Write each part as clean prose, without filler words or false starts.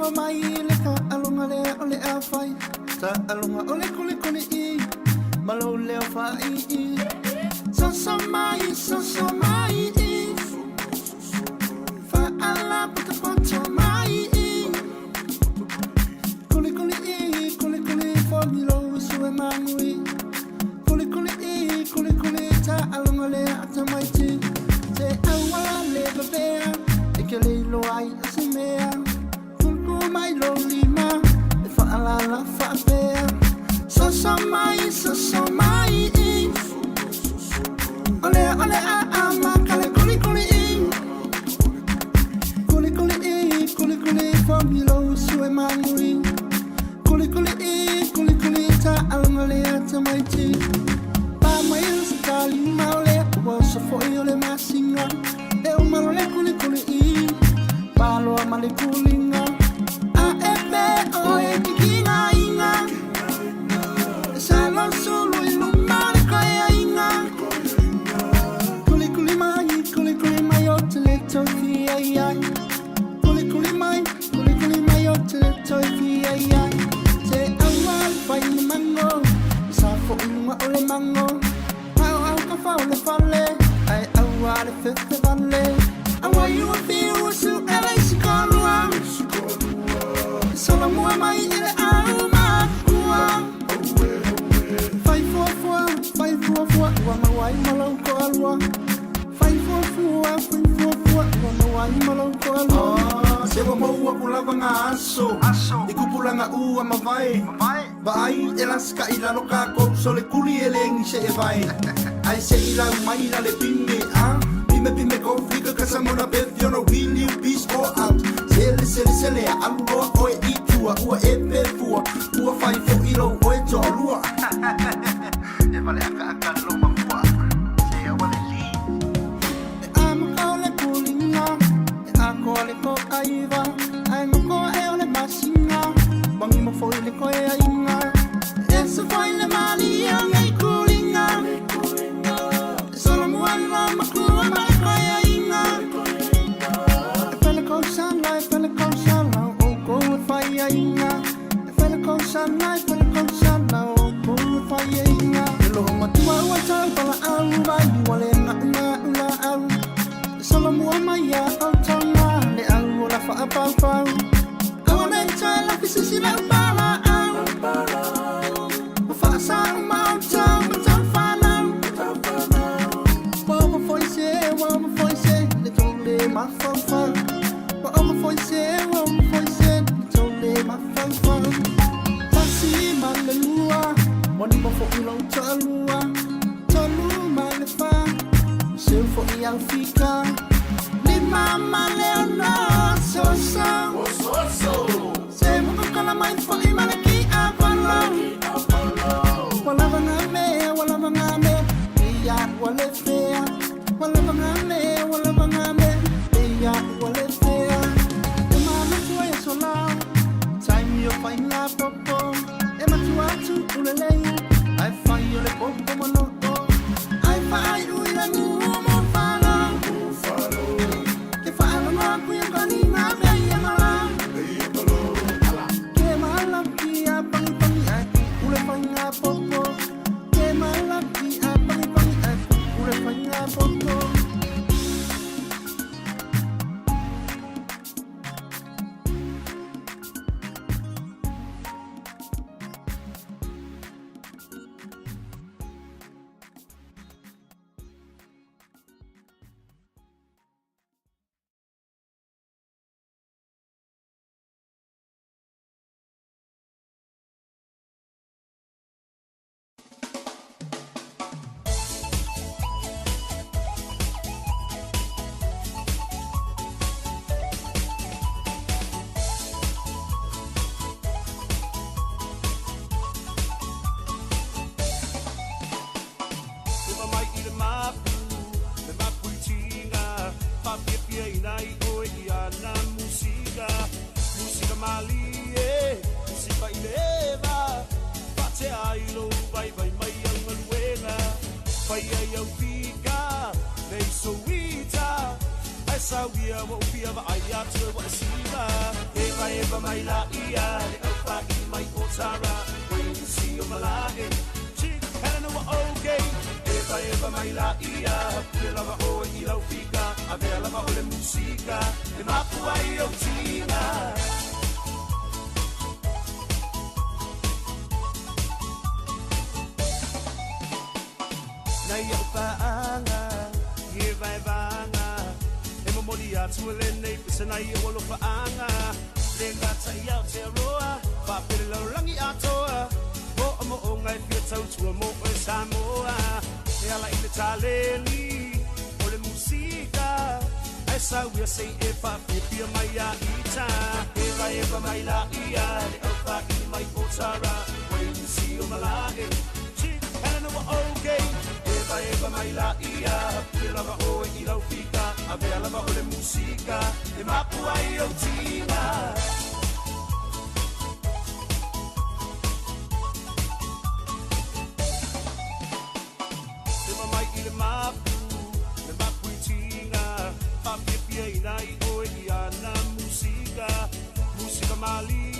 ama mai le ka alunga le ole a fai ta alunga ole kuli kuli I malo le fa I so mai I fa ala puta poncho mai kuli kuli for mi lo su e mangui kuli ta alunga le ata mai ti te awala le bebea e ke le lo ai asimea mai lo lima e fa ala fa bea so mai ole a ma kale kuli for mi lo su e mangui kuli ta alunga le ata mai ti pa mai skali maule wa so fo io le masinga e o malole kuli pa lo male kulinga a ebe o e kikinga inga salo solo ilumare kaya inga kuli mai o tele toki ai ai kuli mai o tele toki ai ai te awal fai mango sa fo ilunga ole mango au ka fa ole fale ai awal fete vale awa you feel so ele skolua solo mua mai ele alma kua fai fua wa mawai malau ko alwa fai fua wa mawai malau ko alwa se wa mau pula nga aso ikupula nga ua mavai vai elaska ila loka ko sole kuli eleng se vai ai se ila mai la le pime Pime conflict cause I'm on a bed you know we new peace go out Sele alua oe itua ua epe fua ua fai fo ilo oe tolua E vale aka lo mafua Se wale li E amaka ole kulinga E ako ole ko aiva Ai ngoko e ole masinga Wangi mo fo ile ko e ainga E se fo ile mali ngai kulinga Solo muala makua mai Fele ko fai inga Fele ko sana o ko fai inga Lo matua wa tal pala au vai wale na au Solo mua mai ya au tanga le au la fa pa Awana cha la fisisi la pala au Fa sa ma ta fa na Wa foi se le tole ma fa foi se tole ma fa Tasi malelua Moni mo fo ilo Tolu malefa Se fo I alfika Lima maleona sosa Se mo kala mai fo I maleki apalo Wala vangame Iya wale fea Wala vangame Iya wale fea Time you find la popo E matuatu ulelei I find you le popo monoto I find you in a new mofalo Ke falo no kuya kanina me yamala Ke malam ki apang aku ule find la popo Ke malam ki apang aku ule find la popo Sauia wa upia wa aya tu wa siva eva mai la ia le alfa I mai otara when you see your malae chick kana wa okay eva mai la ia le lava o I lau fika ave lava o le musika e mapua I o tina na ia paanga eva Molia to a lene, Pisana, Wolo for Anga, Lengata out Teroa, Papilla Rangi Atoa, Mo I feel to a mo Samoa, Ella in the Taleli, or the Musica. I saw we say if I feel my Ita, if I ever my La Ia, the Alpha in my Otara, when you see your Malay, chick, and okay. Eva mai la ia, le lava o I lau fika, ave lava o le musika, e mapua I o tina. Eva mai I le mapu I tina, papipia I nai o I ana musika mali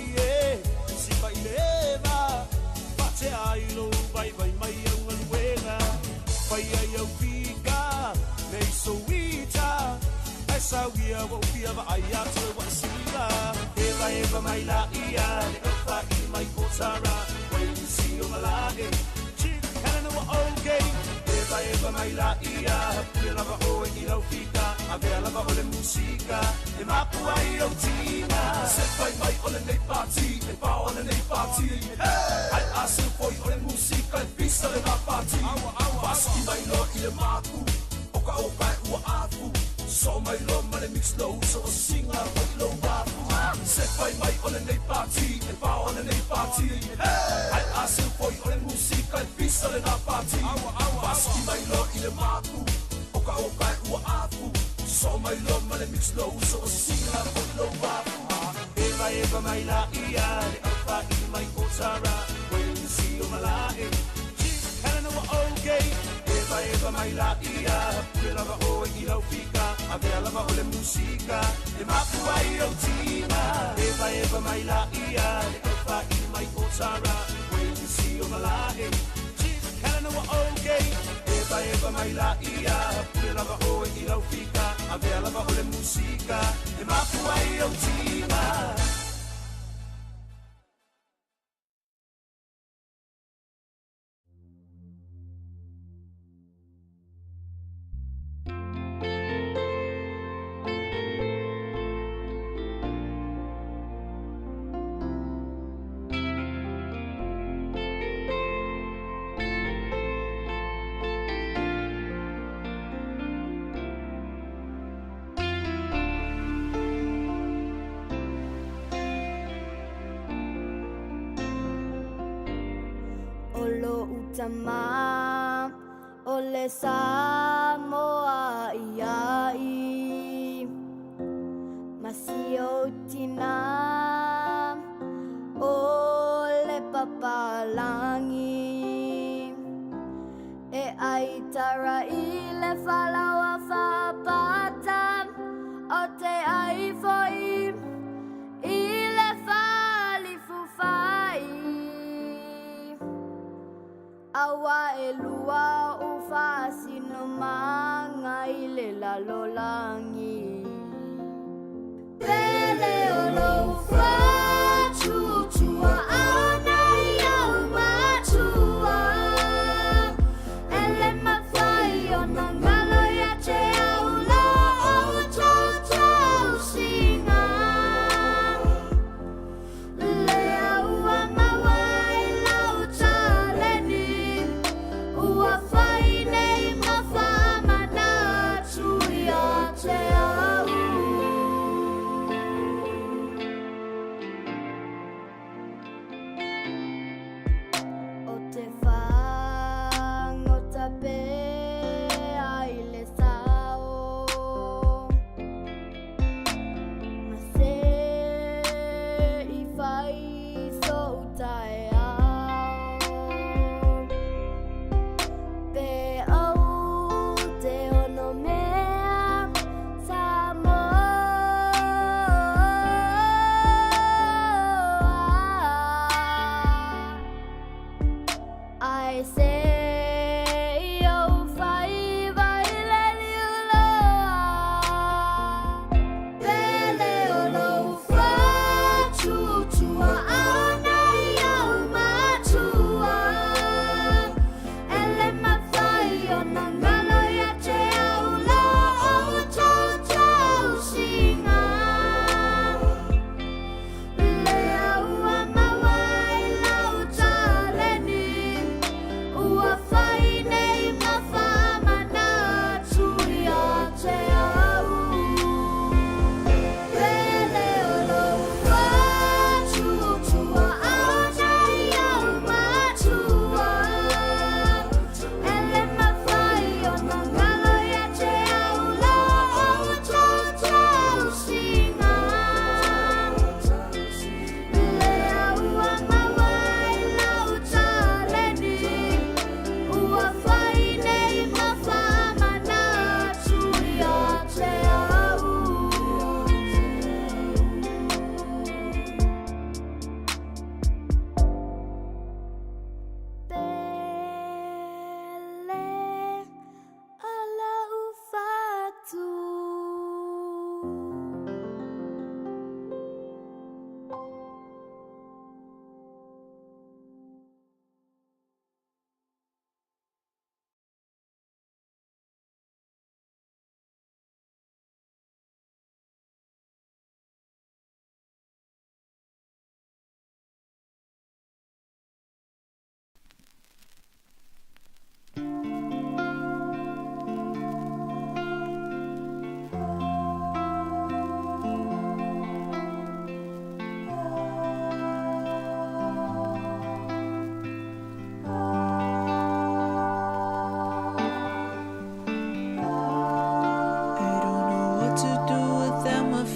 musika I leva, pate ai lo vai mai au ngaluenga. Faya yo fika, nei soita, I saw we are what we have aya to what siva. Eva mai la ia, le alfa I mai otara, when you see your malae, chick, kana wa okay. Eva mai la ia, le lava o I lau fika, ave lava o le musika, e mapua I o tina. Se fai mai o le nei party, e pa o le nei party. Ai asu foi o le musika, e pisa le na party. Paski mai lo I le maku, oka ua afu. So mai lo ma le mix low, so o singa o I lo wafu. Se fai mai o le nei party, e pa o le nei party. Ai asu foi o le musika, e pisa le na party. Paski mai lo I le maku, oka ua afu. So mai lo ma le mix low, so o singa o I lo wafu. Eva mai la ia, le alfa I mai otara, when you see your malae. Okay, eva mai la ia, le lava o I lau fika, ave lava o le musika, e mapua I o tina. Eva mai la ia, le alfa I mai otara, when you see your malae. Chick, kana wa okay. Eva mai la ia, le lava o I lau fika, ave lava o le musika, e mapua I o tina. Sama ole Samoa iai Masio tina ole papalangi E aitara ile falawa fapata O te ai foi ile fali fufai Awa elua ufasi no manga ile la lolangi Pele olo ufa chuchua ana ya umatua Ele mafai onangalo ya che aula o chau singa Lea ua mawai lau taleni Ua fai nei mafama na tuia te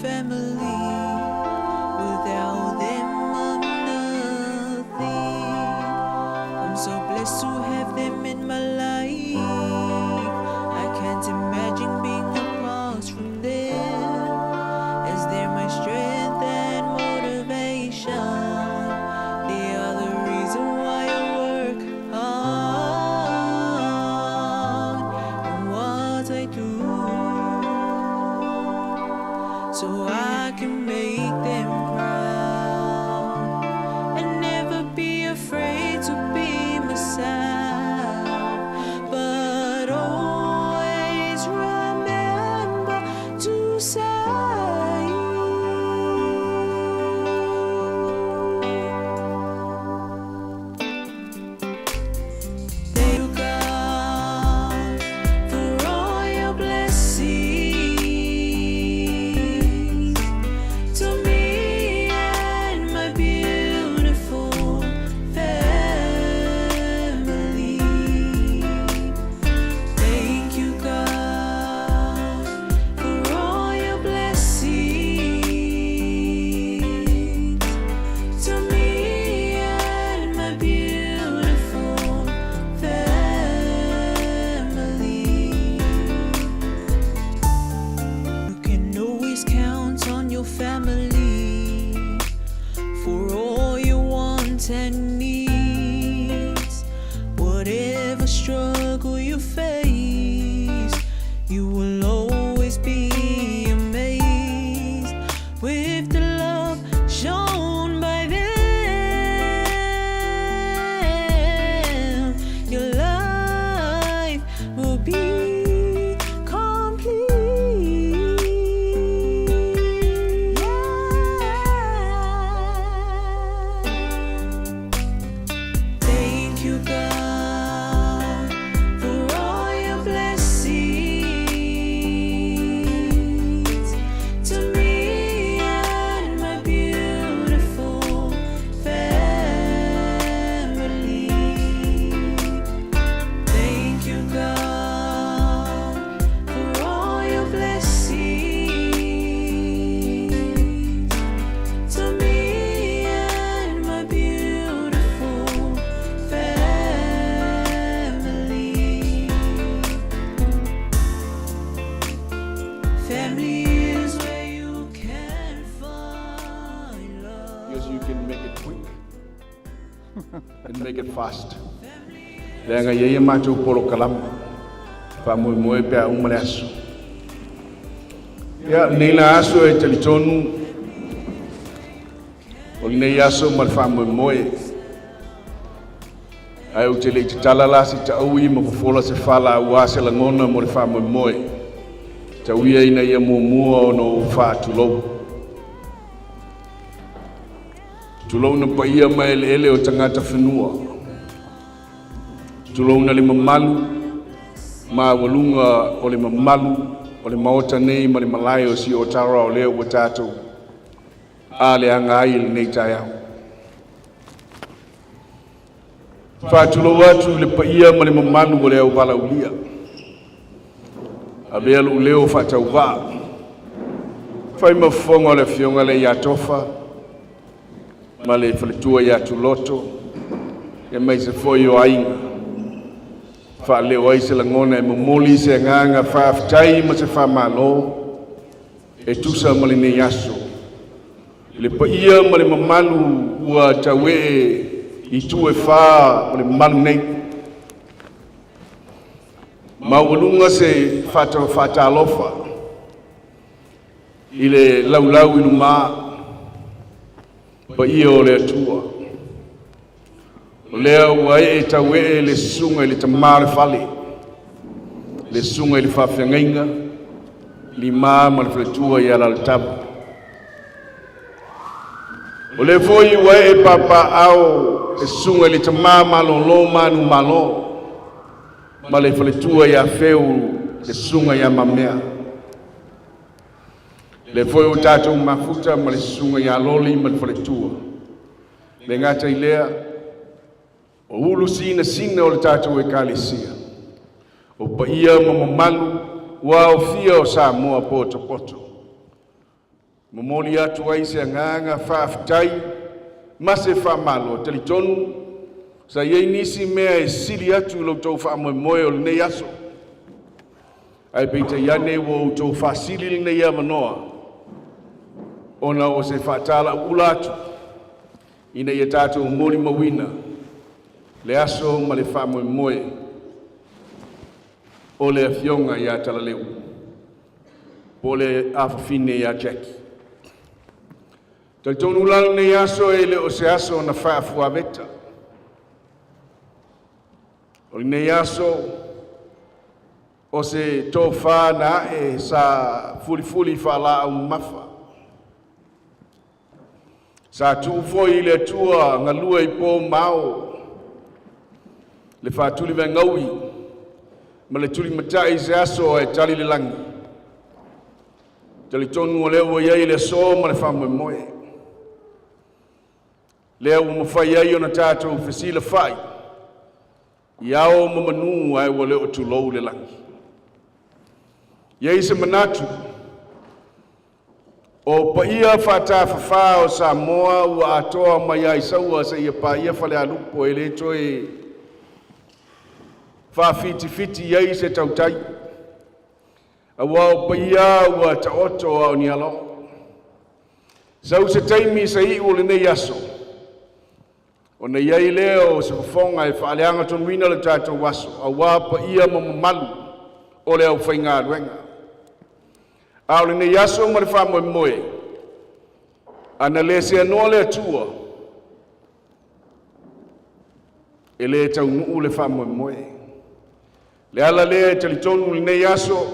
family. Without them, I'm nothing. I'm so blessed to have them in my life. I can't imagine being apart from them, as they're my strength and motivation. They are the reason why I work hard in what I do, so I can make them proud and never be afraid to be myself, but always remember to say thank you, God, for all your blessings to me and my beautiful family. Thank you, God, for all your blessings to me and my beautiful family. You can always count on your family for all your wants and needs. Whatever struggle you face, you will always be amazed with the love shown by them. Your life will be complete. Thank you, God, for all your blessings to me and my beautiful family. Thank you, God, for all your blessings to me and my beautiful family. Family is where you can find love. Yes, you can make it quick and make it fast. Lenga yeye macho polo kalam pa moe pe umale aso. Ya nila aso e telitonu. O ne aso mal fa moe. Ai o tele talala si ta ui mo fola se fala wa se la ngona mo fa moe. Ta ui ina ia mo no fa tulo. Tulo na pa ia mai ele o tangata whenua. Tulo na le mamalu, ma walunga o le mamalu, o le maota nei ma le malai o si o tara o leo wa tātou. A le anga ai le nei tai au. Whātulo atu le pa ia ma le mamalu o leo wala ulia. A bea lu leo whātau wā. Whai mafonga o le fionga le iatofa, ma le whaletua iatuloto, e mai se foi o ainga. Wha leo ai se langona e momoli se nganga whaafitai ma se whamalo, e tusa ma le nei aso. Le pa ia ma le mamalu ua tawe i tue wha ma le mamalu nei. Ma walunga se whata alofa, i le laulau inu maa, pa ia o le atua. O lea ua e tawe e le sunga i le tamare fale, le sunga i le whawhiangainga, li maa ma le whaletua i ala le tabu. O le foi ua e papa au e sunga i le tamare malolo manu malo, ma le whaletua i a wheu le sunga i a mamea. Le foi o tātou mafuta ma le sunga i a loli ma le whaletua. Le ngata i lea, o ulu sina o le tātou e kālesia. O pa ia ma mamalu, wa o fia o Samoa poto poto. Momoli atu ai se nganga whaafitai, mase whaamalo talitonu, sa iei nisi mea e sili atu lo tau whaamoemoe o nei aso. Ai peita iane wo tau whaasili nei a manoa, ona o se whaatala ula atu, ina ia tātou mori mawina, le aso ma le whaamoemoe, o le afionga ia tala leu, po le awhawhine ia Jackie. Talitonu lalo nei aso e le o se aso na whaafua veta. O nei aso o se tō whāna e sa fuli whala au mafa. Sa tūwhoi le tua ngalua I pō mao, le whātuli vei ngaui, ma le tuli matai se aso e tali le langi. Talitonu o leo iei le so ma le whamoemoe. Lea ua mawhai ai o na tātou whesila whai. Iao mamanu ai wa leo tulou le langi. Iei se manatu. O pa ia whata whawha o Samoa ua atoa mai ai saua sa ia pa ia whale alupo e le toi whawhiti iei se tautai. Awa o pa ia ua taoto au ni alo. Sau se taimi sa I ule nei aso. O na iei leo se whafonga e whaaleanga tonuina le tātou waso, a wapa ia mamamalu o le au whainga ruenga. A o le nei aso ma le whamoemoe, ana le se anoa le atua, e le tau nuu le whamoemoe. Le ala le talitonu le nei aso,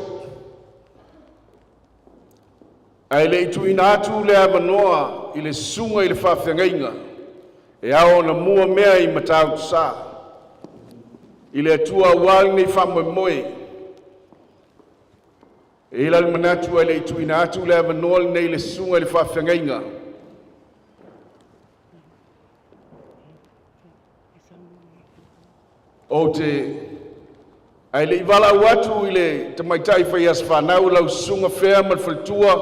ai le itu ina atu le amanoa I le sunga I le whawhengainga, e ao na mua mea I matau sa. I le atua wali nei whamoemoe. E ila le manatu ai le itu ina atu le amanoa nei le sunga I le whawhengainga. O te ai le iwala watu I le tamaitai whai as whanau lau sunga whea ma whaltua,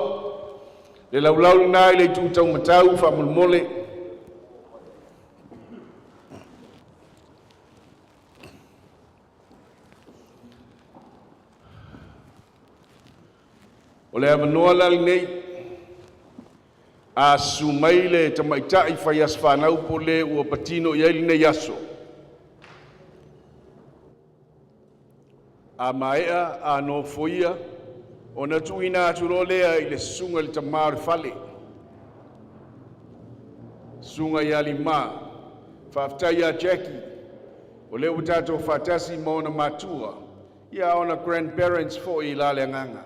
le laulau na I le itu tau matau whamulmole. O le amanoa lali nei, a sumai le tamaitai whai as whanau po le ua patino I aili nei aso. A maea, a no foia, o na tuina aturo lea I le sunga le tamare fale. Sunga I alima, whaftai a Jackie, o le utato whatasi maona matua, ia ona grandparents fo I la le nganga.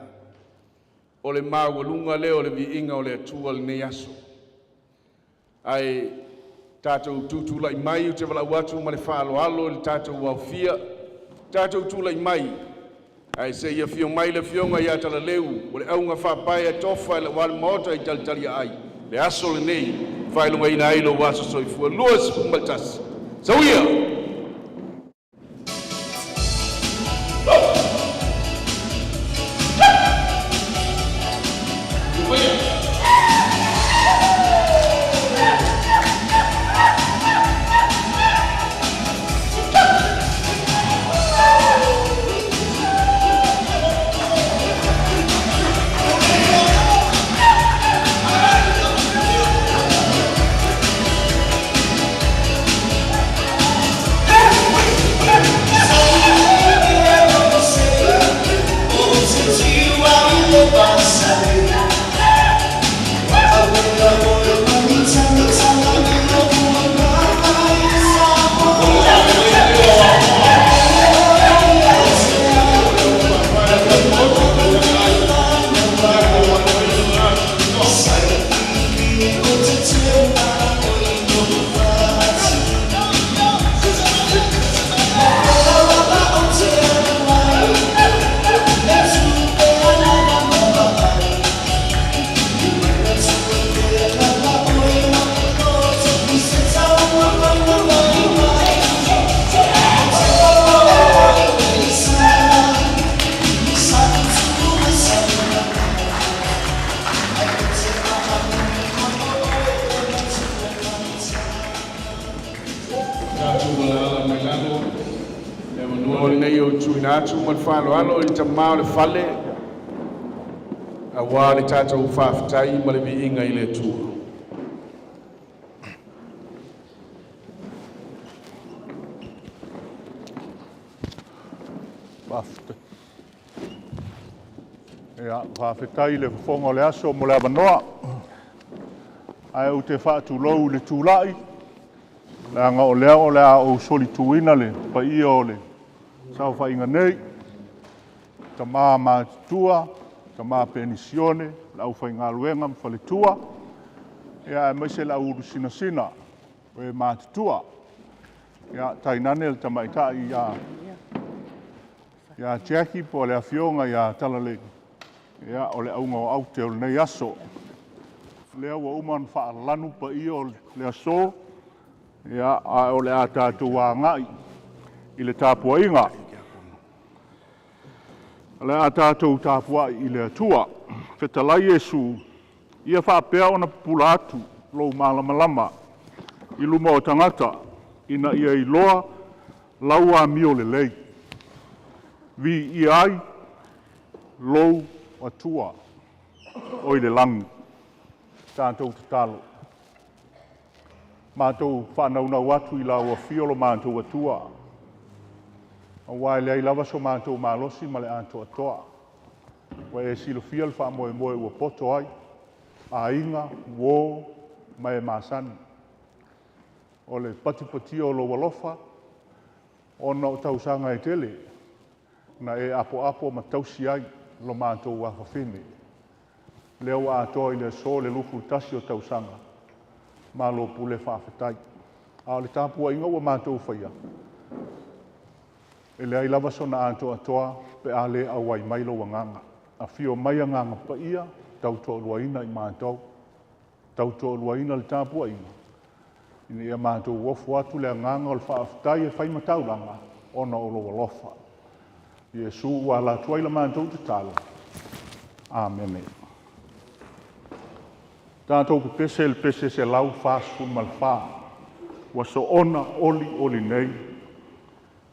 O le mawalunga leo le vi inga o le atua le nei aso. Ai tātou tūtula I mai u te wala watu ma le whaalo alo le tātou wawhia, tātou tūla I mai. Ai se ia fio mai le fionga I atala leu, o le aunga whapai e tofa le wale maota I talitali ai. Le aso le nei, whailunga ina ailo waso soifua, luas kumbaltasi. Sauia! ina atu mo le whaaloalo i tamā o le whale a wā le tātou whaafitai ma le viinga i le tua. Ia, whawhetai le whonga o le aso mo le avanoa. Ai au te whaatulou le tūlai. Le anga o lea o lea o soli tuina le, pa ia o le. Sao whainga nei. Ta maa mātua, ta maa penisione, la au whainga luenga mwhale tua. Ia e maise la uru sina sina, o e mātua. Ia, tainane le tamaitai ia Jackie po le afionga ia talalegi. Ia o le aunga o au te o le nei aso. Lea ua uman whaalanu pa i o le aso. Ia o le a tātou a ngai i le tāpua inga. Le a tātou tāpua i le atua. Whetalai Jesu. Ia whaapea ona pula atu lou malamalama. I luma o tangata. Ina ia i loa lau a mio le lei. Vi i ai lou atua o i le langi tātou te talo. Mātou whanaunau atu i la ua fiolo mātou atua. A wai lea i lava so mātou mālosi ma le anto atoa. Wa e silo fia le wha moe moe ua poto ai. A inga, wō, mai e māsani. O le patipati o lo walofa. Ona o tausanga e tele. Na e apo ma tausi ai lo mātou wa whawhine. Leo a atoa i le so le lufu tasi o tausanga. Ma lo pule whawhetai. A le tāpua inga ua mātou whaia. E lea i lava so na atoa pe a le awai mailo wanganga. A fio mai a nganga pa ia, tautoa luaina i mātou. Tautoa luaina le tāpua inga. Ina ia mātou wofu atu le nganga o le whawhetai e whaimatauranga. Ona o lo walofa. Iesu ua la tuai la mātou te talo. Amen. Tātou pe pese se lau whāsfun mal whā. Wa so ona oli nei.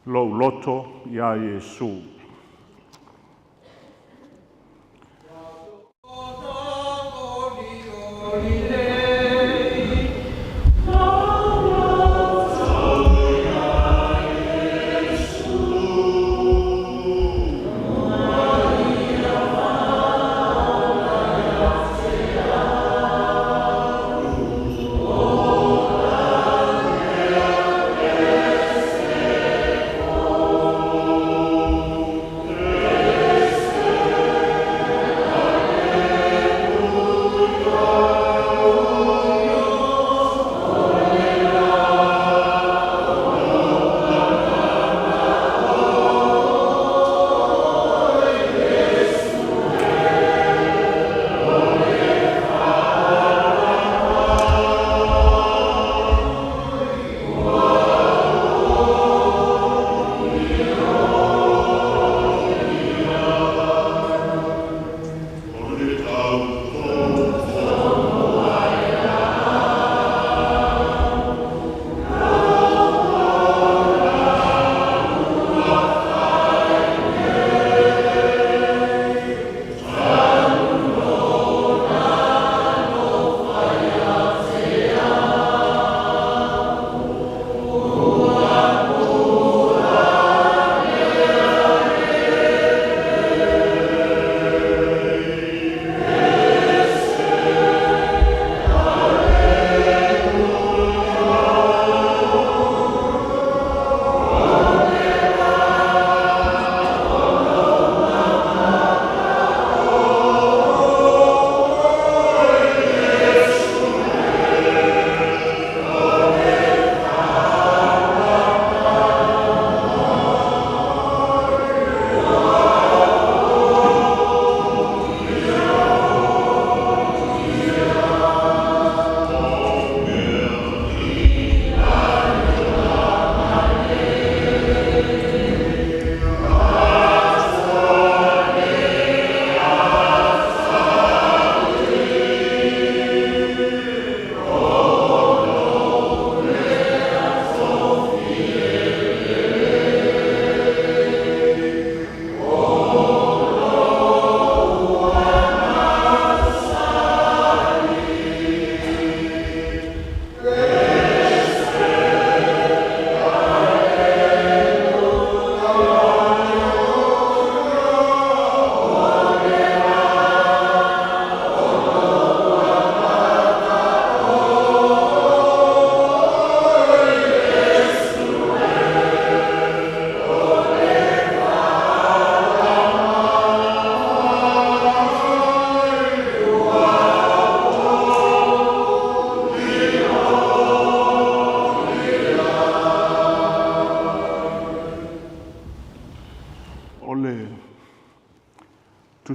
Lou loto ia Iesu. Oh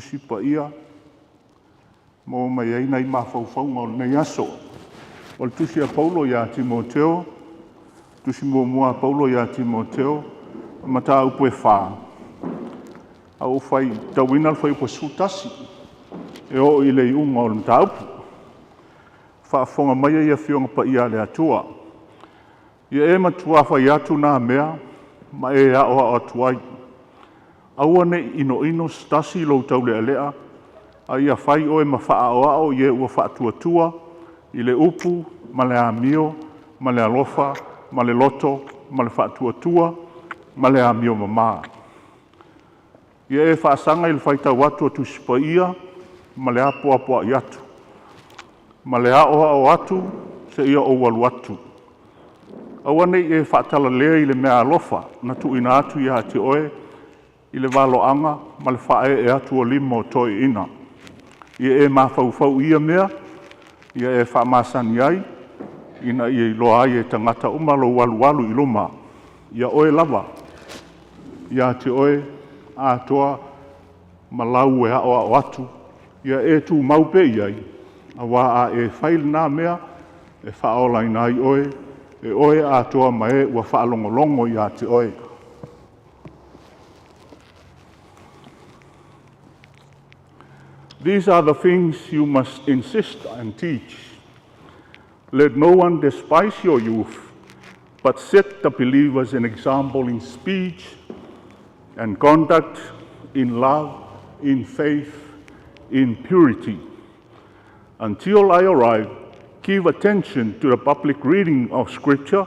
tusi pa ia, mo mai ai nei mafaufau o nei aso. O le tusi a Paulo ia Timoteo, tusi mua Paulo ia Timoteo, mata upo e wha. Au fai, tawina le fai upo sutasi, e o i le unga o le mata upo. Whaafonga mai ia fionga pa ia le atua. Ia e matua whai atu nā mea, ma e ao o atuai. Aua ne ino stasi lo tau le alea, a ia whai o e ma wha ao ia ua wha tua i le upu, ma le amio, ma le alofa, ma le loto, ma le wha tua, ma le amio mama. Ia e whaasanga i le whaita watu atu sipaia, ma le apo i atu. Ma le ao atu, se ia o walu atu. Aua nei e whaatala lea i le mea alofa, na tu ina atu ia te oe, i le waloanga, ma le whae e atu o limo toi ina. Ia e mawhau ia mea, ia e whaamasani ai, ina ia i loa ai e tangata umalo walu i loma. Ia oe lava, ia te oe, a toa, malau e ao atu, ia e tu maupe iai, a wā a e whail nā mea, e whaola ina ai oe, e oe a toa mai ua whaalongolongo ia te oe. These are the things you must insist and teach. Let no one despise your youth, but set the believers an example in speech and conduct, in love, in faith, in purity. Until I arrive, give attention to the public reading of Scripture,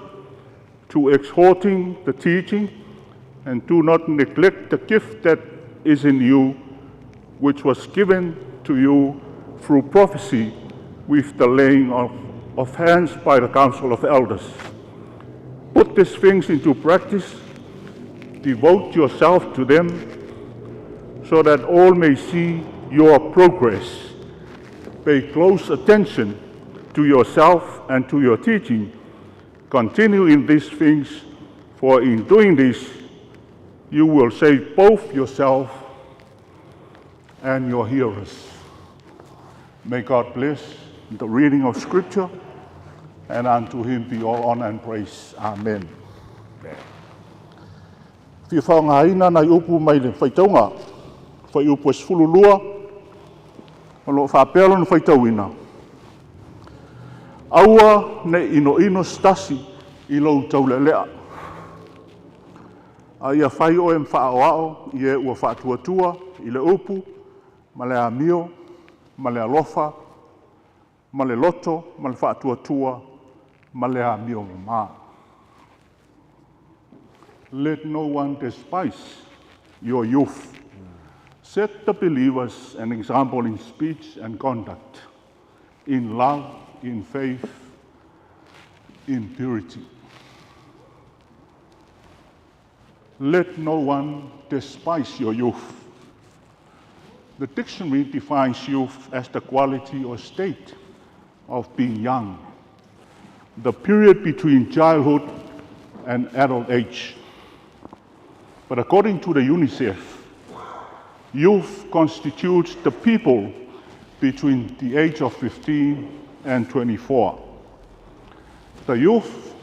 to exhorting, the teaching, and do not neglect the gift that is in you, which was given to you through prophecy with the laying of hands by the council of elders. Put these things into practice, devote yourself to them, so that all may see your progress. Pay close attention to yourself and to your teaching. Continue in these things, for in doing this, you will save both yourself and your hearers. May God bless the reading of Scripture, and unto him be all honor and praise. Amen. Fia whaongaina nai upu mai le whaitaunga, whai upu es fululua, o lo whapelo na whaitauina. Aua ne ino stasi i lo taulelea. A ia whai o em whaoao i e ua whaatuatua i le upu, ma le amio, ma le alofa, ma le loto, ma le whaatuatua, ma le amio mama. Let no one despise your youth. Set the believers an example in speech and conduct, in love, in faith, in purity. Let no one despise your youth. The dictionary defines youth as the quality or state of being young, the period between childhood and adult age. But according to the UNICEF, youth constitutes the people between the age of 15 and 24. The youth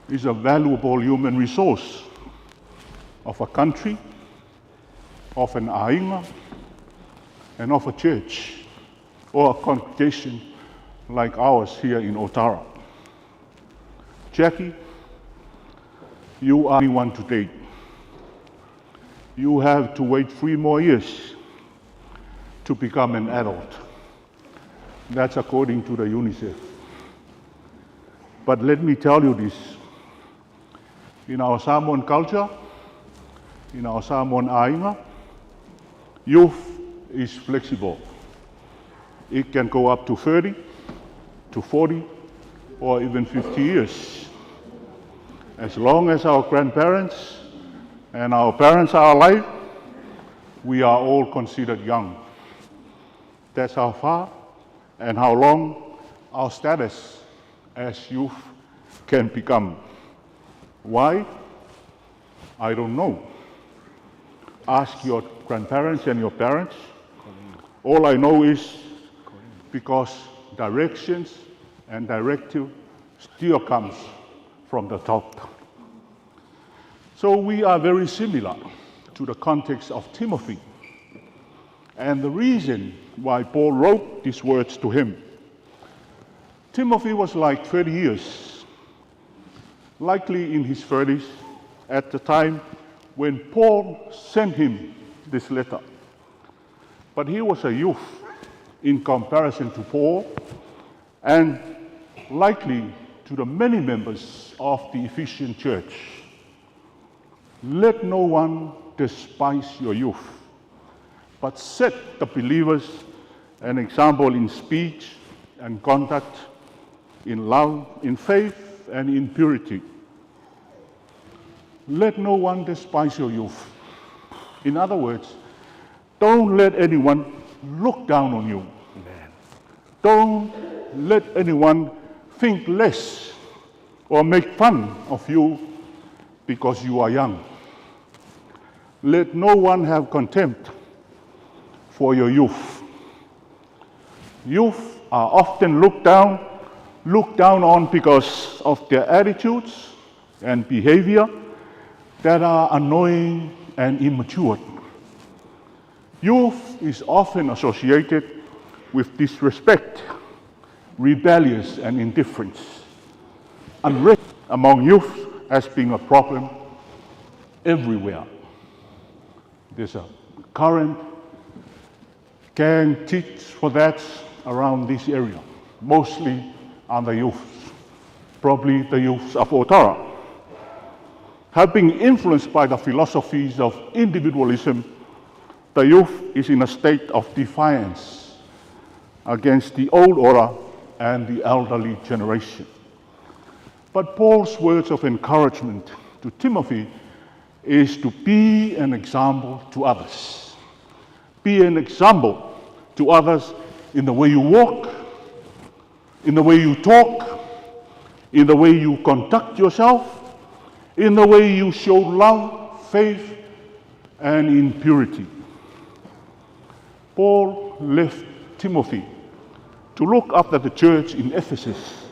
is a valuable human resource of a country, of an ainga, and of a church or a congregation like ours here in Otara. Jackie, you are 21 today. You have to wait 3 more years to become an adult. That's according to the UNICEF. But let me tell you this. In our Samoan culture, in our Samoan ainga, youth is flexible. It can go up to 30, to 40, or even 50 years. As long as our grandparents and our parents are alive, we are all considered young. That's how far and how long our status as youth can become. Why? I don't know. Ask your grandparents and your parents. All I know is because directions and directive still comes from the top. So we are very similar to the context of Timothy. And the reason why Paul wrote these words to him. Timothy was like 30 years, likely in his 30s, at the time when Paul sent him this letter. But he was a youth in comparison to Paul, and likely to the many members of the Ephesian church. Let no one despise your youth, but set the believers an example in speech and conduct, in love, in faith, and in purity. Let no one despise your youth. In other words, don't let anyone look down on you. Amen. Don't let anyone think less or make fun of you because you are young. Let no one have contempt for your youth. Youth are often looked down on because of their attitudes and behavior that are annoying and immature. Youth is often associated with disrespect, rebellious and indifference. Unrest among youth has been a problem everywhere. There's a current gang teach for that around this area, mostly on the youth, probably the youth of Otara. Have been influenced by the philosophies of individualism, the youth is in a state of defiance against the old order and the elderly generation. But Paul's words of encouragement to Timothy is to be an example to others. Be an example to others in the way you walk, in the way you talk, in the way you conduct yourself, in the way you show love, faith, and in purity. Paul left Timothy to look after the church in Ephesus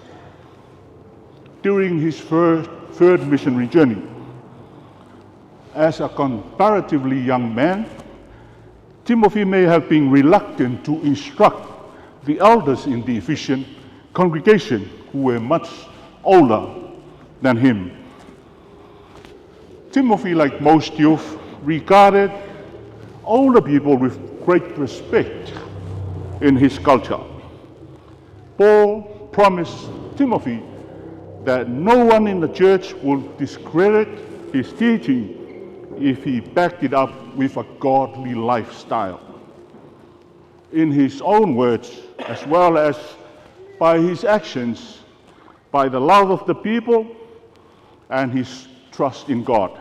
during his third missionary journey. As a comparatively young man, Timothy may have been reluctant to instruct the elders in the Ephesian congregation who were much older than him. Timothy, like most youth, regarded older people with great respect in his culture. Paul promised Timothy that no one in the church would discredit his teaching if he backed it up with a godly lifestyle. In his own words, as well as by his actions, by the love of the people and his trust in God,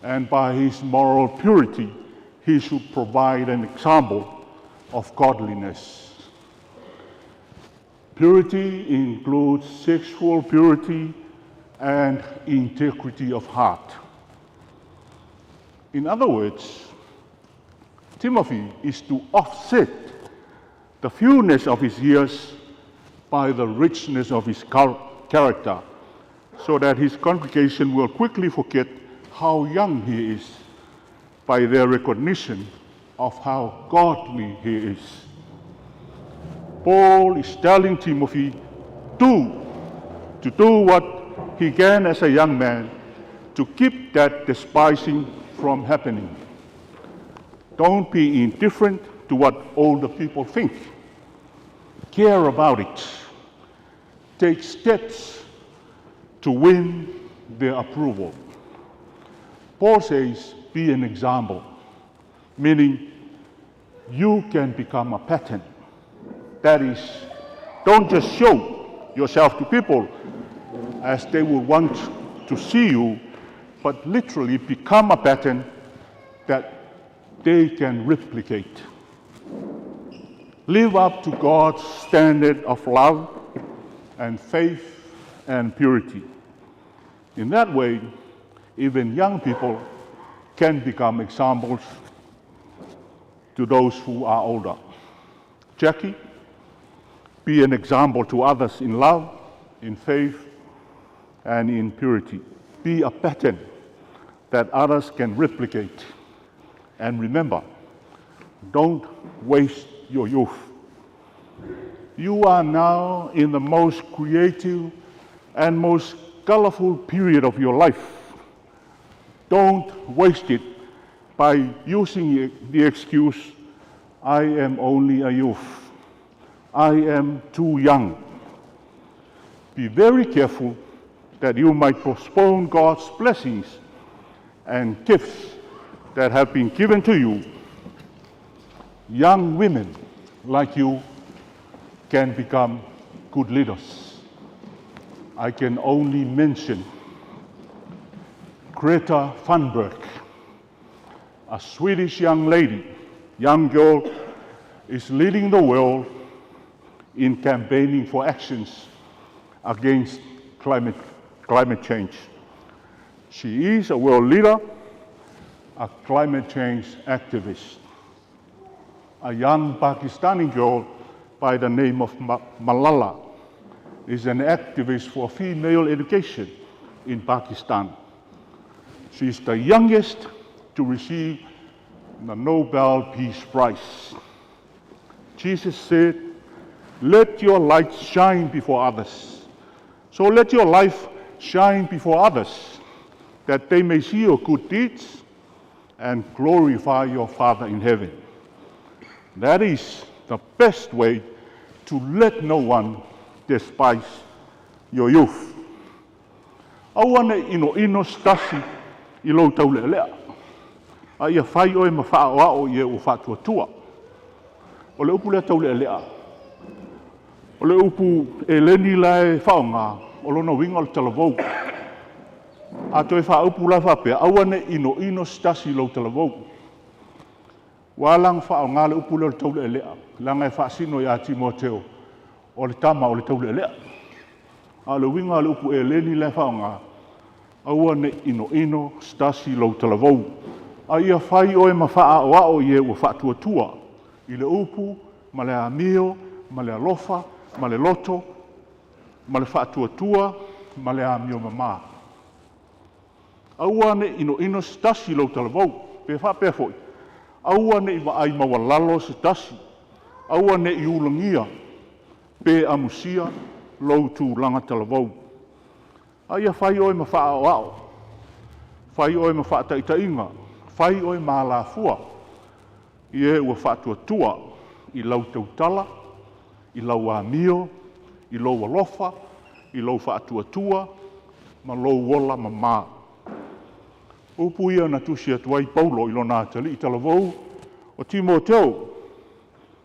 and by his moral purity, he should provide an example of godliness. Purity includes sexual purity and integrity of heart. In other words, Timothy is to offset the fewness of his years by the richness of his character, so that his congregation will quickly forget how young he is by their recognition of how godly he is. Paul is telling Timothy to do what he can as a young man to keep that despising from happening. Don't be indifferent to what older people think. Care about it. Take steps to win their approval. Paul says, be an example, meaning you can become a pattern. That is, don't just show yourself to people as they will want to see you, but literally become a pattern that they can replicate. Live up to God's standard of love and faith and purity. In that way, even young people can become examples to those who are older. Jackie, be an example to others in love, in faith, and in purity. Be a pattern that others can replicate. And remember, don't waste your youth. You are now in the most creative and most colorful period of your life. Don't waste it by using the excuse, I am only a youth. I am too young. Be very careful that you might postpone God's blessings and gifts that have been given to you. Young women like you can become good leaders. I can only mention Greta Thunberg, a Swedish young lady, young girl, is leading the world in campaigning for actions against climate change. She is a world leader, a climate change activist. A young Pakistani girl by the name of Malala is an activist for female education in Pakistan. She is the youngest to receive the Nobel Peace Prize. Jesus said, let your light shine before others. So let your life shine before others, that they may see your good deeds and glorify your Father in heaven. That is the best way to let no one despise your youth. Awane ino stasi I lo tau lea. A ia whai oe ma wha o ia o whatua tua. O le upu lea tau lea. O le upu e leni lae whaonga o lona winga o le talavou. A toi wha upu la whapea, awane ino stasi lo talavou. Walang whaonga le upu lea tau lea. Langa e whaasino ia Timoteo o le tama o le tau lea. A le winga le upu e leni lae whaonga. Awane ino stasi lo talavou. A ia whai oe ma wha o ao ie ua whatua tua. I le upu, ma le amio, ma le alofa, ma le loto, ma le whatua tua, ma le amio mama. Awane ino stasi lo talavou. Pe whapea foi. Awane I waai mawalalo se stasi. Awane I ulangia. Pe amusia lo tu langa talavou. Aia whai oe ma wha o ao. Whai oe ma wha taitainga. Whai oe ma la fua. Ie ua whatua tua. I lau tautala. I lau amio. I lau alofa. I lau whatua tua. Ma lau wola ma maa. Upu ia na tusi atuai Paulo I lona atali I talavou. O Timoteo.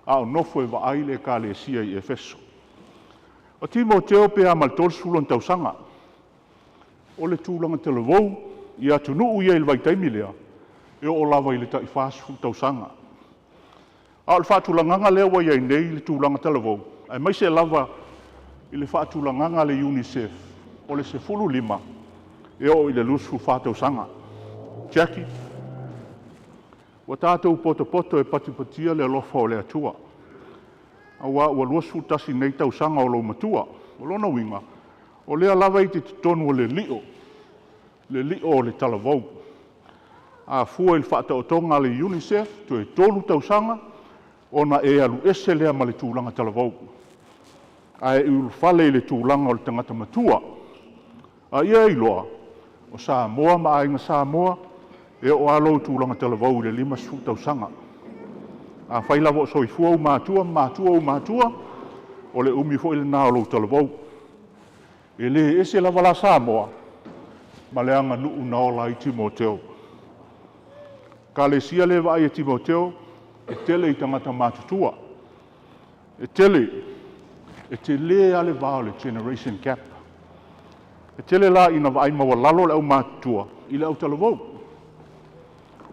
Ao nofo e wa aile ka le sia I Efeso. O Timoteo pe a maltolsulon tausanga. O le tūlanga talavou, I atunu ia il vaitaimi lea, e o lava I le tai whāsu tausanga. A le whātulanganga lea wa iai nei le tūlanga talavou, ai mai se lava I le whātulanganga le UNICEF, o le se fulu lima, e o I le lusu whātausanga. Jackie, wa tātou poto e patipatia le alofa o le atua. A ua luasu tasi nei tausanga o lo matua, o lona winga, o lea lava I te tonu o le lio o le talavou. A fua il whaata o tonga le UNICEF, tu e tolu tausanga, o na e alu ese lea ma le tūlanga talavou. A e ulu whale le tūlanga o le tangata matua. A ia iloa, o Samoa ma ainga Samoa, e o alo tūlanga talavou le 5 tausanga. A whailava o soifua o mātua, o le umi fo ile nā o lo talavou. E le ese lava la Samoa, ma le anga nuu na ola I Timoteo. Ka le sia le vai e Timoteo, e tele I tangata mātutua. E tele ale vao le generation gap. E tele la ina vai mawalalo le au mātutua, I le au talavou.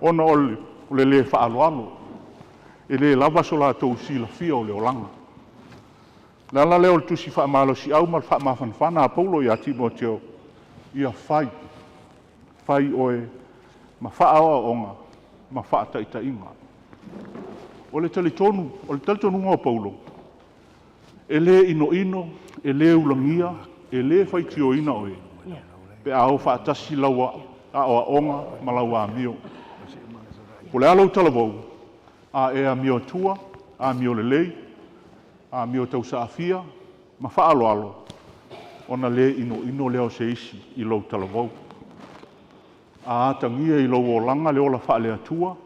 Ona o le whaaloalo, e le lava so la tau sila fia o le olanga. Lala leo le tusi whaamalo si au mal whaamawhanwhana a Paulo I a Timoteo, ia whai oe, ma whaaoa onga, ma whaataitainga. o le talitonu, o le talitonunga o Paulo. E le ino, e le ulangia, e le faitioina oe. Pe ao whaatasi laua a oa onga ma laua amio. Po le alau talavou, a e amio atua, a amio lelei, a amio tausaafia, ma whaalo alo. Ona le ino leo se isi i lau talavou. A atangia i lau o langa le ola whaale atua,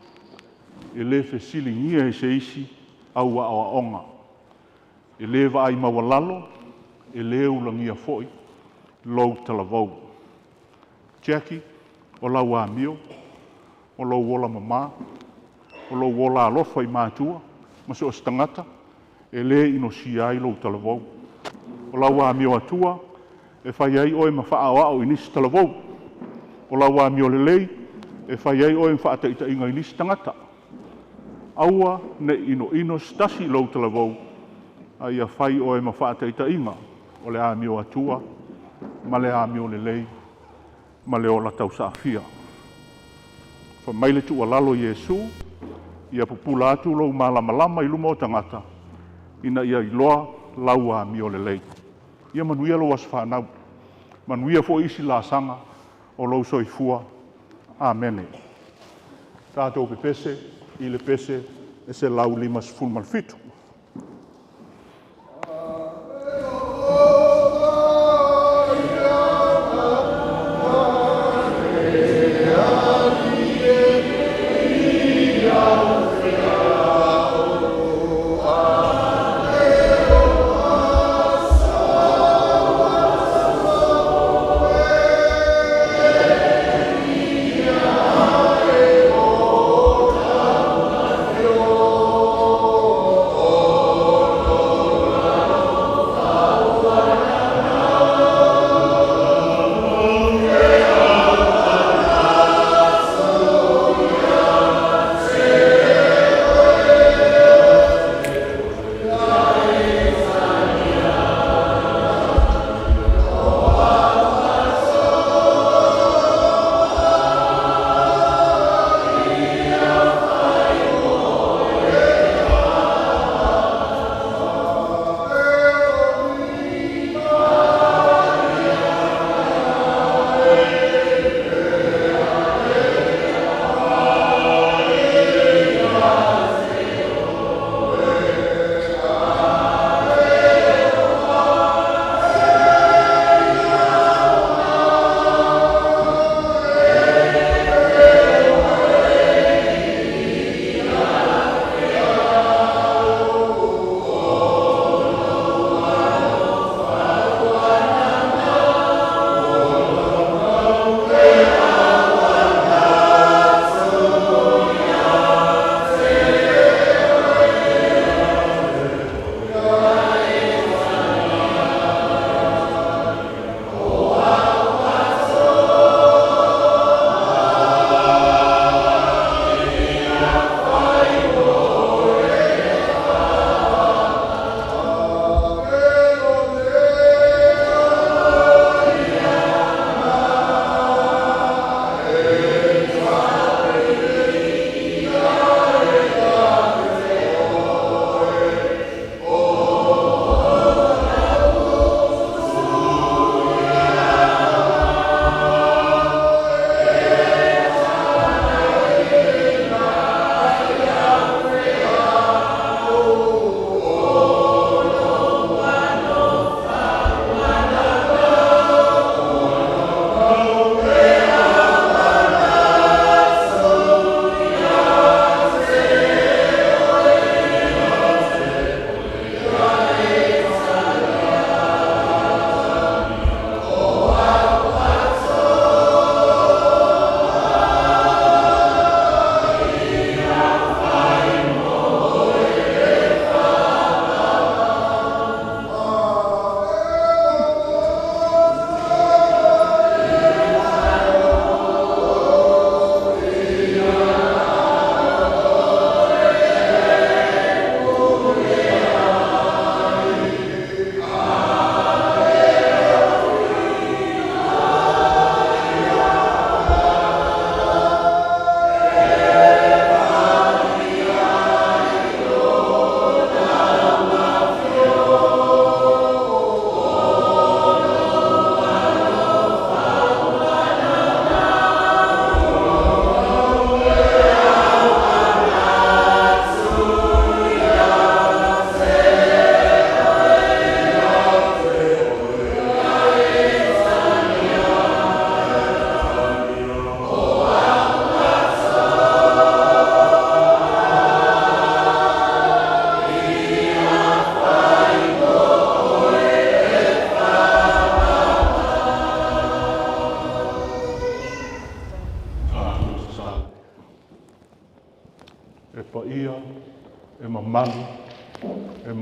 e le fesilingia e se isi au a oa onga. E le va ai mawalalo, e le ulangia foi, lau talavou. Jackie, o lau amio, o lau wola mama, o lau wola alofa i mātua, ma se o stangata, e le ino si ai lau talavou. O lau amio atua, e whai ai oe ma whaawao i nisi talavou. O lau amio lelei, e whai ai oe ma whaataita inga i nisi tangata. Aua ne ino stasi lau talavou, a ia whai oe ma whaataita inga, o le amio atua, ma le amio lelei, ma le ola tausaafia. Whamaile tu a lalo Iesu, ia pupula atu lau malamalama i luma o tangata, ina ia iloa lau a mio lelei. Ia manuia lo was whanau, manuia fo isi la sanga o lau soifua. Amen. Tātou pe pese, i le pese, e se lau limas fulmalfitu.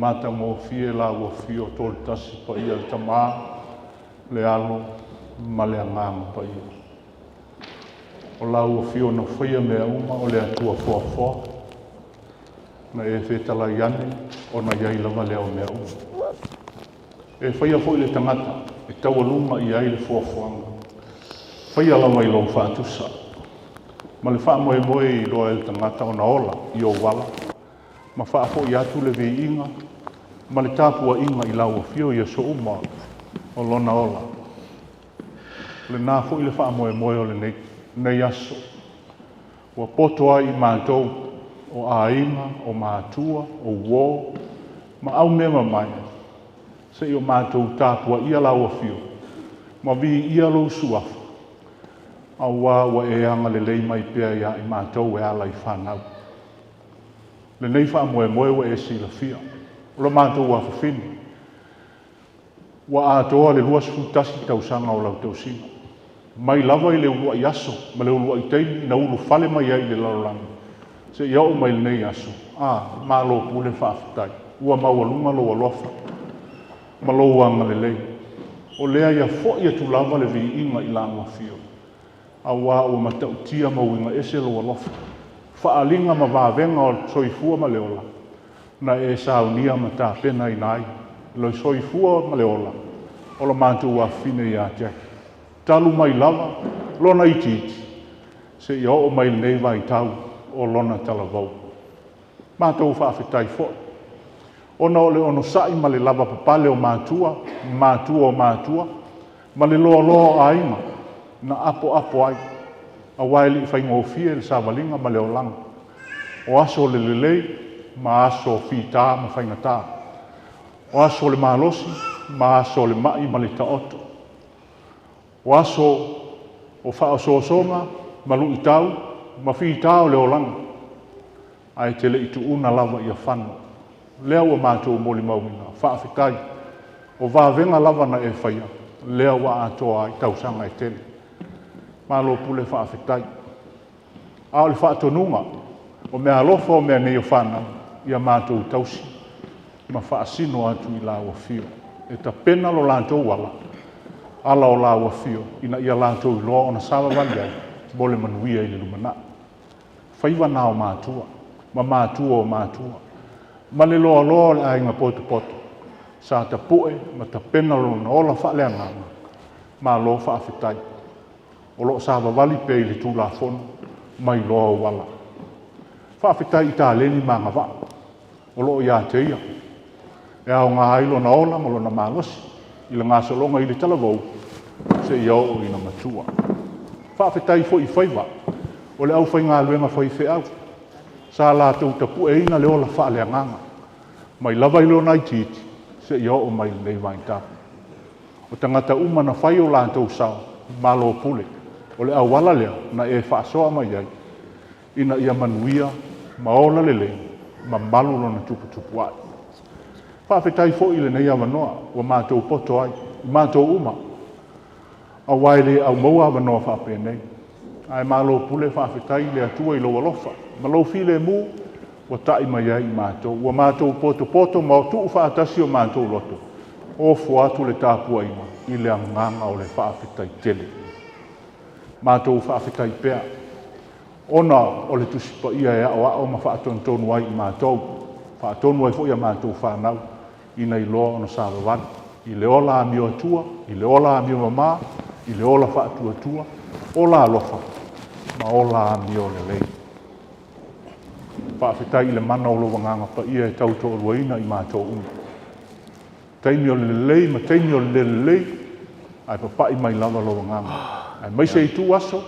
mata mo fie la ua fio tol tasi pa ia le tamā, le alo, ma le anganga pa ia. O la ua fio na whaia mea uma o le atua fua. Na e whetala iane o na iai lava leo mea uma. E whaia fo i le tangata, e taualuma i ai le fuafuanga. Whaia lava i lau whātusa. Ma le wha moe i loa e le tangata o na ola i o wala. Ma wha fo i atu le vei inga, ma le tāpua inga i lau fio i a so uma o lona ola. Le nā fo i le wha moe o le nei aso. Ua poto ai i mātou o ainga, o mātua, o wō, ma au mea mai. Se i o mātou tāpua ia lau fio, ma vi ia lau suafu. Aua ua e anga le lei mai pia ia i mātou e ala i whanau. Le nei wha moe ua e si la fia. Ula mātou ua whawhini. Ua atoa le luas futasi tausanga o lau tausinga. Mai lava i le ulua i aso, ma le ulua i teini, na ulu fale mai ai le lauranga. Se iau mai le nei aso. Mā lo pule whaafitai. Ua maualunga lo alofa. Ma lo anga le lei. O lea ia fo ia tu lava le vi inga i langa fio. Awa ua matau tia mauinga ese lo alofa. Whaalinga ma vāvenga o soifua ma leola. Na e saunia ma tā pena i nai. Loi soifua ma leola. Ola mātou wa fine i ate. Talu mai lava, lona iti. Se ia o mai nei vai tau o lona talavau. Mātou whaafetai fo. Ona o le ono sai ma le lava papale o mātua o mātua. Ma le loa aima. Na apo ai. A waili i whaingo fie le sāwalinga ma leo langa. O aso le lelei, ma aso whita ma whaingata. O aso le malosi, ma aso le mai ma le taoto. O aso o whaososonga, ma lu itau, ma whita o leo langa. Ai te le itu una lava i a whanu. Lea ua mātou moli maumina, whaafetai. O vāvenga lava na e whaia, lea ua atoa i tausanga e tele. Malo pule whaafetai. A o le whaatonunga, o mea alofa o mea nei o whana, ia mātou tausi, ma whaasino atu i la ua fio. E ta pena lo lātou wala, ala o la ua fio, ina ia lātou i loa o na sawa wali ai, mole manuia i le lumana. Whaiwa nā o mātua, ma mātua o mātua. Ma le loa le ainga poto. Sa ta pue, ma ta pena lo na ola whaaleanganga, ma lo whaafetai. O lo sa vali pe i le tūla fono, mai loa o wala. Whaafetai i tā leni ma ngā wā. O lo ia te ia. E au ngā hailo na ola, ma lo na mālosi. I le ngā salonga i le talavou, se i au i na matua. Whaafetai fo i whaiwa. O le au whai ngā luenga whai wheau. Sa lātou tapu e ina le ola whaaleanganga. Mai lava i lo nai titi, se i au mai nei vain tāpu. O tangata uma na whai o lātou sao, malo pule. O le awala lea na e whaasoa mai ai. Ina ia manuia, maola lele, ma malulo na tupu ai. Whaafetai fo i le nei awanoa, o mātou poto ai, mātou uma. A waile au maua awanoa whaape nei. Ai malo pule whaafetai le atua i lo alofa. Ma lo file mu, o tai mai ai mātou. O mātou poto, ma o tuu whaatasi o mātou loto. O fuatu le tāpua ima, i le anganga o le whaafetai tele. Mātou whaafetai pea. Ona o le tusipa ia e o ma whaatontonu ai i mātou. Whaatonu ai fo ia mātou whanau. Ina i loa ona sāwawani. I le ola a mio atua, i le ola a mio mamā, i le ola whaatua, ola alofa, ma ola a mio le lei. Whaafetai i le mana o lo wanganga pa ia e tauto o ruaina i mātou uma. Teimi o le lei, ma teimi o le lei, ai papai mai lava lo wanganga. Ai mai se i tū aso,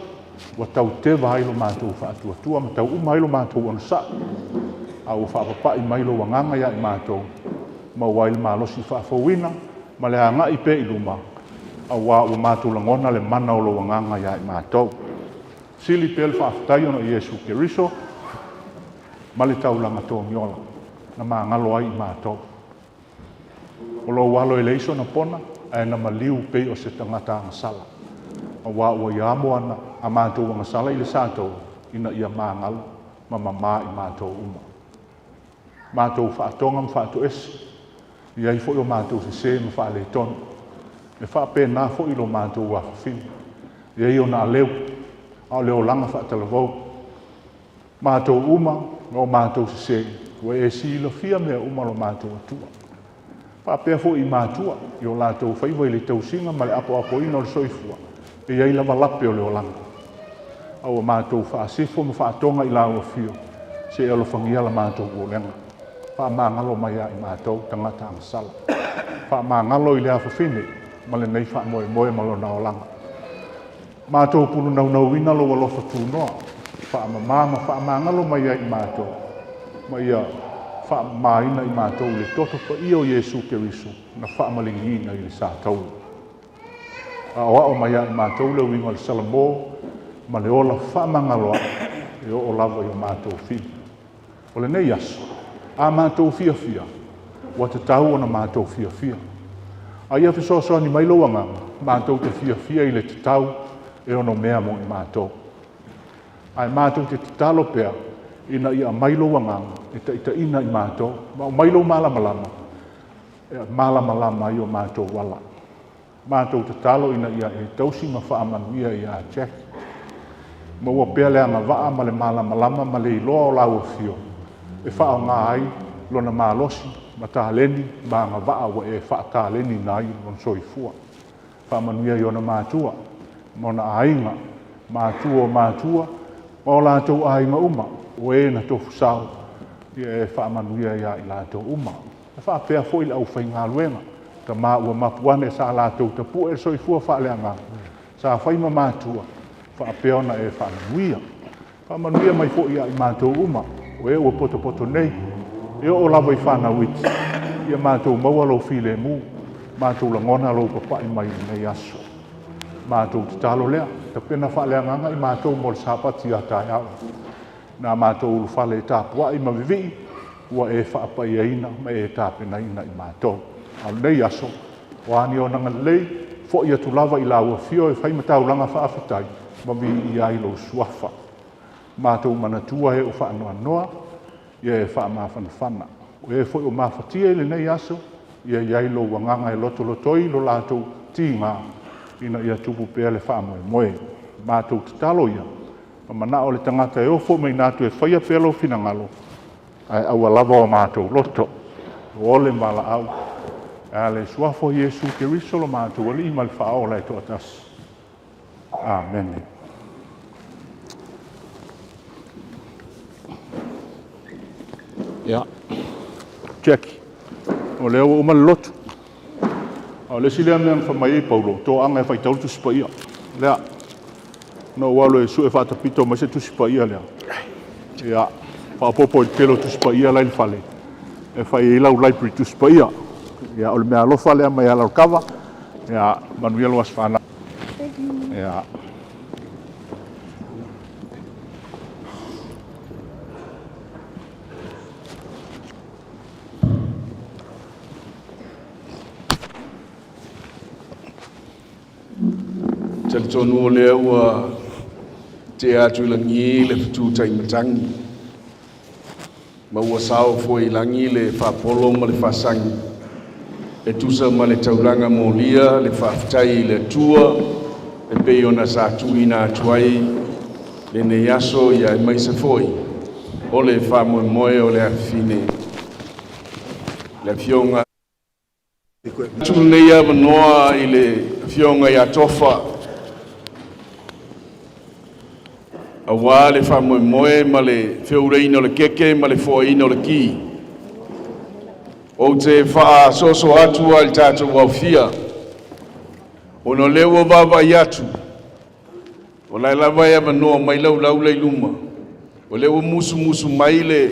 wa tau tewa hailo mātou whaatua, ma tau uma hailo mātou ona sa. Au whaapapai mai lo wanganga ia i mātou. Ma waile malosi whaafawina, ma le anga i pe i luma. A wa mātou langona le mana o lo wanganga ia i mātou. Sili pe le whaafetai ono Iesu Keriso, ma le taulanga tō miola, na mā ngalo ai i mātou. O lo walo e leiso na pona, e na maliu pei o se tangata ngasala. A wā ua i amo ana, a mātou ngasala i le sātou, ina ia mā ngalo, ma mamā i mātou uma. Mātou whaatonga ma whaato esi. Iai fo o mātou se ma whaale tonu. E whaapena fo ilo mātou wafafini. Iai o nā leu. Ao leo langa whaatalavau. Mātou uma o mātou se. Wa e sila fia mea uma lo mātou atua. Whaapea fo i mātua. I o lātou whaiwai le tausinga ma le apo ina o le soifua. Iai lava lape o leo langa. Au mātou whaasifo ma whaatonga i lau fio. Se alo whangia la mātou o lenga. Whaamangalo mai a i mātou tangata angasala. Whaamangalo i lea whawhine, ma le nei whaamoe moe malo na o langa. Mātou punu nau ina lo walofa tūnoa. Whaamangalo mai a i mātou. Ma ia whaamaina i mātou le toto pa ia o Yesu Keriso, na whaamalingi ina i le sātau. A o mai a i mātou le winga le salamo, ma le ola whaamangalo e o lava i o mātou whini. O le nei aso. A mātou fia, wa te tau ona mātou fia. A ia whisoa ni mai loanga, mātou te fia i le te tau e ono mea mo i mātou. Ai mātou te talo pea, ina ia mai loanga, e ta ina i mātou, ma o mai lo malama i o mātou wala. Mātou te talo ina ia e tausi ma whaamanuia i a Jack. Ma ua pea leanga waa ma le malama ma le iloa o lau fio. E whao ngā ai, lona mālosi, ma tāleni, ma ngā waa wa e wha tāleni nai, lon soifua. Whaamanuia i ona mātua, ma ona ainga, mātua, ma o lātou ainga uma, o e na tofu sao, i e whaamanuia ia i lātou uma. E whaapea fo i lau whai ngā luenga, ta mā ua mapuane sa lātou ta pu e soifua whaaleanga, sa whaima mātua, whaapea ona e whaamanuia. Whaamanuia mai fo ia i mātou uma, o e ua poto nei, e o lava i whanau iti. Ia mātou maua lo file mu, mātou langona lo papai mai nei aso. Mātou te talo lea, ta pena whalea nganga i mātou mo le sapati a tai au. Nā mātou ulu whale e tāpua i mavivi, ua e whaapai eina, ma e tāpena ina i mātou. Au nei aso, o ani o nanga lei, fo ia tu lava i laua fio e whaimatau langa whaafitai, ma vi i ai lo suafa. Mātou manatua e o whaanoa, ia e whaamawhanawhana. O e fwoi o mawhatia i le nei aso, ia iai lo wanganga e lotoi lo lātou tīngā, ina ia tupu pēa le whaamoe. Mātou te talo ia, ma mana o le tangata e o fwoi mai nātu e whaia pēa lo finangalo, ai aua lava o mātou loto, o ole mala au, e le suafo Yesu Keriso lo mātou ali i mal whao lai to atas. Amen. Ja, Jackie. O leo o mal lotu. O le sile ame ang whamai Paulo, tō anga e whaitau tu sipa ia. Lea, no walo e su e whaatapito ma se tu sipa ia lea. Ia, whaapopo e telo tu sipa ia lai whale. E whai e lau library tu sipa ia. Ia, o le mea alofa lea mai alau kawa. Ia, manuia loas whana. Ia. Tele tonu o lea ua te atu langi le fitu taimatangi. Ma ua sao foi langi le whapolo ma le whasangi. E tusa ma le tauranga mo lia, le whaftai le tua, e pei ona sa tuina atuai, le ne yaso ia e maise foi. O le whamoe moe o le afine. Le fionga. Tu nei ava noa i le fionga ia tofa. A wā le whamoe moe ma le whiureina o le keke ma le whoaina o le ki. O te wha soso atu al tātou wau fia. O no leo wawa i atu. O lai lawa ea manoa mai lau lei luma. O leo musu mai le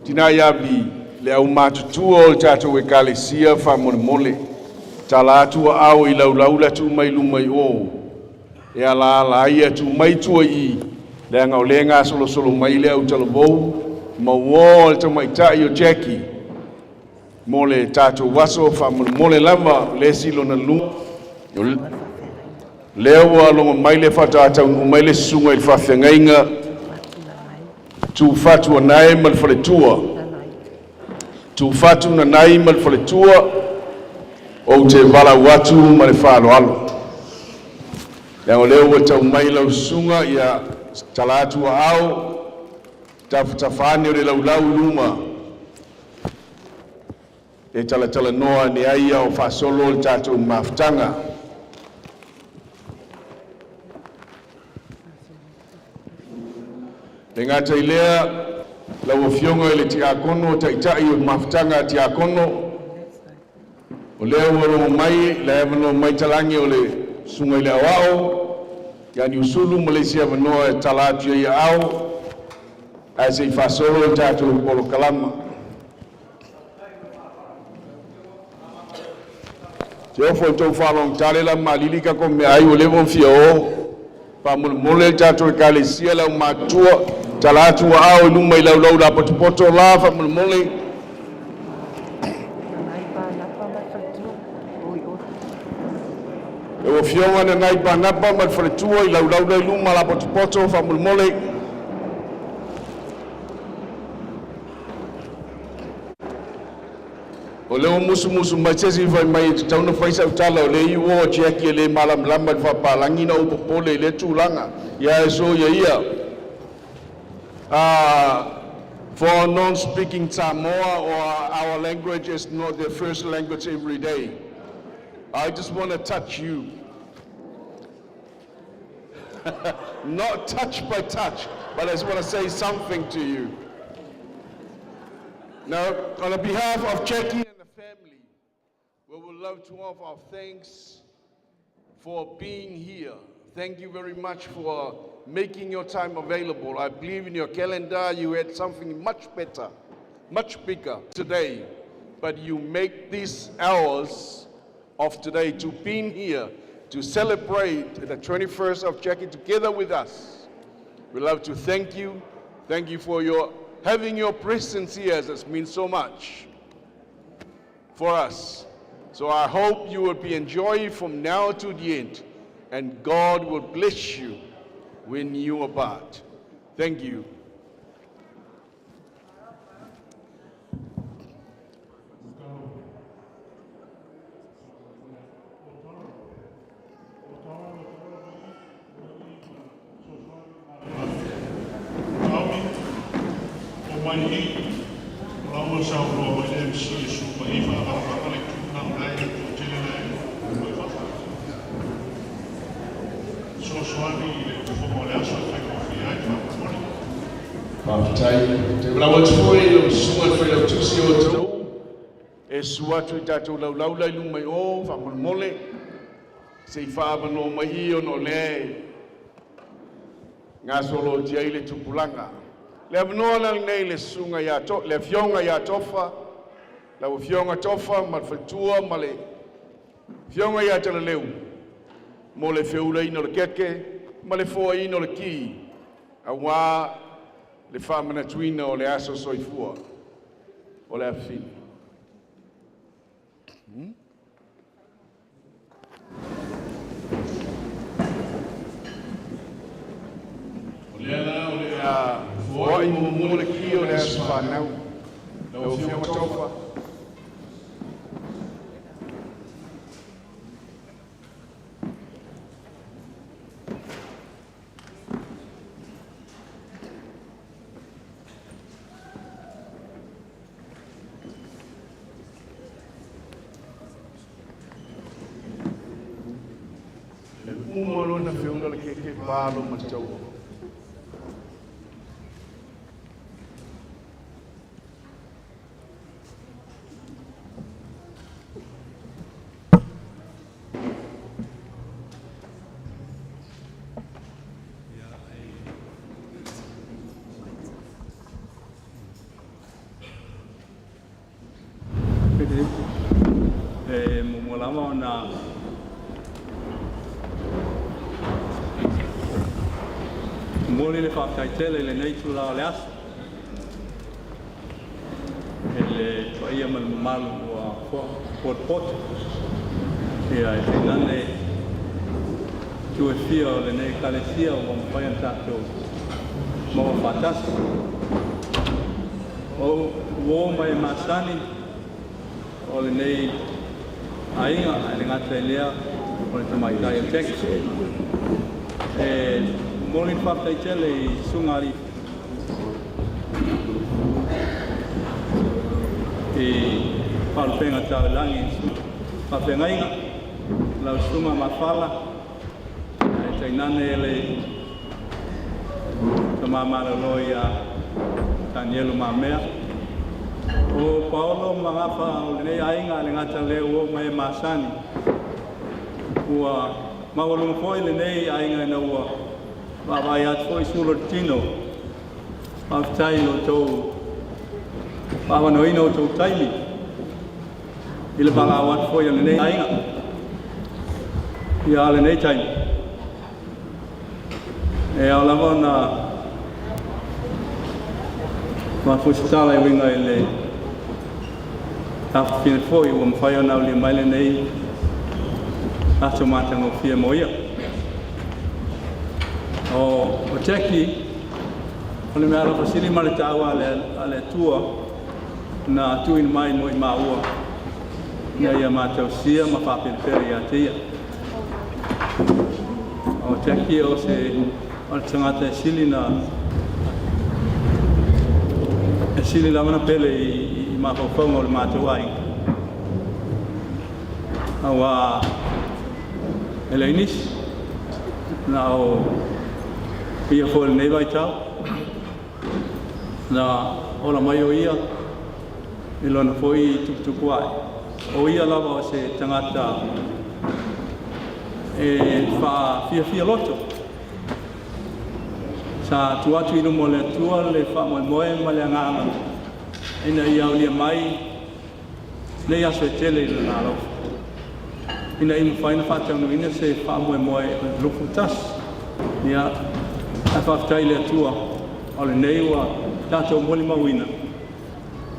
tina iabi le au mātutua o le tātou e kalesia whamone mole. Tala atua au i lau le tu mai luma i o. E ala ia tu mai tua i le anga o le ngā solo mai le au talavou ma wō le tamaitai o Jackie mo le tātou waso mo le lava le silo na lu leo alonga mai le whatatau mai le sunga i whawhengainga tu fatu nai mal faletua tu fatu na nai mal faletua o te vala watu mal falo alo ya leo tau mai lau sunga ya talatu au tafutafani o le laulau luma e tala noa ni aia o fasolo o tatou mafutanga e ngata ilea lau ofionga ele tiakono taitai o mafutanga tiakono o leo waro mai la evano mai talangi o le sunga ile awao yani usulu Malaysia manoa talatu ya au as a fasolo o tatou polo kalama te ofo tau whalong tale la malilika ko me ai o lewo fia o pa mole tatou kalesia la matua talatu au numa i lau la poto la fa mole e o fionga na nai panapa mal fretua i lau la luma la poto fa mole o leo musu machesi vai mai tauna faisa utala o le iwo cheki le malam lamba fa palangi na upole le tulanga ya so ya ia for non-speaking Samoa or our language is not their first language every day. I just want to touch you. Not touch by touch, but I just want to say something to you. Now, on behalf of Jackie and the family, we would love to offer our thanks for being here. Thank you very much for making your time available. I believe in your calendar you had something much better, much bigger today, but you make these hours of today to being here to celebrate the 21st of Jackie together with us. We'd love to thank you. Thank you for having your presence here, as it means so much for us. So I hope you will be enjoying from now to the end, and God will bless you when you are part. Thank you. Suatu tatou laulau lai lumai o whamole se whaamano mai o no le ngā solo tia ile tupulanga le avanoa lang nei le sunga ya to le fionga ya tofa la fionga tofa ma fatua ma le fionga ya tala leu mo le feula ino le keke ma le foa ino le ki a wā le whamana tuina o le aso soifua o le afi. Foi mo le ki o le asfanau. Lo fio tofa. Umolo na fio le ke palo matau. Mumulama na muli le whakaitele le nei tula o le asa ele toia malu o pot ia e nane tu e fia o le nei kalesia o mwhaian tātou mawa whatasi O mai masani o le nei ainga le ngata lea o le tamai kai o teki. Molin whaktai tele I sungari Palpenga tau langi Papengainga Lau sunga mawhala Tainane ele Tamamara loia Danielu mamea O Paulo mangafa o le ainga le ngata leo o mai masani Ua mawalunga foi le nei ainga na ua Wawai at foi sulo tino Mawtai lo tau Pawano ino tau taimi Ila banga wat foi le nei ainga Ia le nei taimi E au lava na Ma fusitala I winga ele Tafu fine foi ua mwhai o nau li maile nei Ato matang o fia moia O teki O le mea rafa sili male tawa ale tua Na tuin mai mo I maua Ia ia matau sia ma whapilpere ia tia O teki o se O le tangata e sili na E sili lamana pele I mawhauwhaunga o le matau ai Awa Ele inis Na o Ia fo le nei vai tau Na ola mai o ia I lona fo I tukutuku ai O ia lava o se tangata E wha fia loto Sa tuatu inu mo le atua le wha moe ma le anganga Ina ia o lia mai Le aso e tele I le nalo Ina inu whaina whatanu ina se wha moe lufu tas Ia a whaftai le atua O le nei wa tātou moli mawina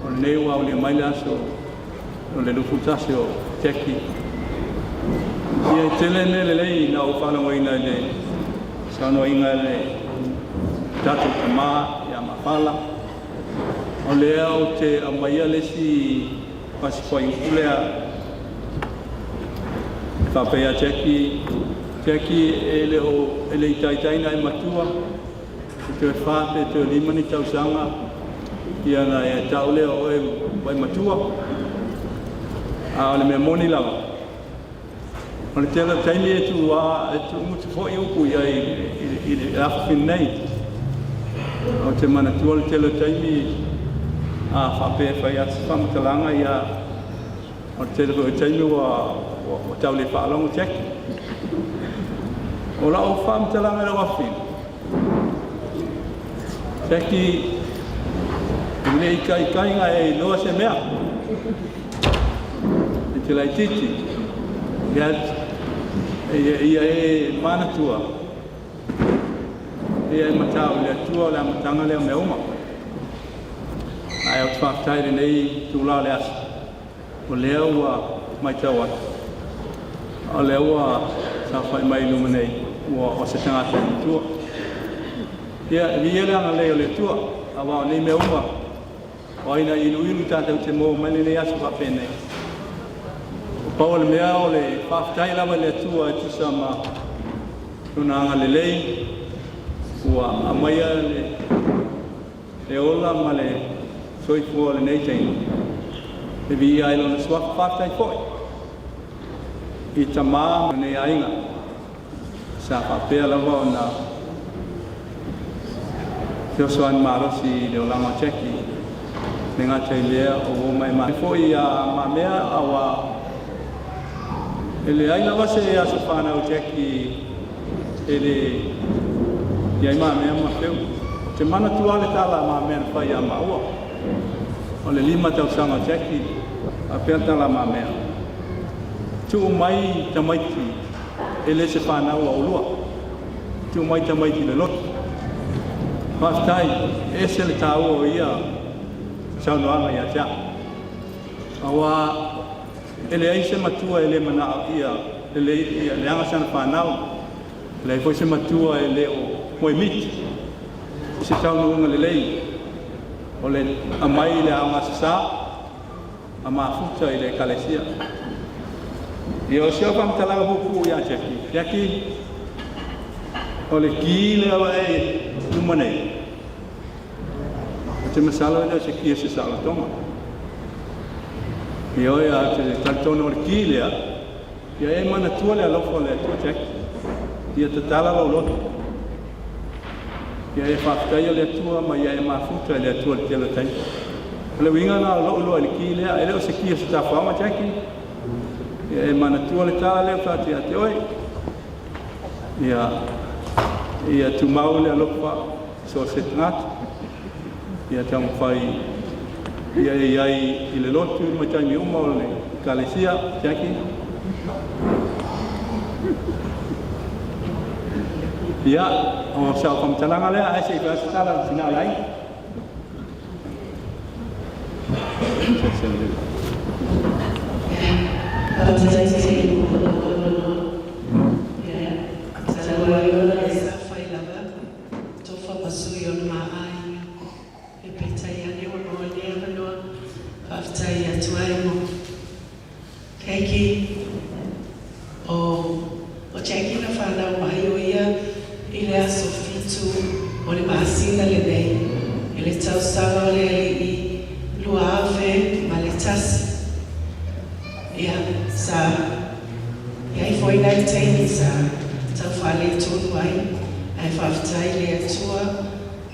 O le nei wa o lia mai le aso O le lufu tas o teki Ia tele ne le lei na o whanau ina le Sano inga le Tātou tamā ia mawhala O lea o te amaia lesi Pasipoi ulea Whapea teki ele I taitaina e matua Te whate te limani tausanga Ia na e taule o e matua A ole me moni lava O le tela taimi e tu wā E tu mutu fōi upu ia I awhawhin nei O te mana tua le tela taimi A whapea whai atu whamatalanga ia O te tela taimi o tau le whaalongo teki O la o whamatalanga e wawhin Teki Ile I kainga e loa se mea I te lai titi Ia e mana tua Ia e matau le atua le amatanga leo me uma Ai au twaftaire nei tūla le asa O lea ua mai tau atu O lea ua sa whai mai luma nei Ua o se tangata i tua Ia le anga leo le tua A wao nei me uma O aina ilu tātou te mō mani nei asu whapene O pau le mea o le whaftai lawa le tua e tisa ma Tuna anga le lei Ua amaia le ola ma le soifua le nei teina E vi ailo na swak whaftai foi I tamā ma nei ainga Sa whapea lawa o na Te osoan marosi le olanga teki Ne ngata I lea o o mai mai Foi a mamea awa Ele aina wase e aso whanau teki Ele Iai mamea ma wheu Te mana tuale tala mamea na whai a maua O le 5 tausanga teki A pia tala mamea Tu mai tamaiti Ele se whanau a ulua Tu mai tamaiti le lotu Whaftai, e se le tau o ia Saunoanga ia tia Awa Ele ai se matua ele mana ia Le anga sana whanau Le foi se matua ele o moe miti Se taunoanga le lei o le amai le aunga sasa a mafuta i le kalesia. I o seo pamtalanga pupu ia cheki. Yaki o le ki le awa e lumanei. Te masala ina se kia se sala tonga. I o ia te talitono o le ki lea. Ia e mana tua le alofo le tua cheki. Ia te tala lau loto. Ia e whaftai o le tua ma ia e mafuta le tua le tela tai. Le winga na lo le ki lea. E leo se kia se tawhama cheki. Ia e mana tua le tala leo tati a te oi. Ia tu mau le alofa so se tangata. Ia tau whai ia e iai i le lotu ma taimi uma o le kalesia, Jackie. Ia, o sao whamtalanga lea, ai se i whaasatala sina lai. Keiki o Jackie na whanau mai o ia i le aso fitu o le maasina le nei e le tausaga o le alii lua ave ma le tasi ia sa iai foi nai teini sa tau whale tonu ai ai whaftai le atua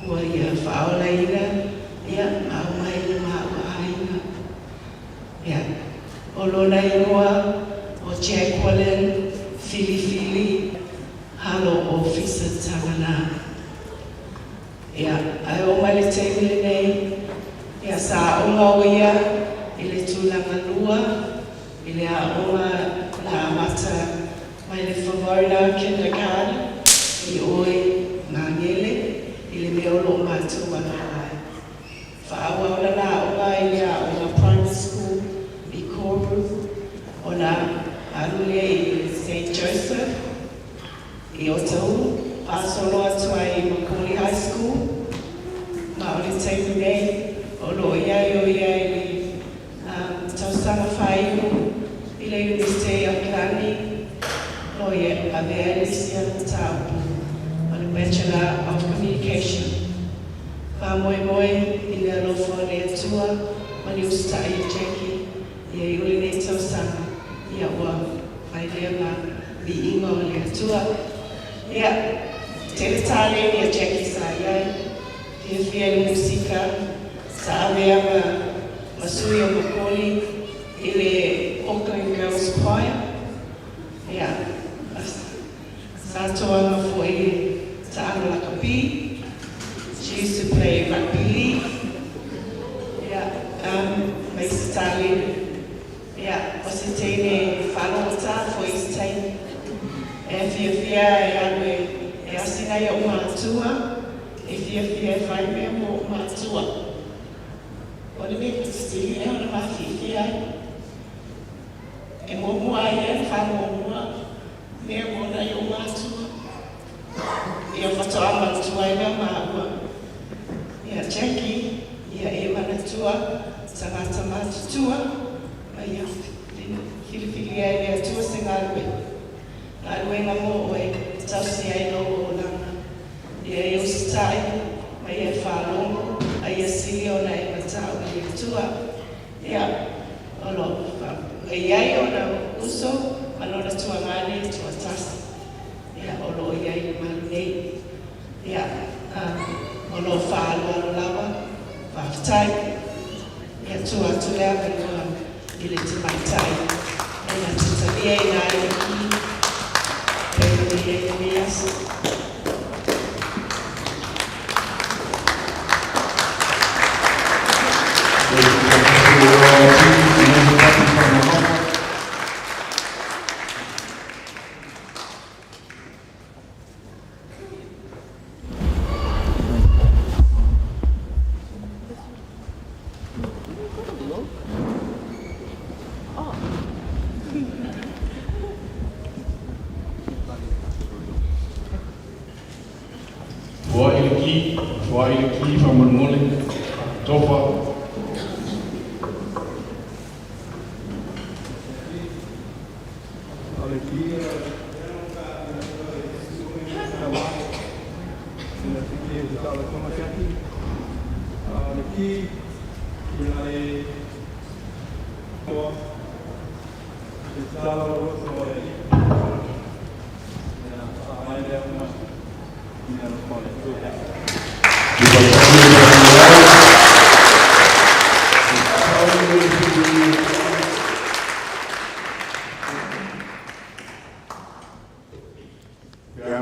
ua ia whaola ina ia au mai le maa aina ia o lona ingoa o Jack Wallen, Fili, halo officer tangana. Ia, ai o mai le teimi le nei, ia sa onga o ia, i le tūlanga lua, i le aonga la amata mai le Favorita Kindergarten, i oi ngangele, i le meolo matu wanai. Whaawa ona la onga i le aonga primary school, ona alule i St. Joseph i Otahu, pasolo atua i Macaulay High School, ma o le teimi nei, o lo iai o iai li tausanga whaiu i le University of Killarney, lo ia a mea Alicia Taupu, o le Bachelor of Communication. Pa moe i le alofo le atua, ma ni ustai i Jackie, ia i uli nei tausanga, ia ua mai lea ma li inga o le atua. Ia, te le tale ia Jackie sa iai, fia le musika, sa avea ma sui o Makoli, i le Auckland Girls Choir. Ia, sa toanga foi ta ana lakapi. She used to play rugby league. Ia, mai stali. Ia, o se teine whanota fo i stein. E fia e anwe e asina ia uma atua. E fia e whai mea mo uma atua. O le me stili e ona mafi fia. E mo mua e whano mua. Mea mo na i uma atua. Ia whatoa matua e mea maua. Ia Jackie, ia e manatua. Tangata matutua. Ia, filifili ai lea tua se ngalwe. Ngalwe nga mo oe, tausi ai no o langa. Ia e usitai, ma ia whalongo, a ia sili ona e matau i tua. Ia, olo, e iai ona uso, manona tua ngane, tua tasi. Ia, olo iai ni manu nei. Ia, olo whalo alo lawa, whaftai. Ia tua tulea venua. Ile timaitai ena tutalia ina iki pele mias Wa ile ki fa mon mole Tofa.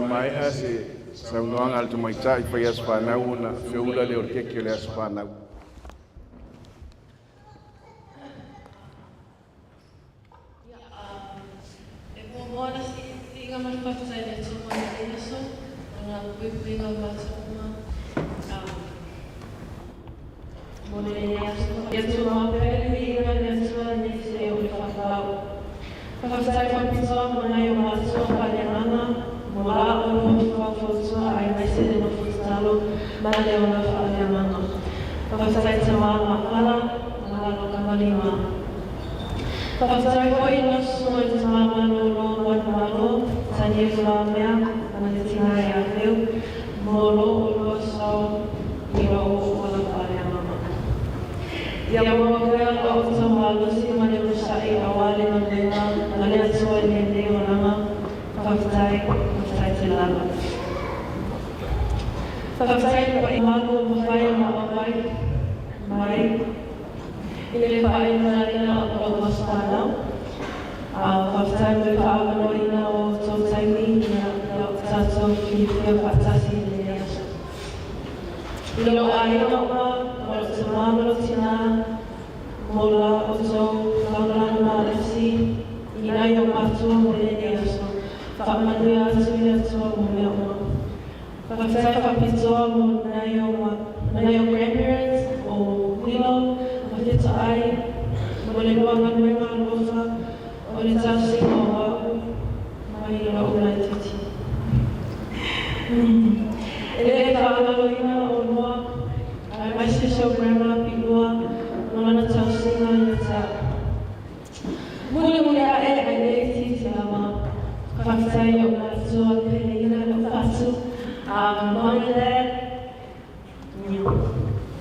Mai ase saunoanga al tumaita I fai aspanau na feula le orkeke le aspanau.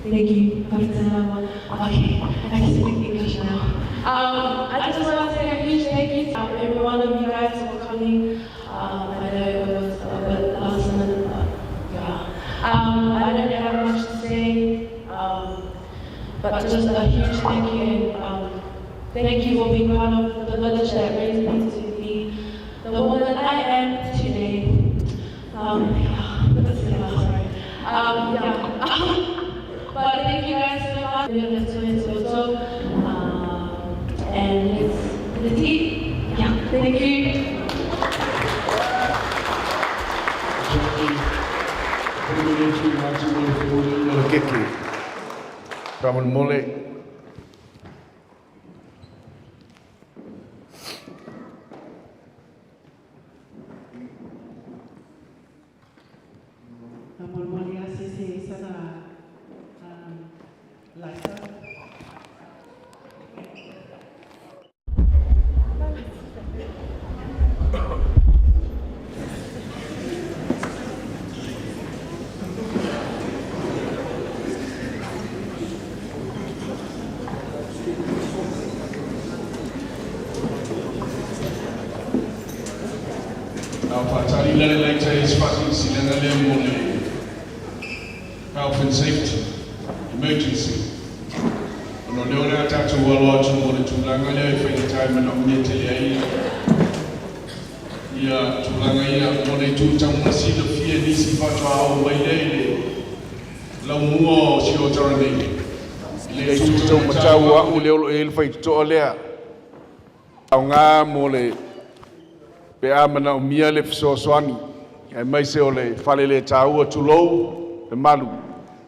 Thank you. Okay, I can speak English now. I just want to say a huge thank you to every one of you guys for coming. I know it was a bit last minute, but yeah. I don't have much to say, but just a huge thank you. And, thank you for being part of the village that raised me to be the woman that I am today. But thank you guys so much. And it's it. Yeah, thank you. Kamal Mole. Health and safety, emergency. No leona tatu walo atu mole tulanga leo ifanye time na unyetele ai. Ya tulanga ya mole tuta mwasilo fie nisi patwa au wailele. La muo sio tarani. Le tuta mtawa ule ilfai tolea. Nga mole pe amana umia le fsoswani. Ai mai se ole falele tau tulou e malu.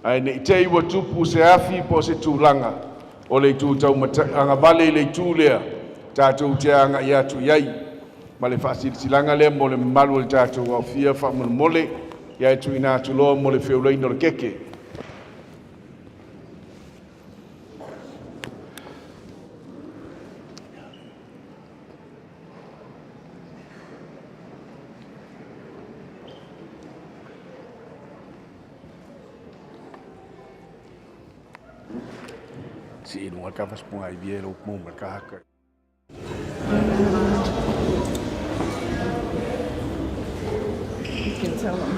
Ai ne te iwa tupu se afi po se tulanga. Ole tu tau anga vale le tulea. Tatu te anga ia tu yai. Male fasil silanga le mole malu le tatu wa fia fa mole. Ia tu ina tu lo mole feulei no keke. si ino ka pas punga bielo mo ka ka You can tell them.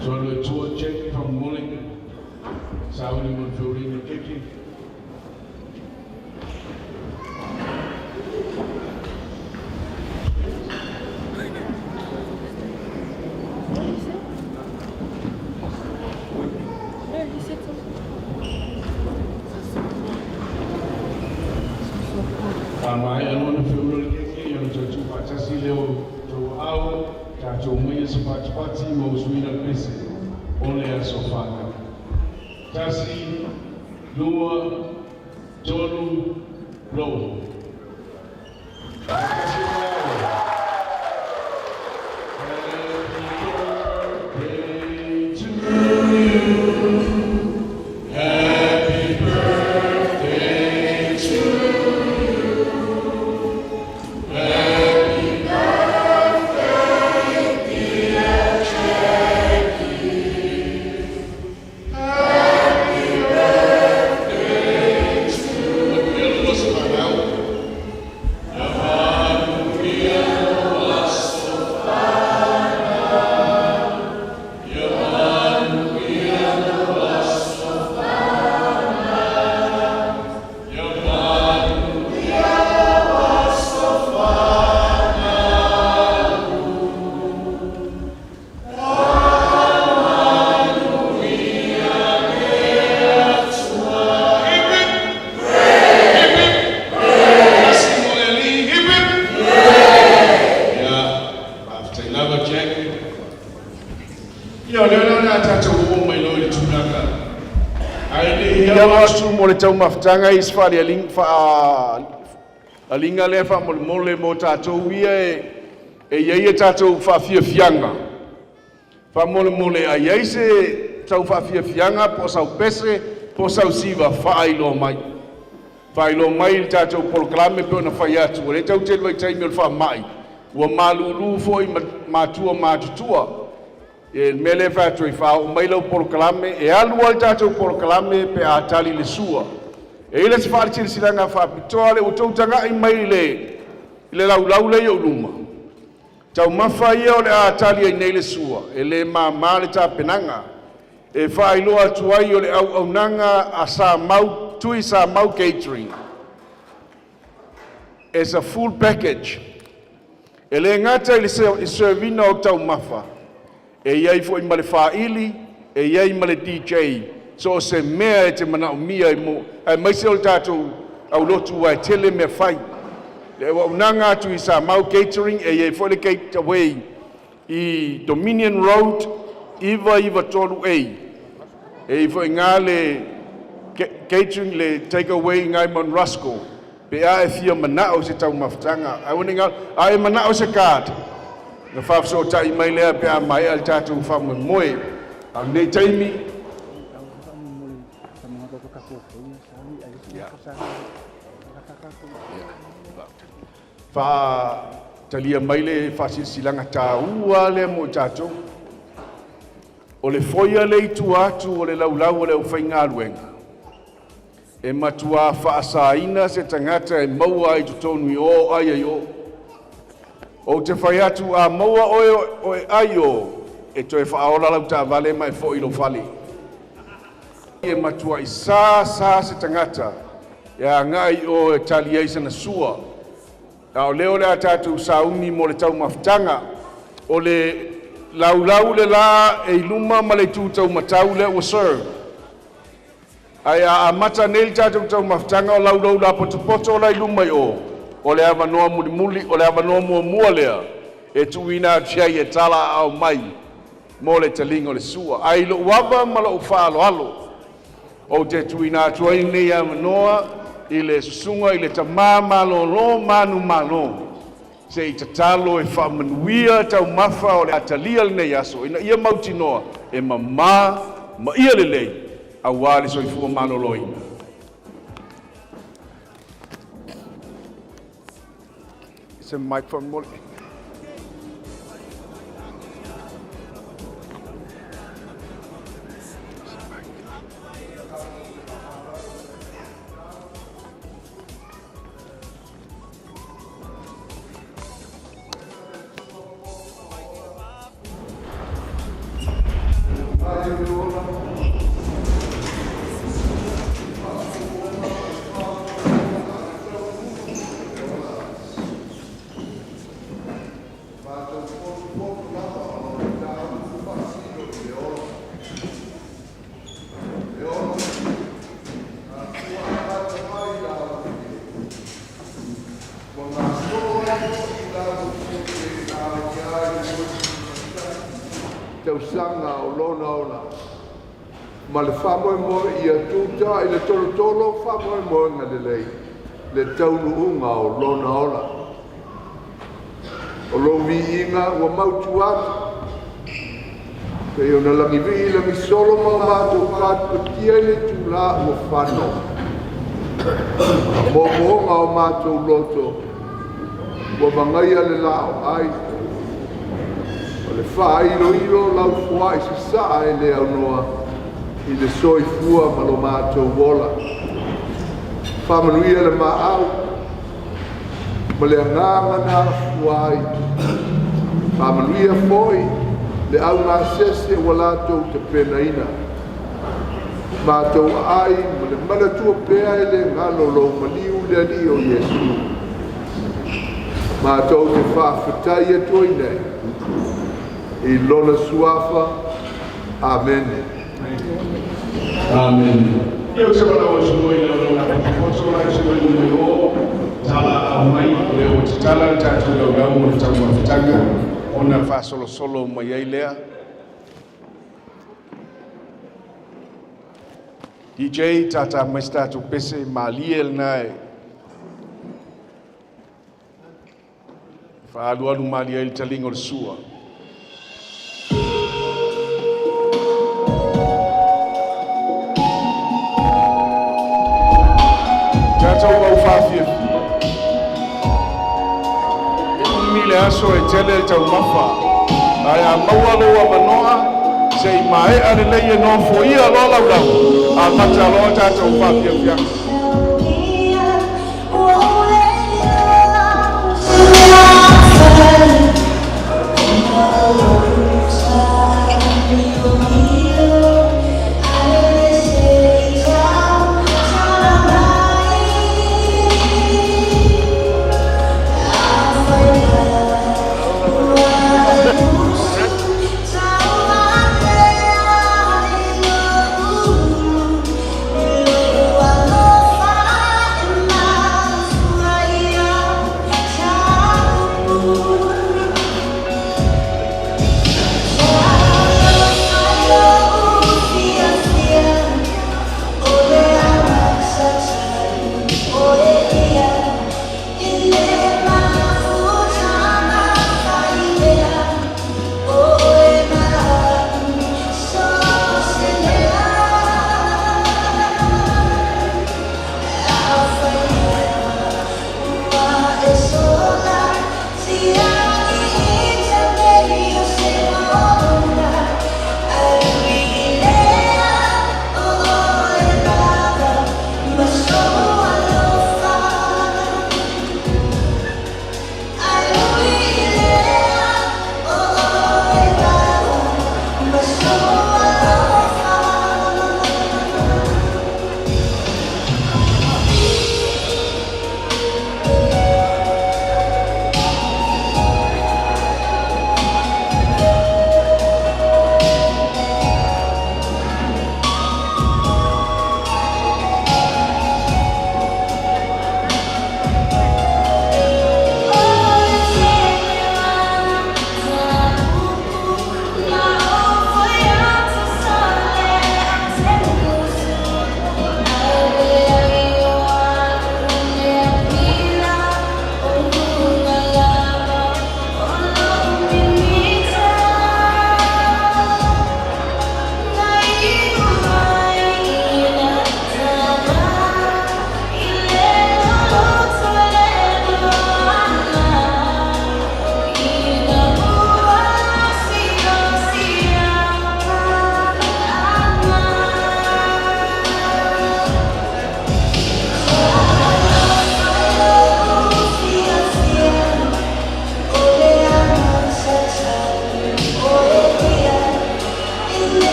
So le tour check from morning. Saudi mon feeling the kitchen. Mai ano na feeling the kitchen. Yo to tu patasi leo to au ta to mai sepati mo suina pese. Ole a sofana. Tasi, Lua, Tolu, Lo. Mo le tau mafutanga i sfari alinga le fa mole mo tatou ia e ia tatou fa fianga fa mole ai ai se tau fa fianga po sau pese po sau siva fa ilo mai tatou proclame pe na fa ia tu le tau te vai tai mel fa mai ua malulu foi matutua e mele fa tu fa o mai lo proclame e alu al tatou proclame pe a tali le sua e ile se far tiri silanga fa pitole o tau tanga i mai le lau le yo luma tau mafa ia o le a tali ai nei le sua e le ma le ta penanga e fa ilo atu ai o le au nanga a sa mau tui sa mau catering it's a full package e le ngata i servina o tau mafa e iai fo i male whaili, e iai male DJ, so se mea e te mana o mia e mai se o tātou au lotu ai tele me whai. E wa unanga atu i sa mau catering, e iai fo le gate away i Dominion Road, iwa tolu e fo i ngā le catering le take away ngai mon Rasco, pe a e fia manao se tau mafutanga, a wane ngā, a e manao se card. Na whafso tai mai lea pe a mai al tātou whamu moe. A nei taimi. Wha talia mai le whasilanga tā ua le mo tātou. O le foia le itu atu o le laulau o le uwhainga aluenga. E matua whaasaina se tangata e maua i tutonu i o ai ai o. O te whai atu a maua oe aio e toi whaola lau ta vale mai fo ilo whali. E matua i sa se tangata e a ngai o e tali eisa na sua. A o leo le a tātou sauni mo le tau mafutanga o le laulau le la e iluma ma le tūtau matau le o serve. Ai a mata neli tātou tau mafutanga o laulau la poto o la iluma i o le avanoa muli, o le avanoa mua lea, e tuina tia e tala au mai, mo le talinga o le sua. Ai lo waba ma lo whaalo alo, o te tuina tuai nei avanoa, i le susunga, i le tamā malo lo manu malo. se i tatalo e whaamanuia tau mafa o le atalia le nei aso, ina ia mautinoa e mamā ma ia lelei a wale soifua maloloina. Is a microphone more? Tausanga o lona ola. Ma le whamoe ia tūta i le tolo whamoe ngadilei. Le taunu unga o lona ola. O lo vi inga ua mautu atu. Pei o na langi vi la mi solo ma mātou kātu tia le tūla ua whano. Mo moonga o mātou loto. Ua mangaia le lao ai. Le wha ilo lau fua i si saa e le au noa i le soifua ma lo mātou wola. Wha manuia le maa au ma le anganga nā fuai. Wha manuia foi le au ngā sese wa lātou te penaina. Mātou ai ma le malatua pēa e le ngalo lo maliu le ali o Yesu. Mātou te whawhatai e toi nei. I lona suafa. Amen. Amen. Eu se wala o sumoi na lona koso la se wala no o tala a mai le o tala tatu le o mo tama fitanga ona fa solo mai ai lea. DJ tata mesta tu pese maliel nai. Fa alu maliel talingo sua. Mile aso e tele tau mafa. Ai a maua loa manoa se i mae ale leie no fo ia lola lau. A mata loa tātou whapia fiak. Oh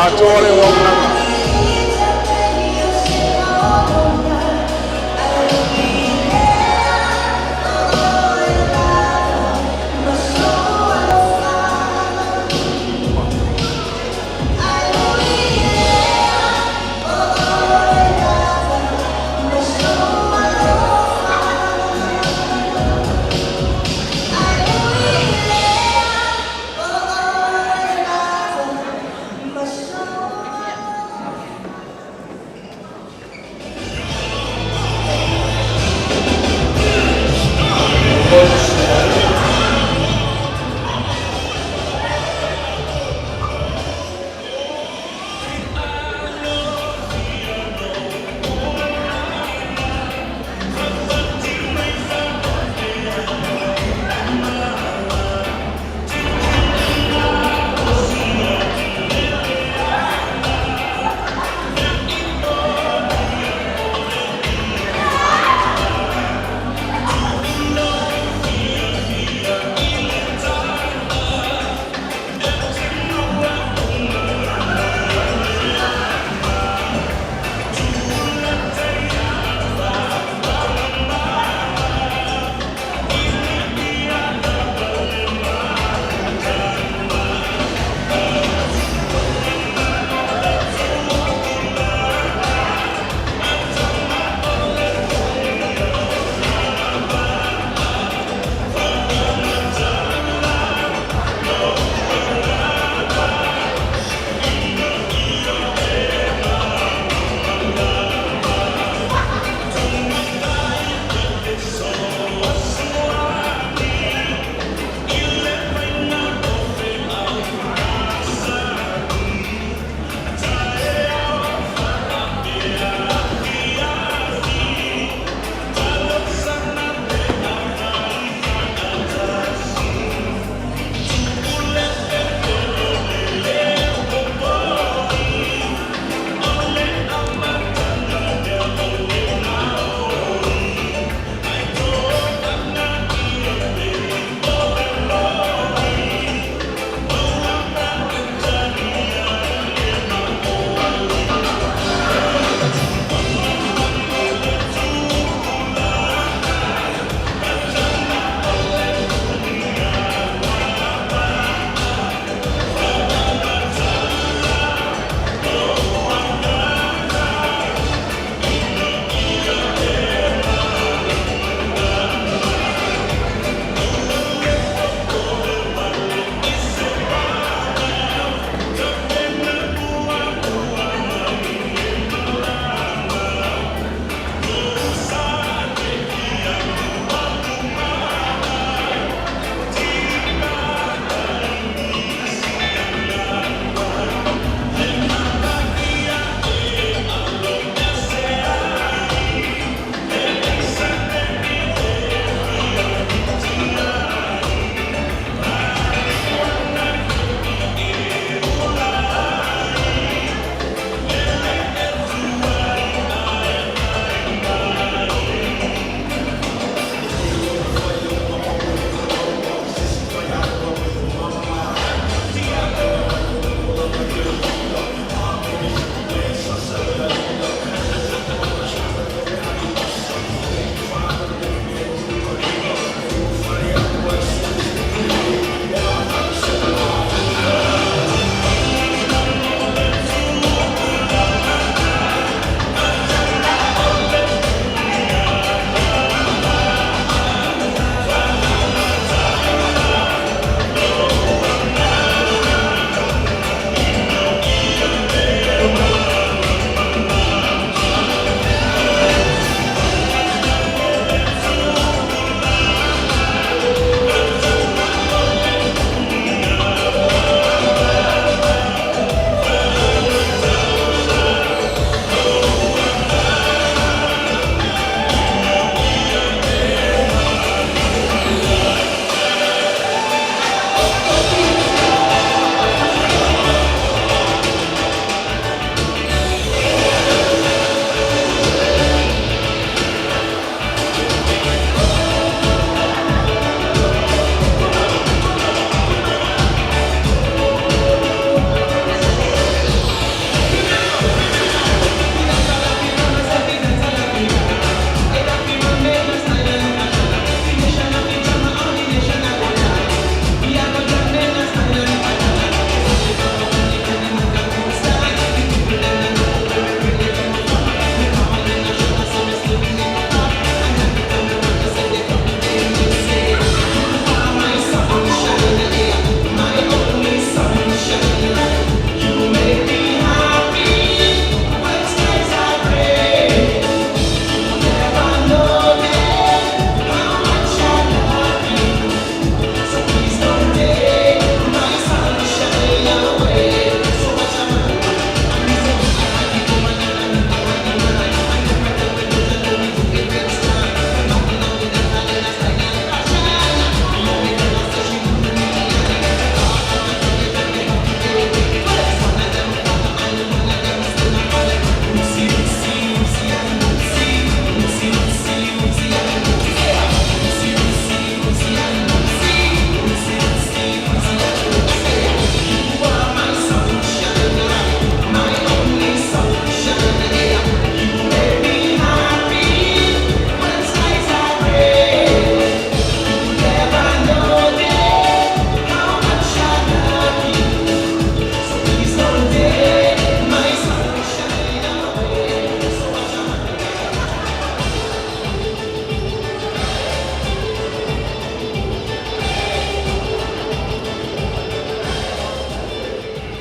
Atole wonga.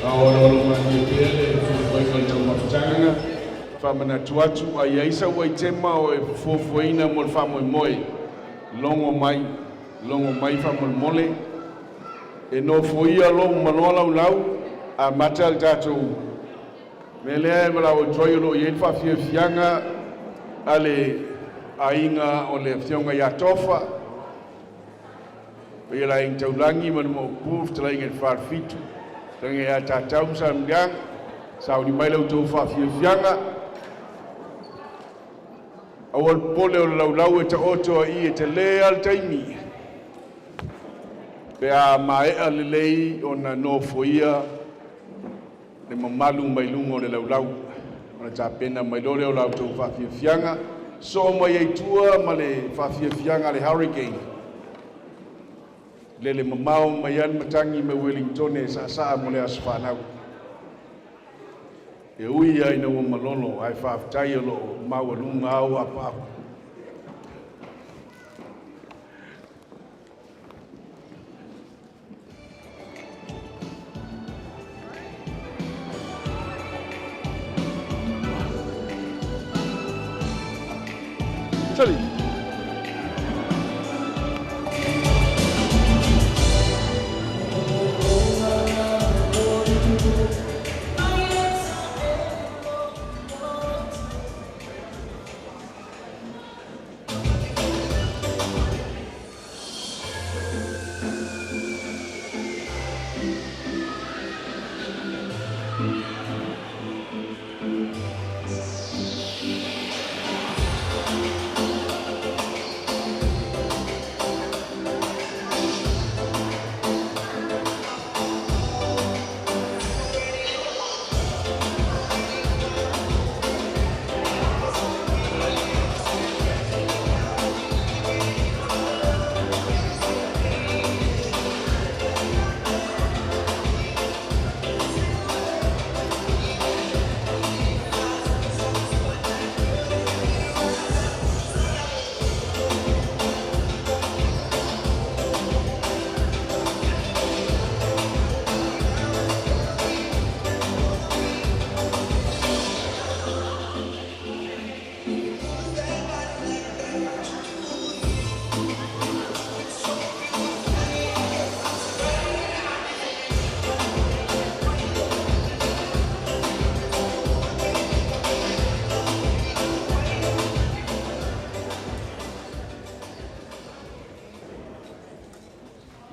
Aolo manipele foi no mafutanga famana tuatu ai aisa wai tema o e fofoina mo famo moi longo mai famo mole e no foia longo manola ulau a matal tatu mele mala o joyo ye fa fianga ale ainga o le fionga ya tofa e la intaulangi mo puf tlainga farfitu tanga ya tatau samdang saudi maila uto fa fianga awal pole o laulau e ta oto i e te le al taimi pe a mai alelei ona no foia le mamalu mai lungo le laulau ona ta pena mai lore o lau to fa fianga so mai ai tua ma le fa fianga le hurricane le mamau mai an matangi me Wellington e sa mo le asfanau e ui ai no malolo ai fa tai lo mau lunga au apa Sorry.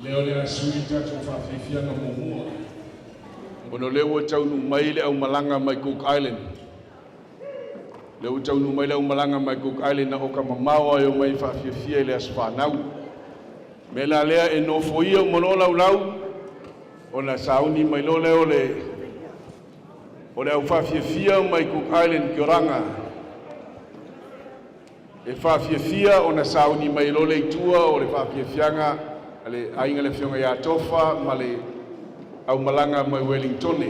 Leo le suita to fa fianga mo ono leo tau nu mai le au malanga mai Cook Island leo tau nu mai le au malanga mai Cook Island na oka mamao yo mai fa fia le asfanau me la lea e no foia monola ulau ona sauni mai lo leo le o le au fa fia mai Cook Island kioranga e fa fia ona sauni mai lo le tua o le fa fianga ale ainga le fionga ya tofa male au malanga mai Wellington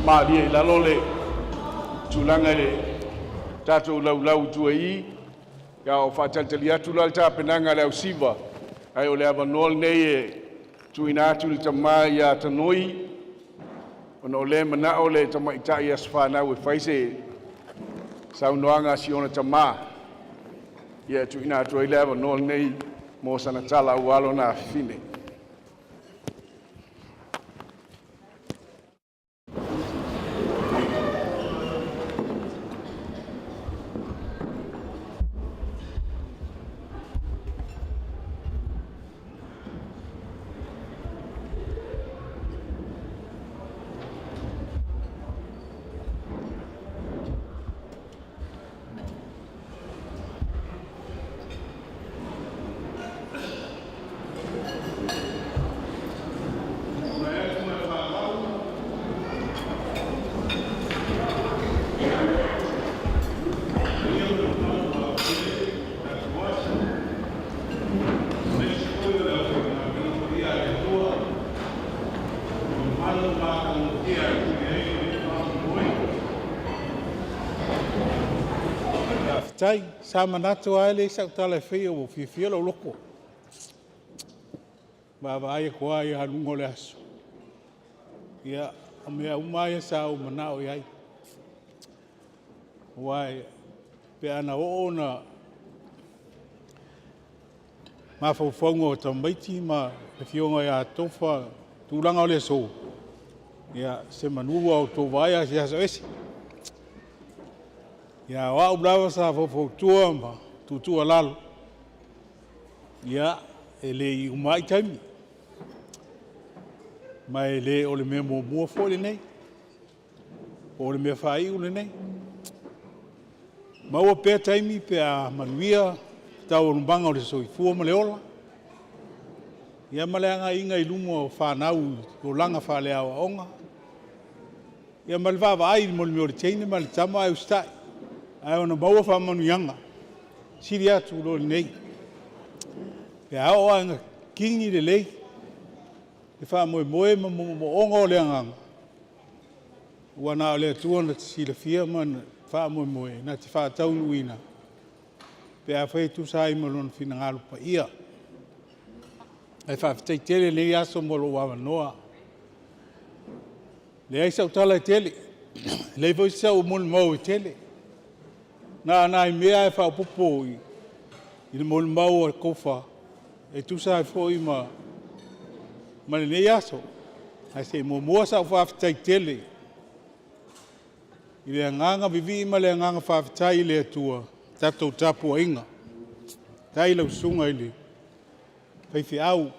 Malia la lole tulanga le tatu lau tuai ya o fataltelia tulalta penanga le usiva ai ole ava nol nei tuina tu tama ya tanoi ona ole mana ole tama ita ya sfana we faise saunoanga siona tama ya tuina tu ile ava nol nei mo sana tala walo na fine. Tai sa manato ale sa tala fe o fi lo loko ba ai ko ai halungo le aso ia me umai sa o manao ai wai pe ana ona ma fo fongo tambaiti ma le fionga ya tofa tulanga le so ia se manua o to vai a ya ese ya wa blava sa fo tua ma tu lalo ya ele umai tami ma ele o le mo fo le nei o le me fai u le nei ma o pe tami pe a manuia tau lumbanga o le soifua ma le ola ia maleanga inga i lumo whanau o langa whale awa onga ia malvava ai mo le meore teine ma le tama ai ustai ai ona maua whamanu ianga siri atu lo nei pe ao anga kingi le lei e wha moe mo onga o le anganga wana o le atua na sila fia man wha moe na te wha taunu uina pe a whai tu sai mo lona fina ngalu pa ia ai wha fitai tele le aso mo lo wawa noa le aisa utala tele le voi sa o mol mau tele na i mea e wha upopo i le mol mau a kofa e tu sai foi ma le le aso ai se mo mua sa wha fitai tele i le nganga vivi ma le nganga wha fitai le atua tatou tapu inga tai lau sunga ili peifi au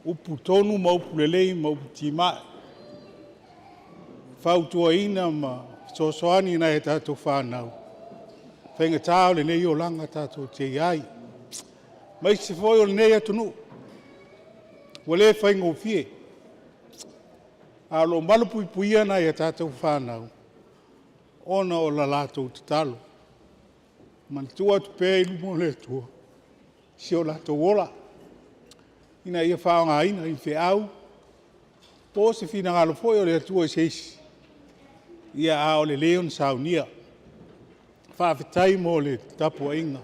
upu tonu ma upu lelei ma upu tima fau tua ina ma sosoani na e tatou whanau whenga tau le nei o langa tatou te iai ma isi foi o le nei atunu wale whainga o fie a lo malupu i puia na e tatou whanau ona o la latou tatalo man tua tu pe ilu mo le tua si o la to wola ina ia whaonga ina i whi au po se fina ngalo foi o le tua seisi ia a o le leon saunia whawhitai mo le tapu inga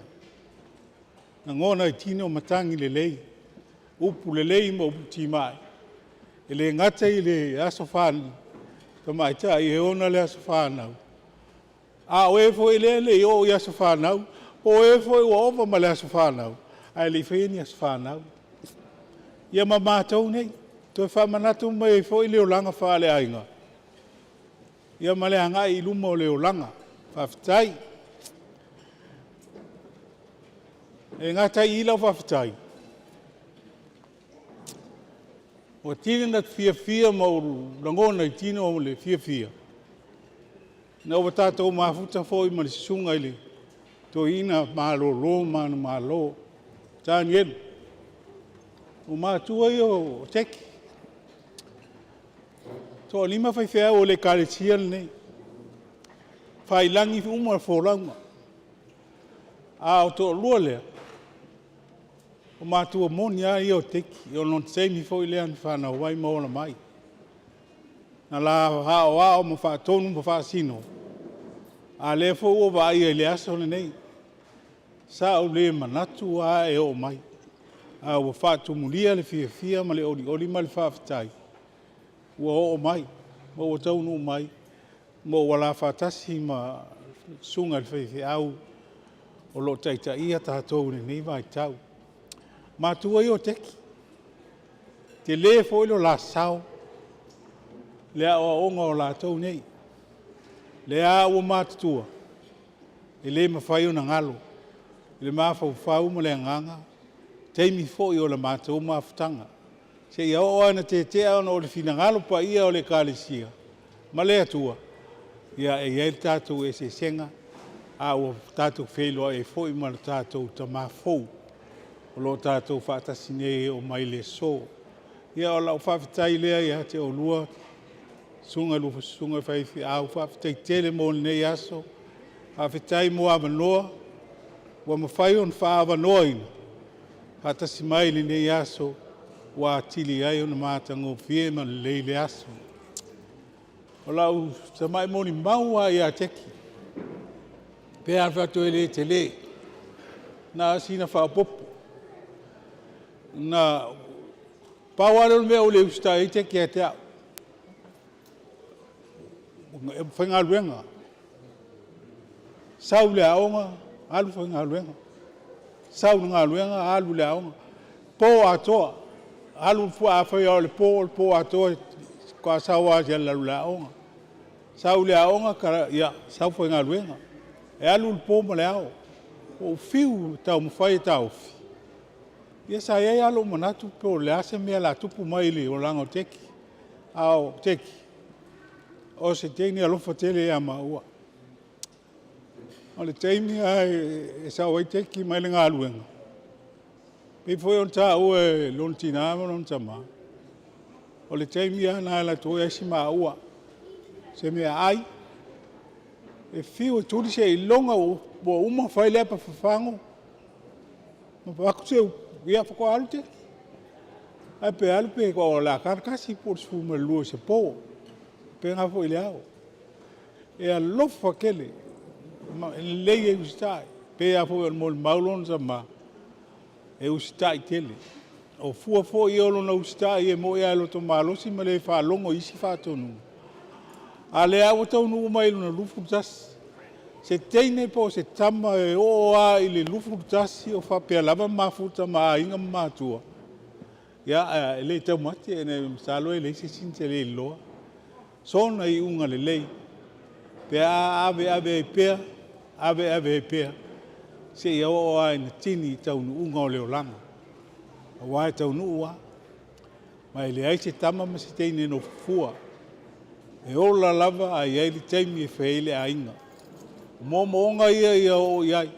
na ngona i tino matangi le lei upu le lei mo upu timai e le ngata i le aso whani ka maita i he ona le aso whanau a o e foi le o ia so whanau o e foi o ova ma le aso whanau ai le whaini aso whanau ia ma mātou nei toi whamanatu mai e foi leo langa whale ainga ia ma le anga i luma o leo langa whawhitai e ngata i ila whawhitai o tine na fia ma o langona i tine o le fia na o tātou mafuta foi ma le sunga ili to ina malo manu malo tani elu o mātua i o teki to lima fai fea o le karetia nei fai langi uma fōlaunga a o to lua lea o mātua moni a i o teki i o non seimi foi lea ni whanau wai maona mai na la hao ma whaatonu ma whaasino. A le fo o wa ia le aso le nei. Sa o le manatu a e o mai. A o whaatu mulia le fia ma le oli ma le whaafitai. Ua o mai, ma o taunu mai, ma o wala whaatasi ma sunga le whaifi au o lo taita ia tātou le nei vai tau. Ma tua i o teki. Te le fo ilo la sao. Le a o onga o la tau nei. Le a o mātutua. E le mawhai o na ngalo. Le mawhau ma le nganga. Teimi fo i o la mātou mawhtanga. Se ia o ana te ana o le fina ngalo pa ia o le kālesia. Ma le atua. Ia e ia tātou e se senga. A o tātou wheloa e fo i ma le tātou ta mawhau. O lo tātou whaatasine o mai le so. Ia o lau whawhitai lea ia te o lua. Sunga whaifi au whawhitai tele mo nei aso. Whawhitai mo awanoa. Wa mawhai on whaawanoa ina. Whaatasi mai le nei aso. Wa tili ai o na mātango fie ma le aso. O lau sa mai moni maua ia teki. Pea whatu ele te le. Na sina whaapopo. Na pawalo mea o le usta e teki a te au. Whainga luenga. Sau le aonga, alu whainga luenga. Sau ngā luenga, alu le aonga. Po atoa, alu fua a whai au le po atoa, kwa sau a jala le aonga. Sau le aonga, ia, sau whainga luenga. E alu le po ma le ao. O fiu tau mwhai tau fi. Ia sa iei alo manatu pe o le ase mea la tupu maili o lango teki. Ao teki. O se teini alofa tele ea maua. O le teimi a e sa oi teki mai le ngā luenga. Pei foi on ta ue lon tina ama non tama. O le teimi a na la toi esi maua. Se mea ai. E fiu e turi se ilonga o uma fai lea pa fafango. Ma paku se ia whako alu teki. Ai pe alu pe ko la karkasi por su me lua se po. Pe ngā fo i leao. E a lofa kele. Lei e ustai. Pe a fo e mol maulon sa ma. E ustai kele. O fua fo i olo na ustai e mo e alo to malosi ma le wha longo isi wha tonu. A le au tau nuu mai luna lufu tasi. Se teine po se tama e o a i le lufu tasi o wha pia lava mafuta ma inga matua. Ia e le tau mati e ne salo e le se sinte le loa. Sona i unga le lei. Pea ave e pea. Ave e pea. Se ia o a ina tini tau nu unga o leo langa. A wae tau nu ua. Ma le ai se tama ma se teine no fua. E ola lava a iai li teimi e whaile a inga. Mo onga ia o iai.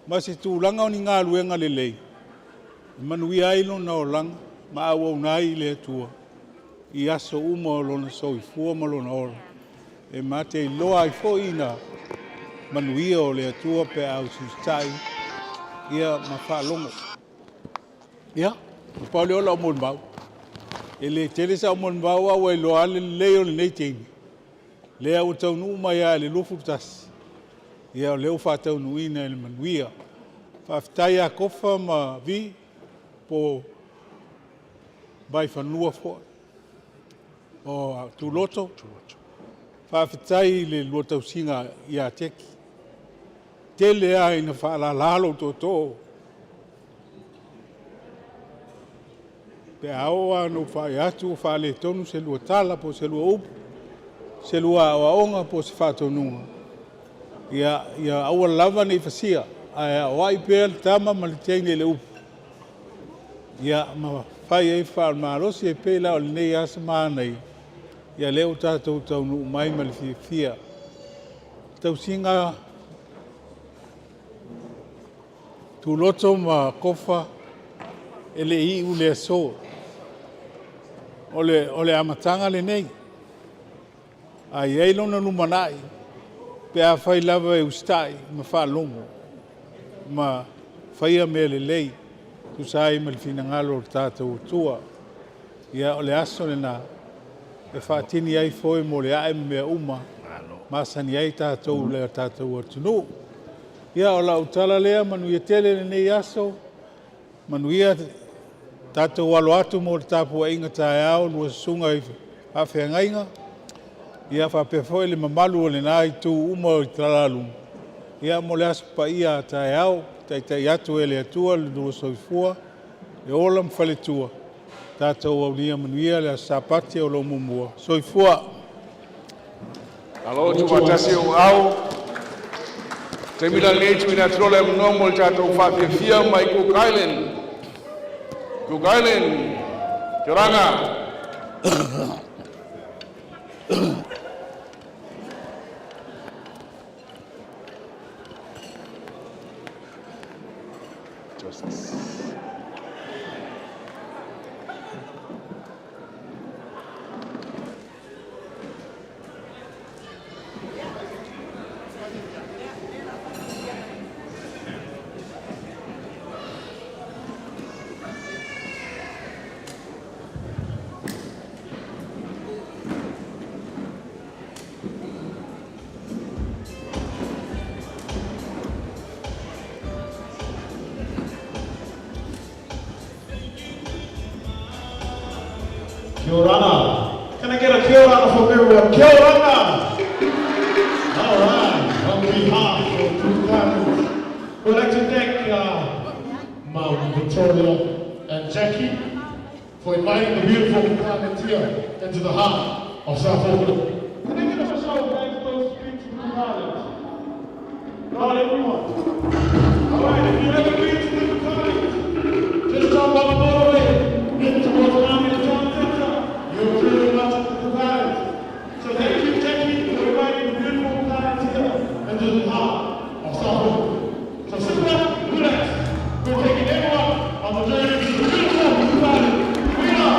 Ma se tūlanga o ni ngā luenga le lei. Manui ailo na o langa. Ma au au nai le atua. I aso uma o lona so i fua ma lona ora. E mate i loa i fo ina manuia o le atua pe au sustai ia ma wha longo. Ia, ma pao le ola o mon bau. E le teresa o mon bau au e loa le leo le nei teimi. Lea o tau nuu mai a le lofu tasi. Ia o leo wha tau nuina le manuia. Whaftai a kofa ma vi po bai whanua fo. O tūloto. Whawhitai le lua tausinga i a teki. Tele a ina whaalalalo tō tō. Pe aoa no whai atu whaale tonu se lua tala po se lua upu. Se lua aonga po se whatonunga. Ia aua lava nei whasia. Ai oai pēr tama ma le teine le upu. Ia ma whai e whaal maarosi e pēla o le nei asa mānei. Ia leo tātou tau nuu mai ma le fia. Tau singa tūloto ma kofa e le i u le aso. O le amatanga le nei. Ai eilo na lumanai. Pe a whai lava e ustai ma wha longo. Ma whaia mea le lei. Tu sai ma le fina ngalo o tātou tua. Ia o le aso le nā. e whaatini ai foe mo le ae mea uma, masani ai tātou lea tātou atunu. Ia o la utala lea manuia tele le nei aso, manuia tātou alo atu mo le tāpua inga tae au, lua sunga i awhiangainga. Ia whapefo le mamalu o le nai tu uma o i talalu. Ia mo le asu pa ia tae au, tai atu e le atua le lua soifua, e ola mwhale tua. Tātou au nia manuia le asapati o lo mumua. Soifua. Alo tu watasi o au. Te mila leitu ina trole mnomo le tātou whapefia mai Cook Island. Cook Island. Kia ranga. Kia ora. Can I get a kia ora from everyone? Kia ora. All right. On behalf of Cook Island, we'd like to thank Mount Victoria and Jackie for inviting the beautiful Cook Island here into the heart of South Auckland. Can I get a show of thanks to those speaks from Cook Island? Not everyone. All right. If you've ever been to the Cook Islands, just jump on the motorway, get towards Miami and John Center. You're really much of the Cook Islands. So thank you, Jackie, for inviting the beautiful Cook Islands here into the heart of South Auckland. So sit back, relax. We're taking everyone on the journey to the beautiful Cook Islands. We are.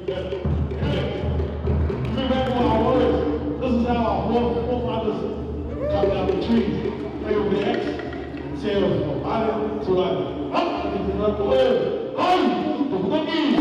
Remember our words. This is how our forefathers cut down the trees. Play with the axe and sail from island to island. Up into the world. On to the knees.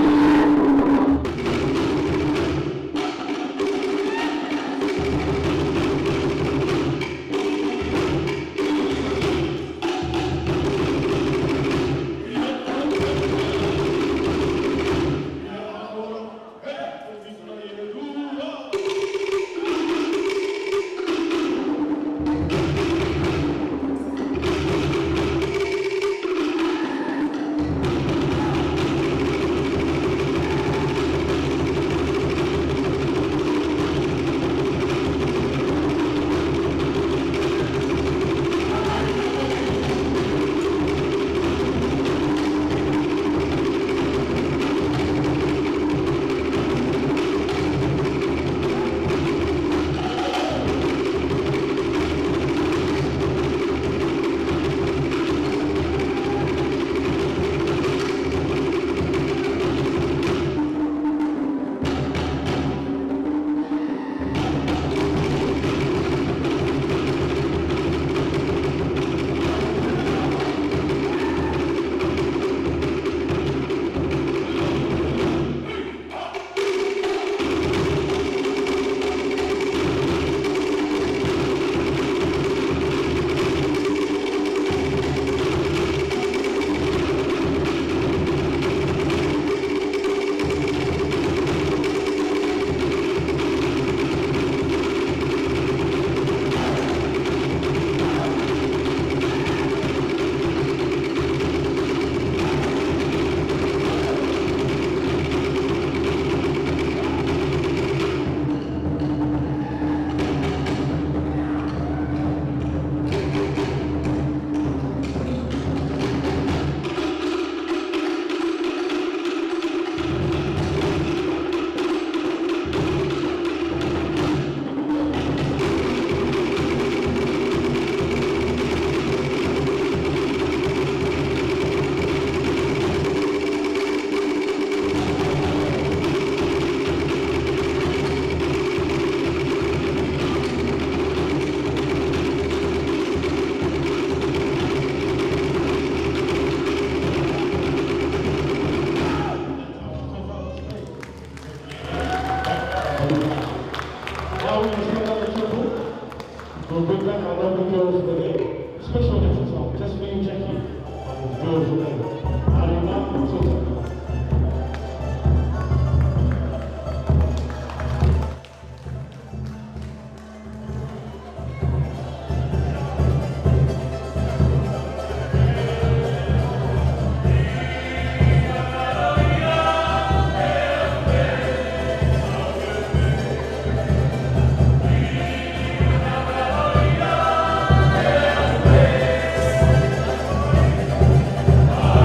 Now we can another triple. We'll bring back our lovely girls of the day. Special edition song, just for you, Jackie. Girls of the day. How do you know? Oh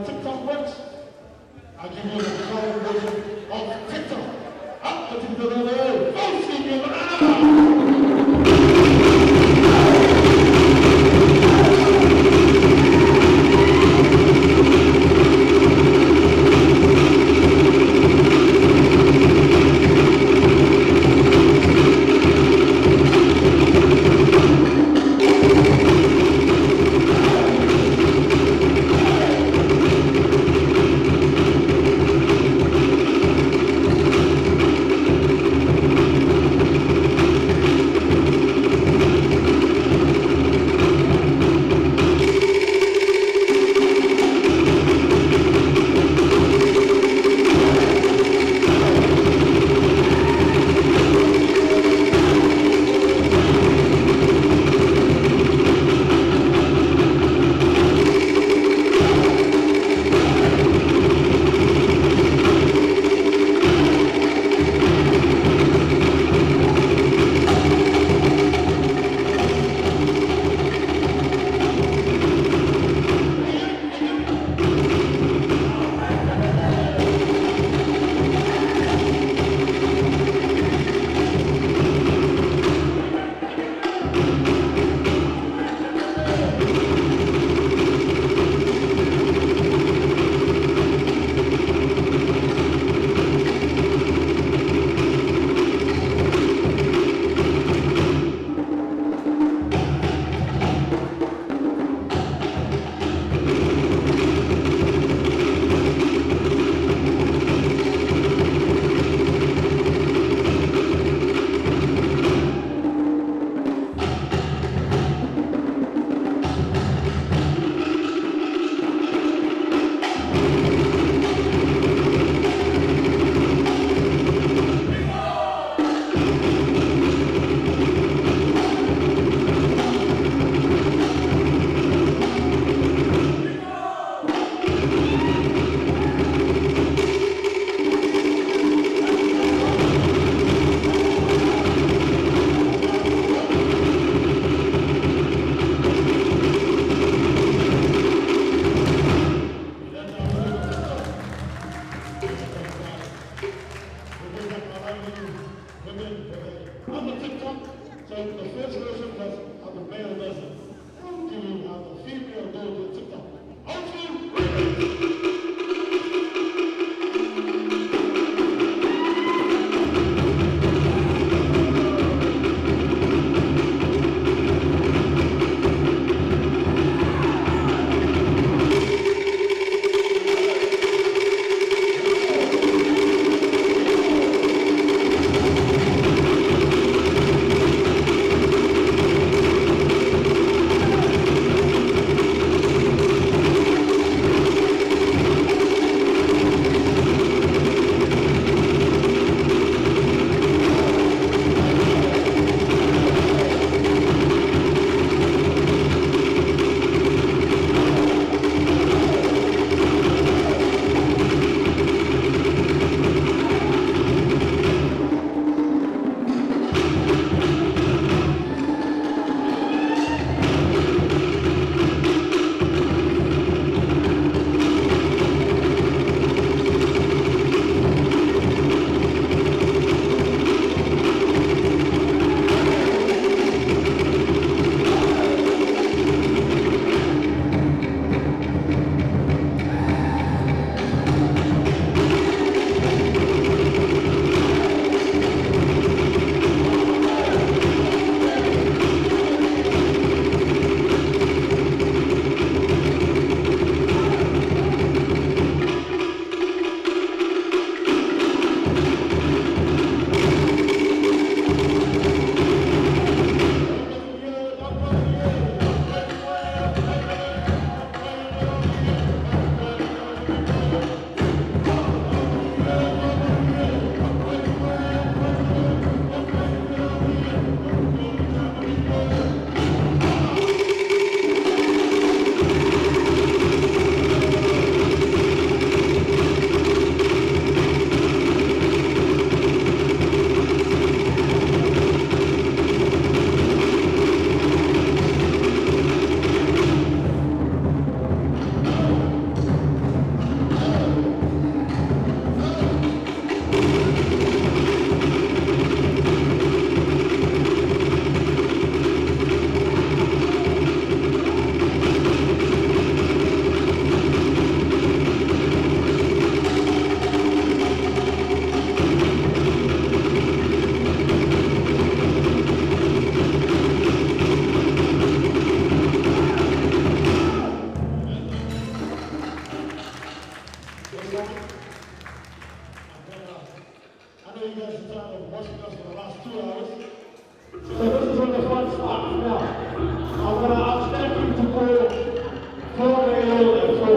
TikTok works, I'll give you the color version of TikTok. Up to the world, oh, see you.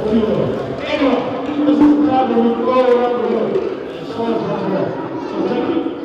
cure. Anyway, this is the time when we go around the room and songs as well. So thank you.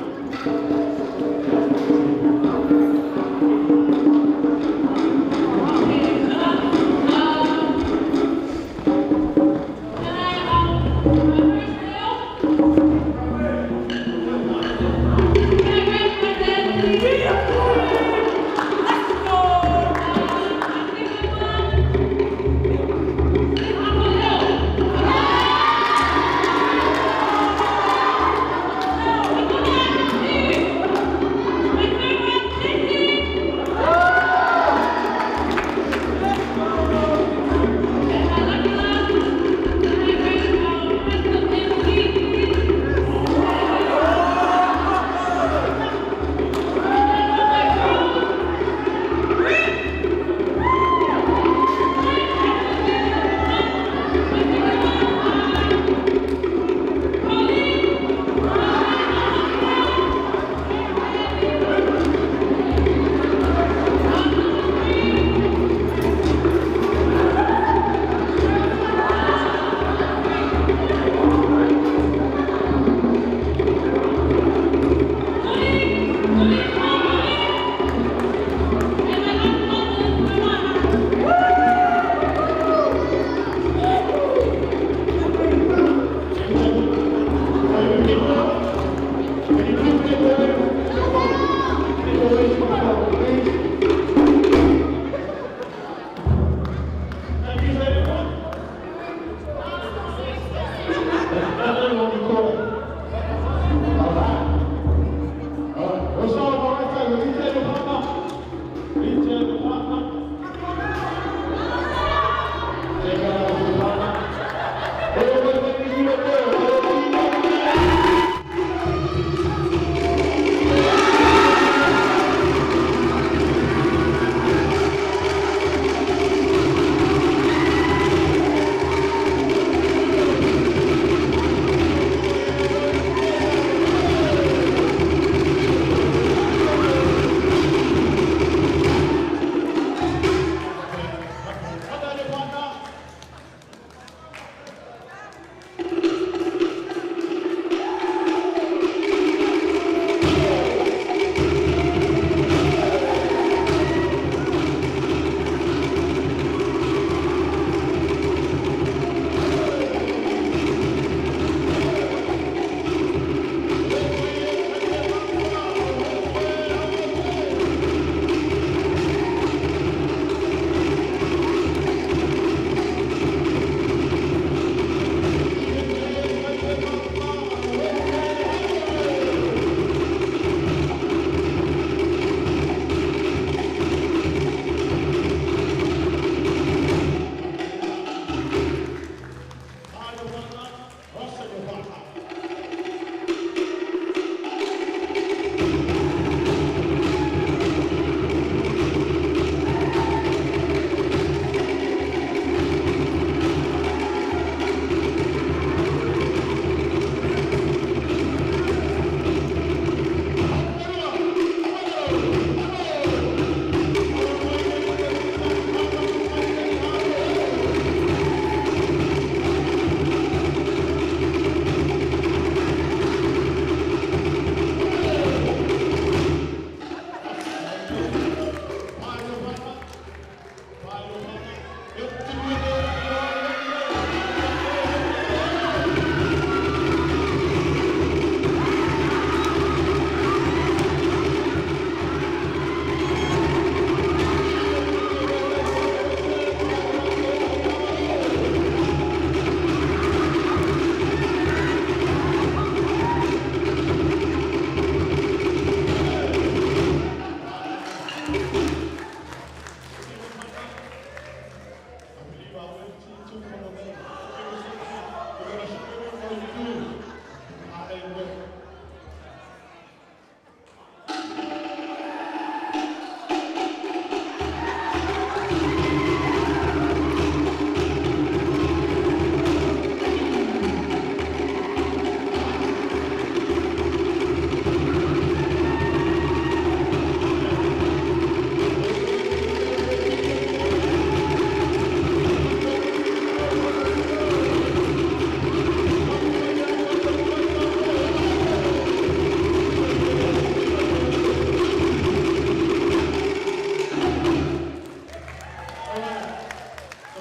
I'm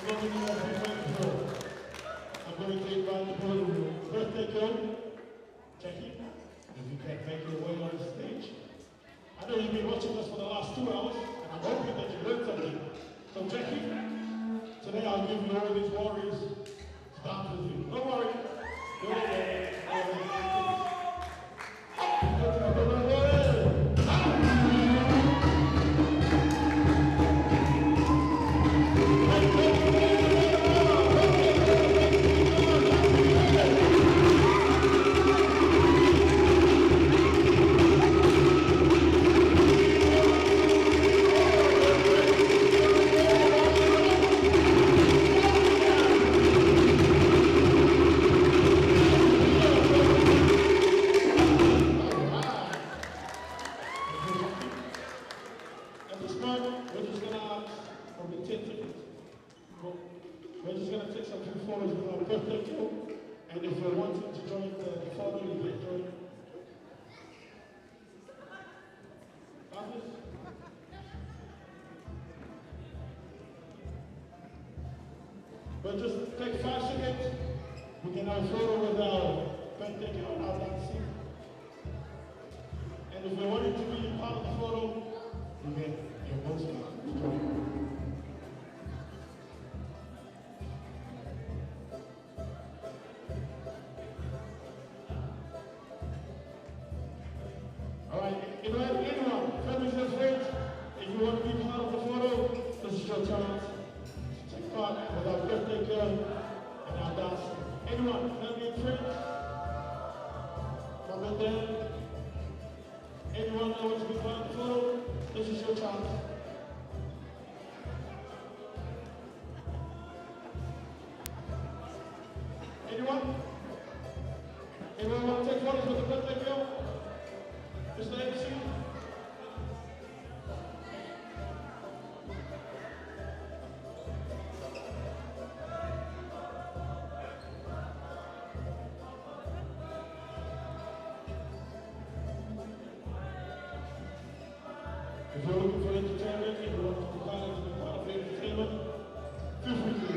going to give a big microphone. I'm going to take back the podium. Birthday girl, Jackie, if you can make your way on the stage. I know you've been watching us for the last 2 hours, and I'm hoping that you learned something. So Jackie, today I'll give you all these warriors. Start with you. Don't worry. Don't worry. We're just going to take some few photos with our birthday cake, and if you're wanting to join the photo, you can join. But just take 5 seconds. We can have a photo with our birthday cake on our dancing. And if you're wanting to be part of the photo, you get your most to join. Anyone, families and friends, if you want to be part of the photo, this is your chance to take part with our birthday girl and our dance. Anyone, family and friends, mom and dad, anyone that wants to be part of the photo, this is your chance. Anyone? Anyone want to take photos with the birthday girl? Mr. MC? If you're looking for entertainment, if you want to be part of the entertainment, feel free to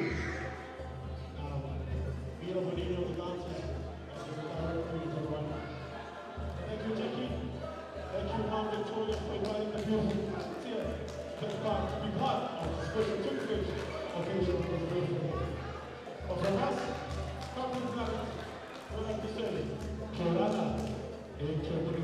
meet up with any of the dancers and directly to run. Thank you, Jackie. Thank you, Mom Victoria, for inviting the beautiful Tia to be part of the special toothfish occasion for the birthday. But from us, Company Planet, we'd like to say, Kerala, and Kerala.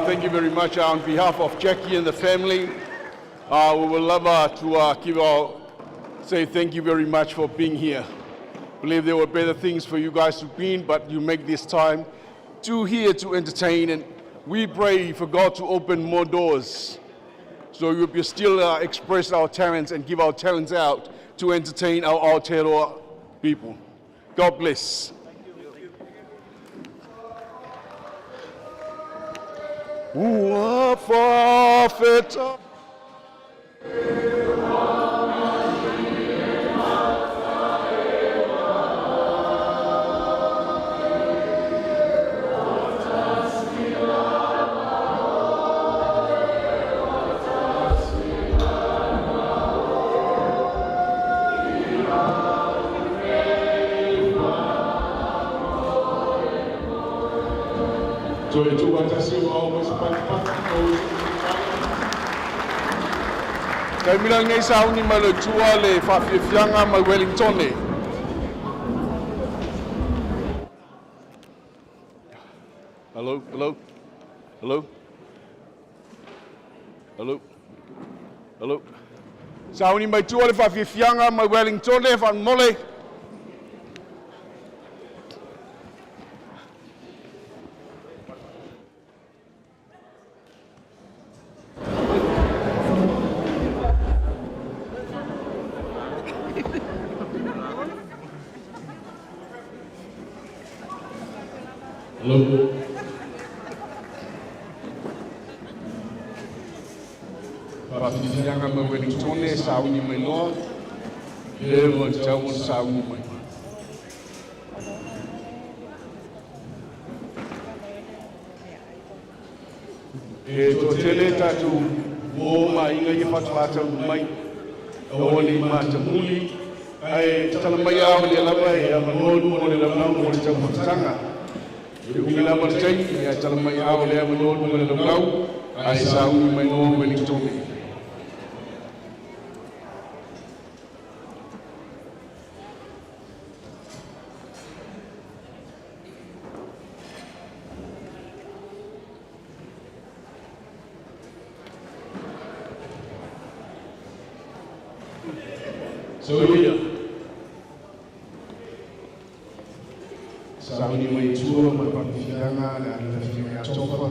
Thank you very much. On behalf of Jackie and the family, we would love to say thank you very much for being here. I believe there were better things for you guys to be in, but you make this time here to entertain, and we pray for God to open more doors so we still express our talents and give our talents out to entertain our Aotearoa people. God bless. Ua whawheta. So tu atasi always Kai mira ngai sauni ma le tua le whawhiwhianga mai Wellington e. Hello, hello, hello, hello, hello. Sauni mai tua le whawhiwhianga mai Wellington e whan mole. Hello. Whawhiwhianga mai Wellington e sauni mai loa. E mo te tau sauni mai. E to tele tatu o mai inga i whatwata mai. O ni mata muli. Ai tala mai au ni lawa e a manodu mo ni lawa mo ni tau whatanga. Yung ila marchay, ya tala mai au le manodu mo ni lawa. Ai sauni mai no Wellington e. So yeah. Sauni mai tua mai whawhiwhianga le ana whiwhi a tofa.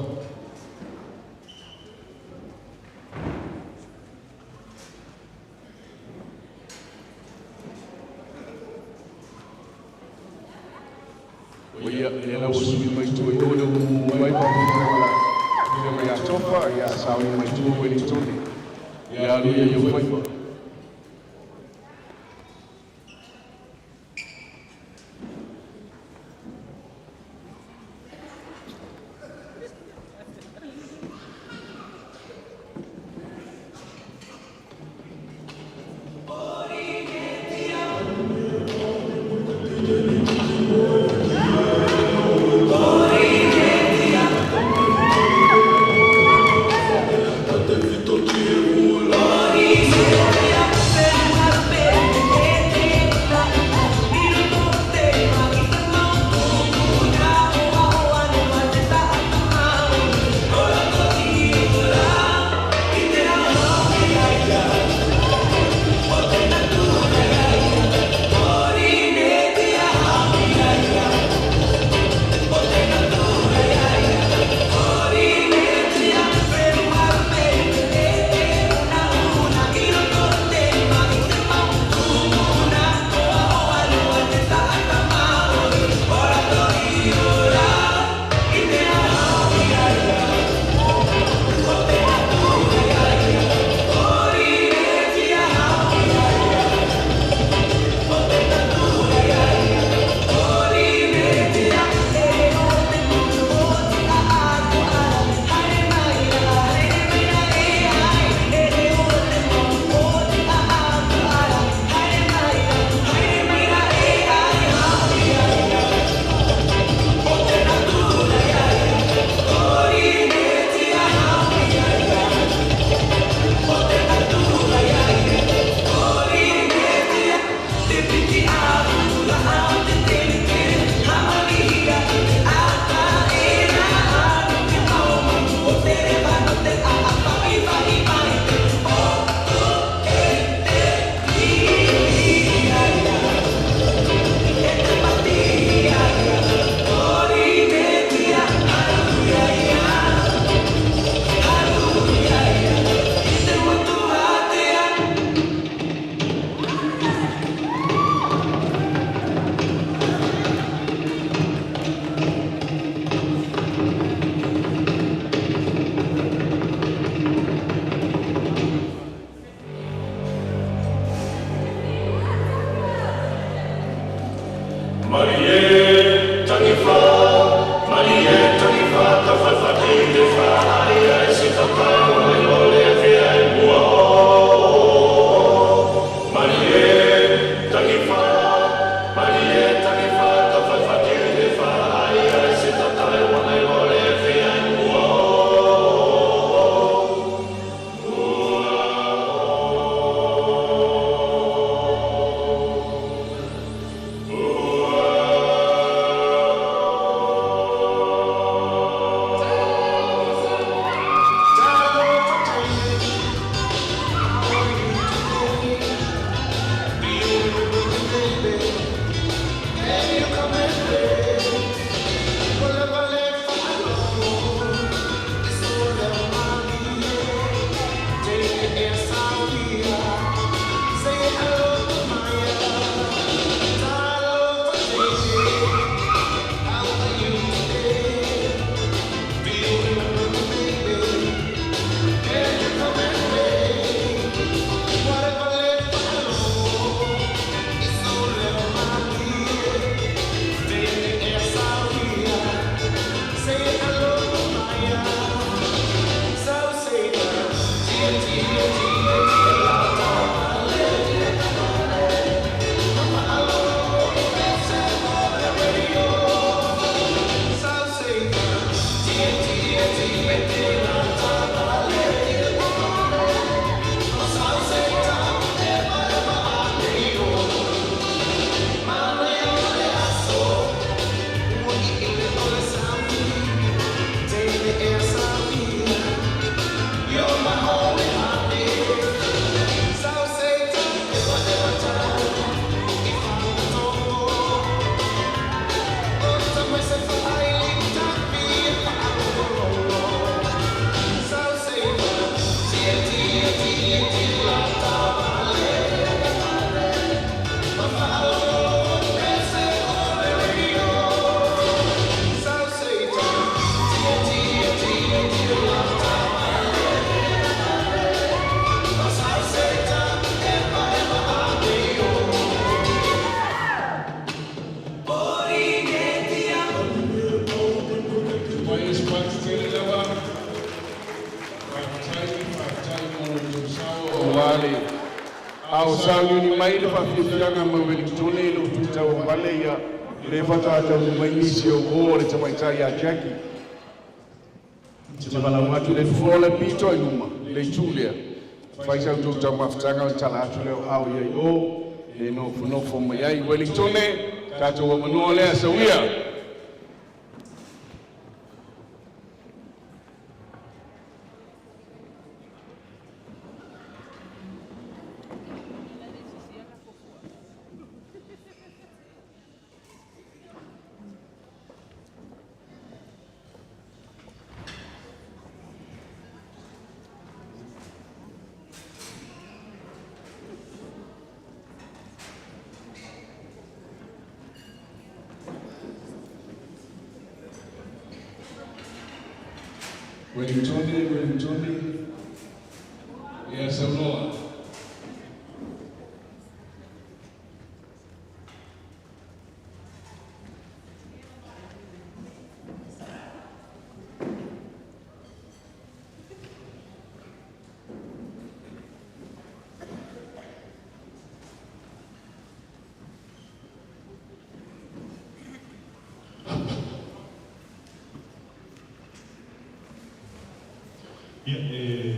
Ia e la usui mai tua i ode mai whawhiwhianga a tofa. Ia sauni mai tua Wellington e. Ia aluia i o whaiwa. Au sangu ni mai le fafianga ma Wellington lo tuta o Maleia le fatata o mainisi o gore te mai tai a Jackie. Te vala matu le fola pito iluma le Julia. Fai sa tuta mafutanga o tala atu le au ye o e no fo mai ai Wellington tato o mano le asawia. Wellington, yes, Lord.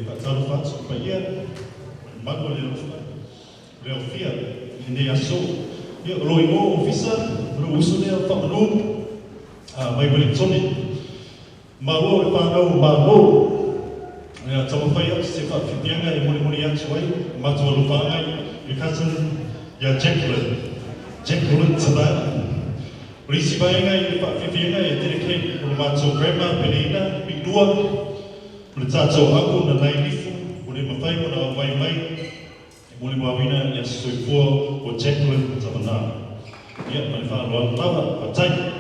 Fatalo fatso paia mago le ofia ne aso ia lo imo ofisa lo uso ne fa no mai Wellington mago le pa no mago ia tama paia se fa fianga e moni atu ai mato lo pa ai e cousin ya Jacqueline tsaba Risi bainga i pa fianga e direke lo mato grandma Penina bigdua le tato aku na nai lifu mole mafai mona vai mai mole mawina ya soifua o Jacqueline Tamana ia mai fa lo lava patai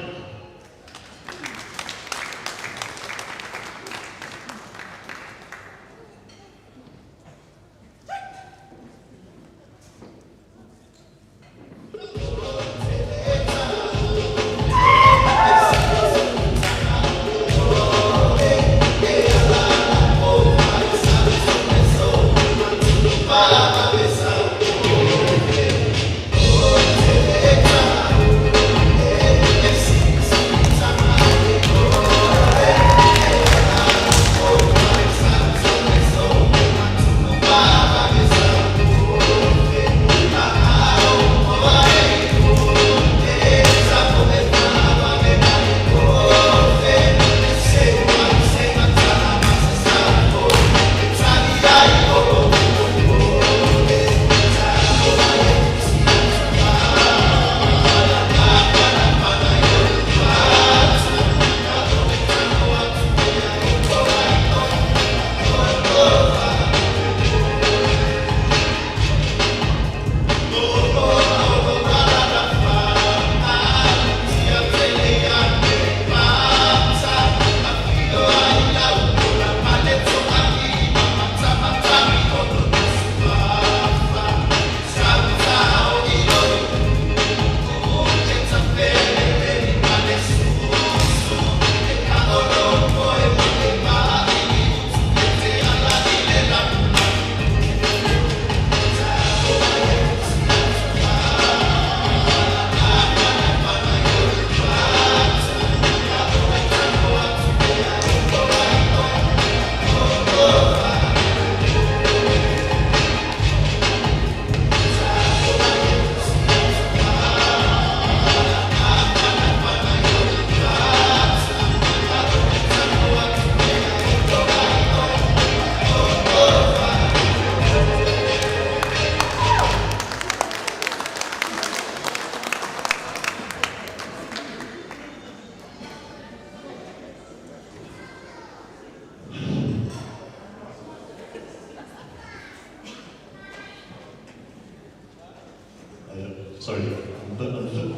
Sorry, I'm a bit unfit.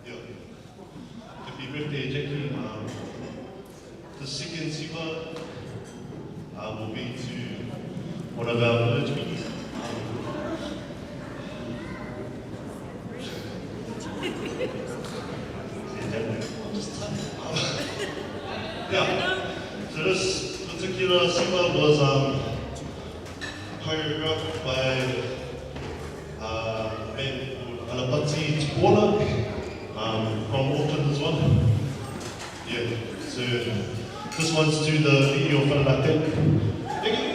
Yeah. Happy birthday, Jackie. The second Siva will be to one of our village meetings. Yeah, so this particular Siva was choreographed by a man called Alapati Tupola from Auckland as well. Yeah, so this one's to the video for Latin. Thank you.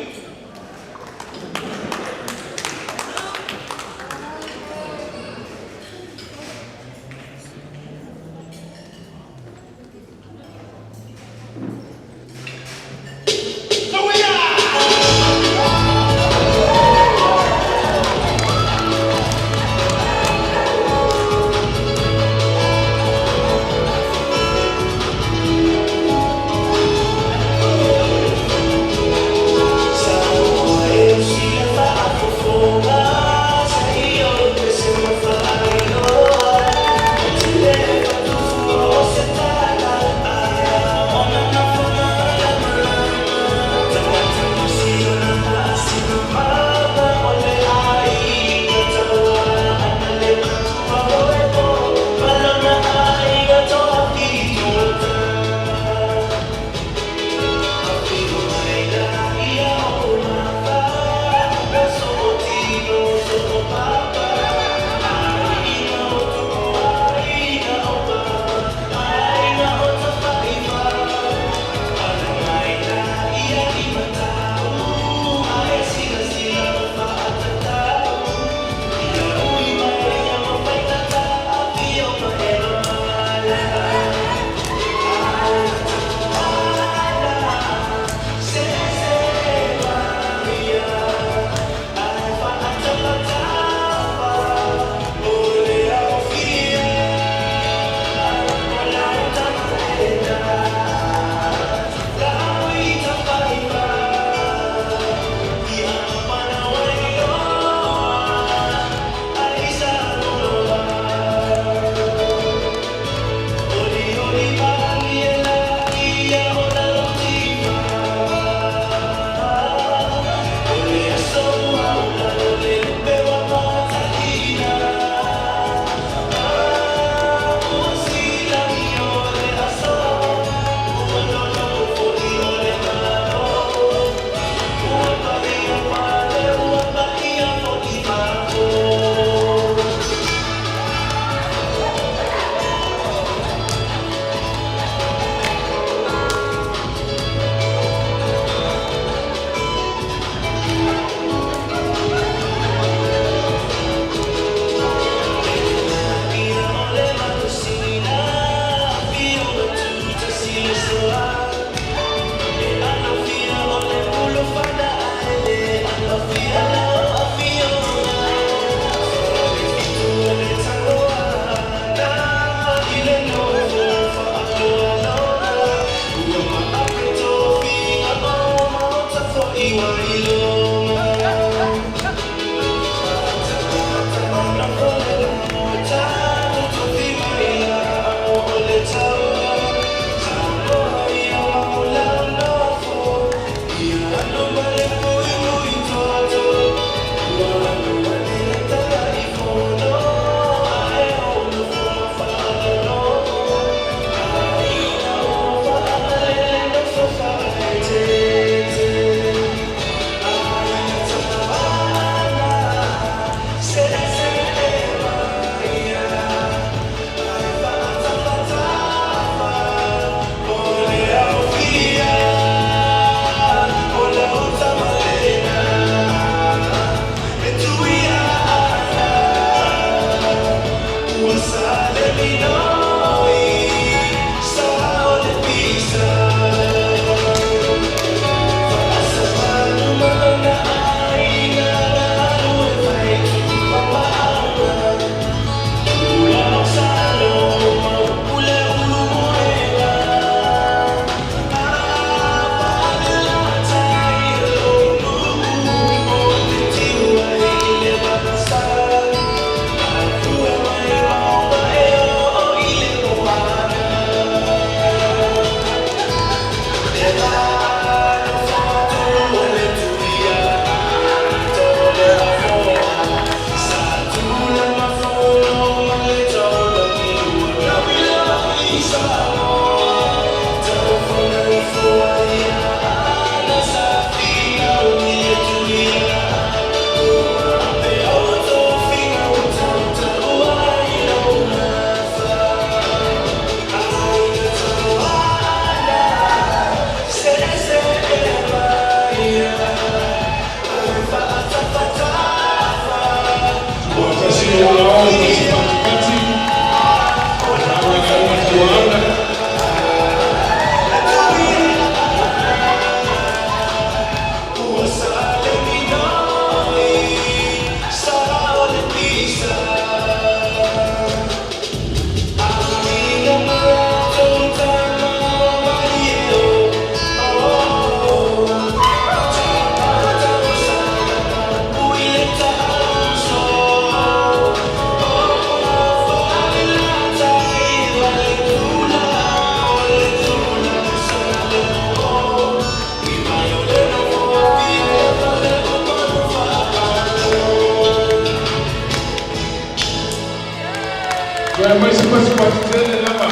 mai sepas tele lama.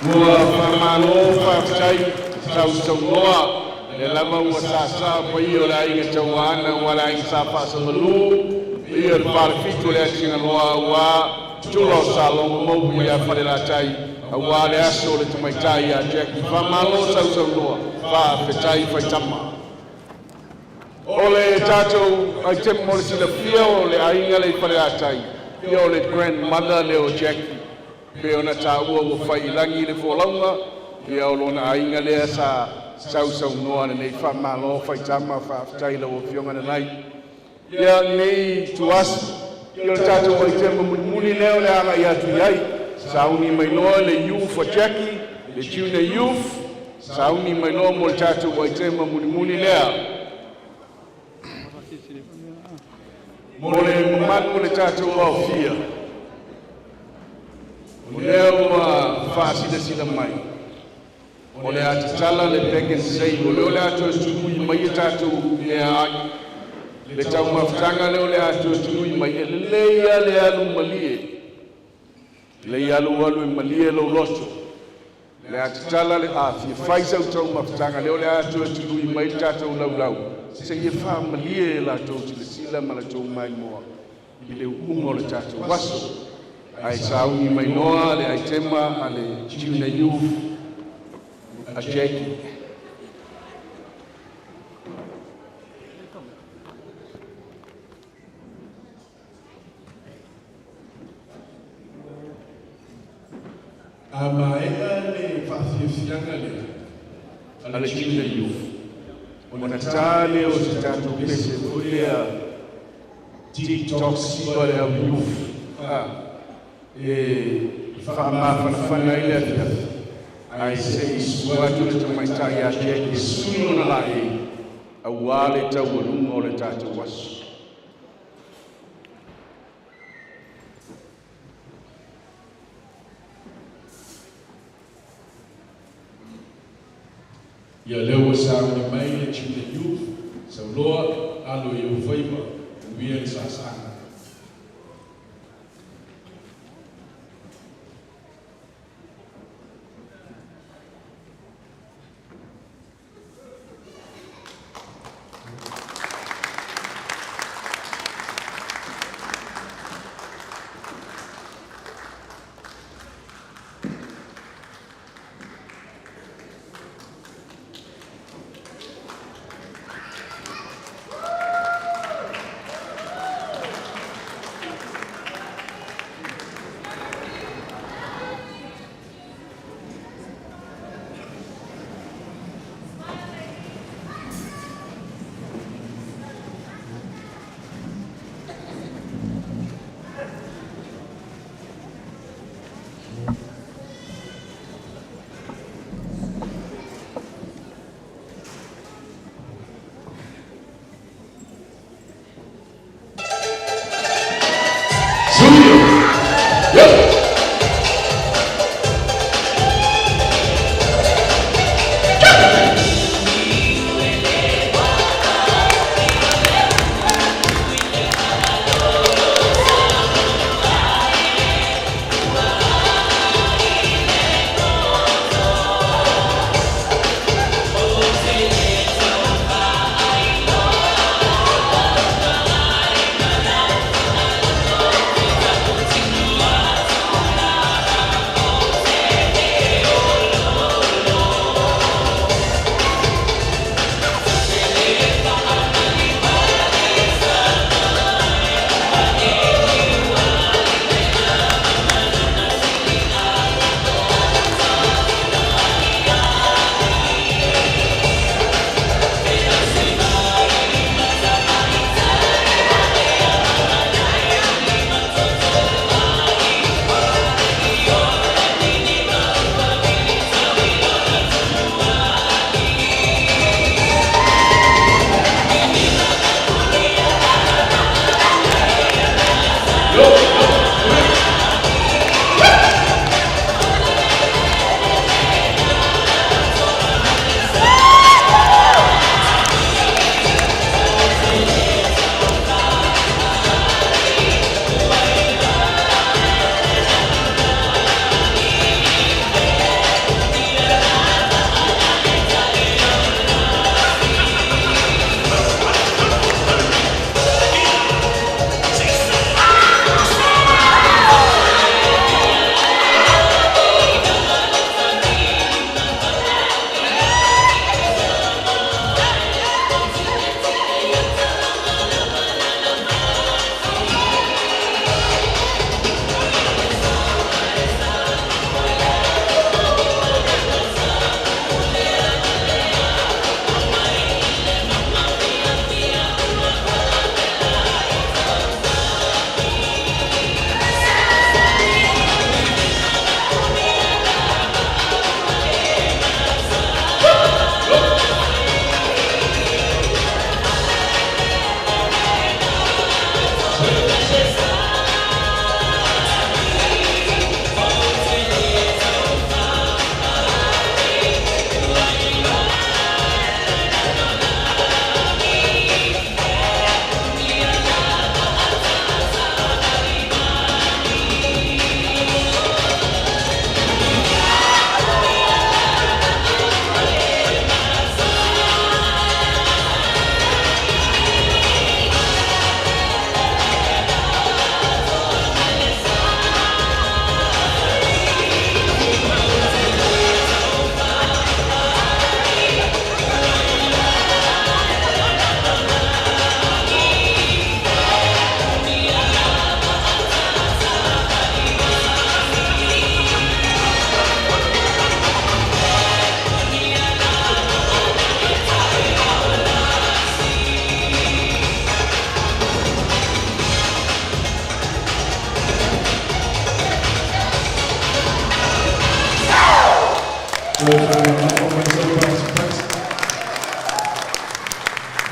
Ua whamalo whaftai tau songoa. Le lama ua sasa pai o la inga tauana wala inga sapa samalu. Ia le parafitu le atinga loa ua tulo salongo mau ia whalela tai. Awa le aso le tumaitai a Jackie. Whamalo tau songoa. Whawhetai whaitama. Ole tātou ai te mo le sila fia o le ainga le whareatai. Ia o le grandmother le o Jackie. Pe ona tā ua ua whailangi le wholaunga. Ia o lona ainga lea sa sau noa nei whamalo whaitama whaafitai la o fionga na nai. Ia nei tuas. Ia o tātou ai te muni leo le anga i atu iai. Sauni mai noa le youth for Jackie. Le junior youth. Sauni mai noa mo le tātou ai te muni lea. Mole manu le tātou au fia. O leo whaasida sila mai. O le atatala le peken sei. O leo le ato estului mai e tātou mea ai. Le tau mawhtanga leo le ato estului mai e leia le alu malie. Le alu e malie lo loto. Le atatala le afia. Faisa u tau mawhtanga leo le ato estului mai tātou lau. Se ye fa malie la tau le sila ma la tau mai moa. I le ungo le tātou waso. Ai sauni mai noa le ai tema a le junior youth a Jackie. A maega le whawhiwhianga le a le junior youth. Ona tale o se tātou pese kulea TikTok siwa le au youth. Whaamawhanawhana ile atia. Ai se suatu le tamaitai a Jackie sui ona la e. A wale tau alunga o le tātou wasu. Ia leo sauni mai le junior youth. Sau loa alo i o whaima. Uia le sasanga.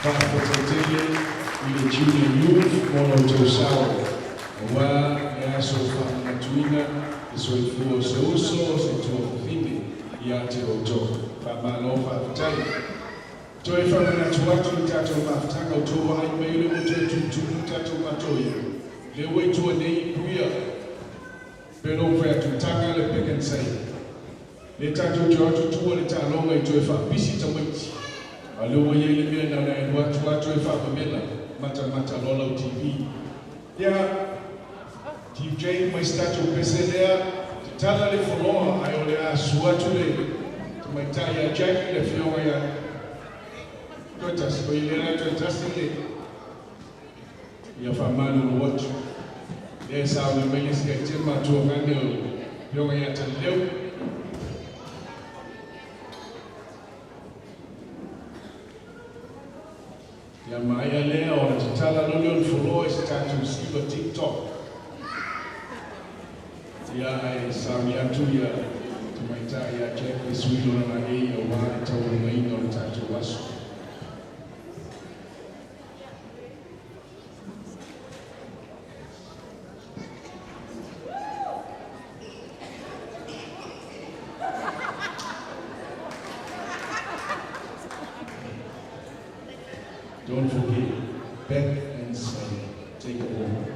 Whakapotele i le junior youth mono tau sao. Wa e aso whakamatuina e soifua se uso se tua whine i Aotearoa. Whamalo whakatai. Toi whamana tuatu i tātou mawhtanga o tō wahai mai le o toi tuntunu tātou matoia. Le wei tua nei puia. Pero whea tutanga le pekensai. Le tātou te atu tua le tālonga i toi whapisi ta waiti. A le wei le mea nana e watu atu e whapamena mata lola o TV. Ia, TJ mai tātou pese lea, te tala le wholoa ai o le a suatu le. Te mai tai a Jackie le whionga ia. Totas, o i le rā totas le. Ia whamanu no watu. E sa o mai le sika te matua ngane o whionga ia ta leu. Ia mai a lea o te tala lole o le wholoa i se tātou siwa TikTok. Ia ai sami atu ia te mai tai a Jackie Swilo na ei o wā e tau runga ina o le tātou aso. Don't forget, back and side, take it over.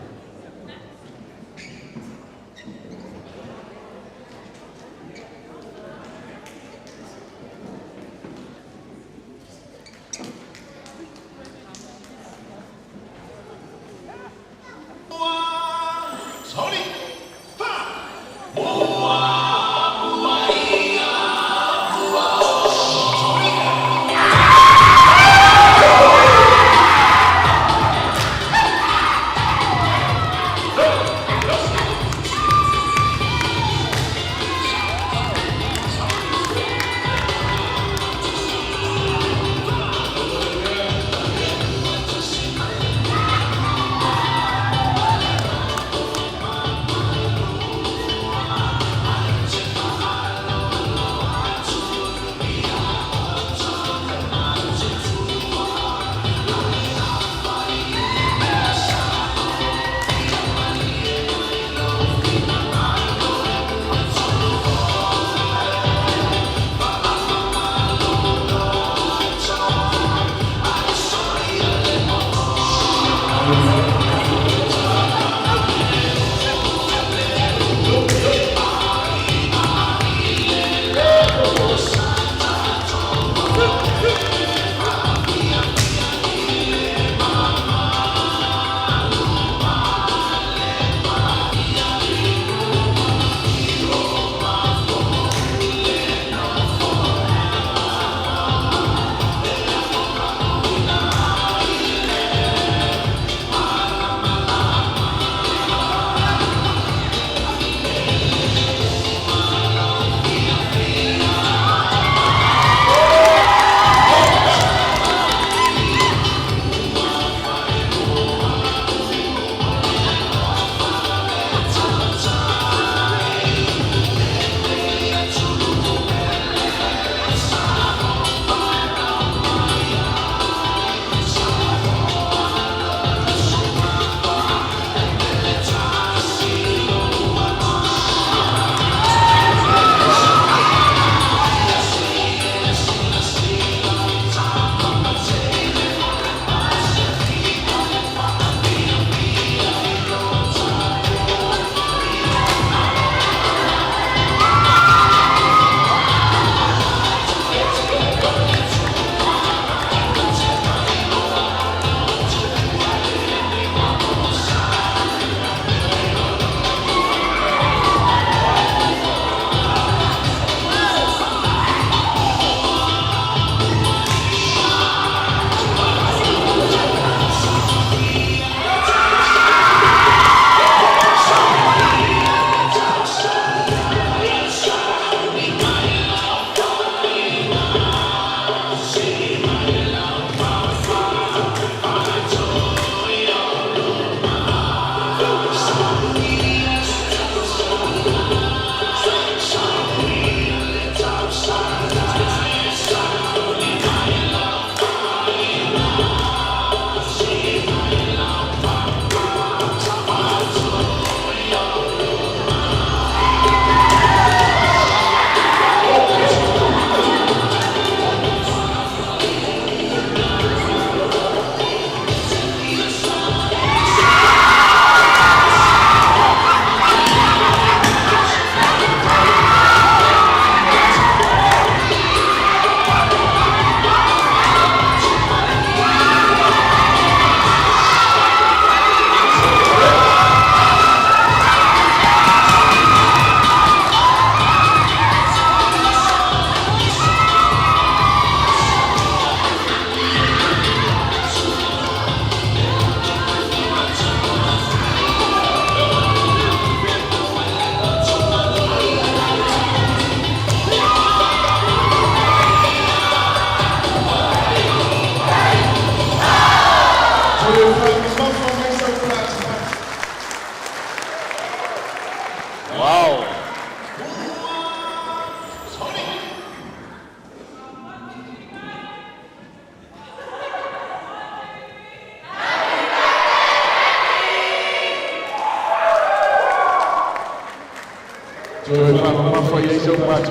ye so pat.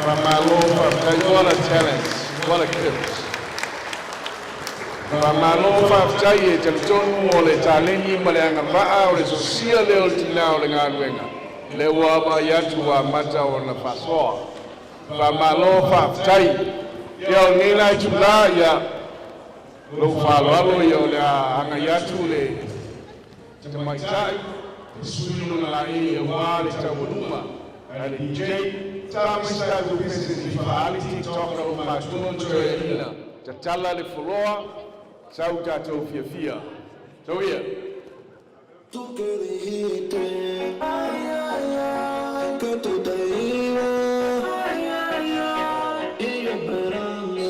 Pamalo whaftai, what a talent, what a gift. Pamalo whaftai e talitonu o le taleni ma le angawaa o le sosia leo tina o le ngaruenga. Le waba yatu wa mata o na fasoa. Pamalo whaftai, yao nila chula ya lo whalo alo ya o le anga yatu le tamaitai. Sunu la e wa le tawaluma. And DJ Thomas Tazo Business Faaliti toka o matunto ya ina tatala le foloa sauta to fia so yeah tu que dijiste ay ay ay que tú te ibas ay ay ay y yo esperando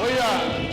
oye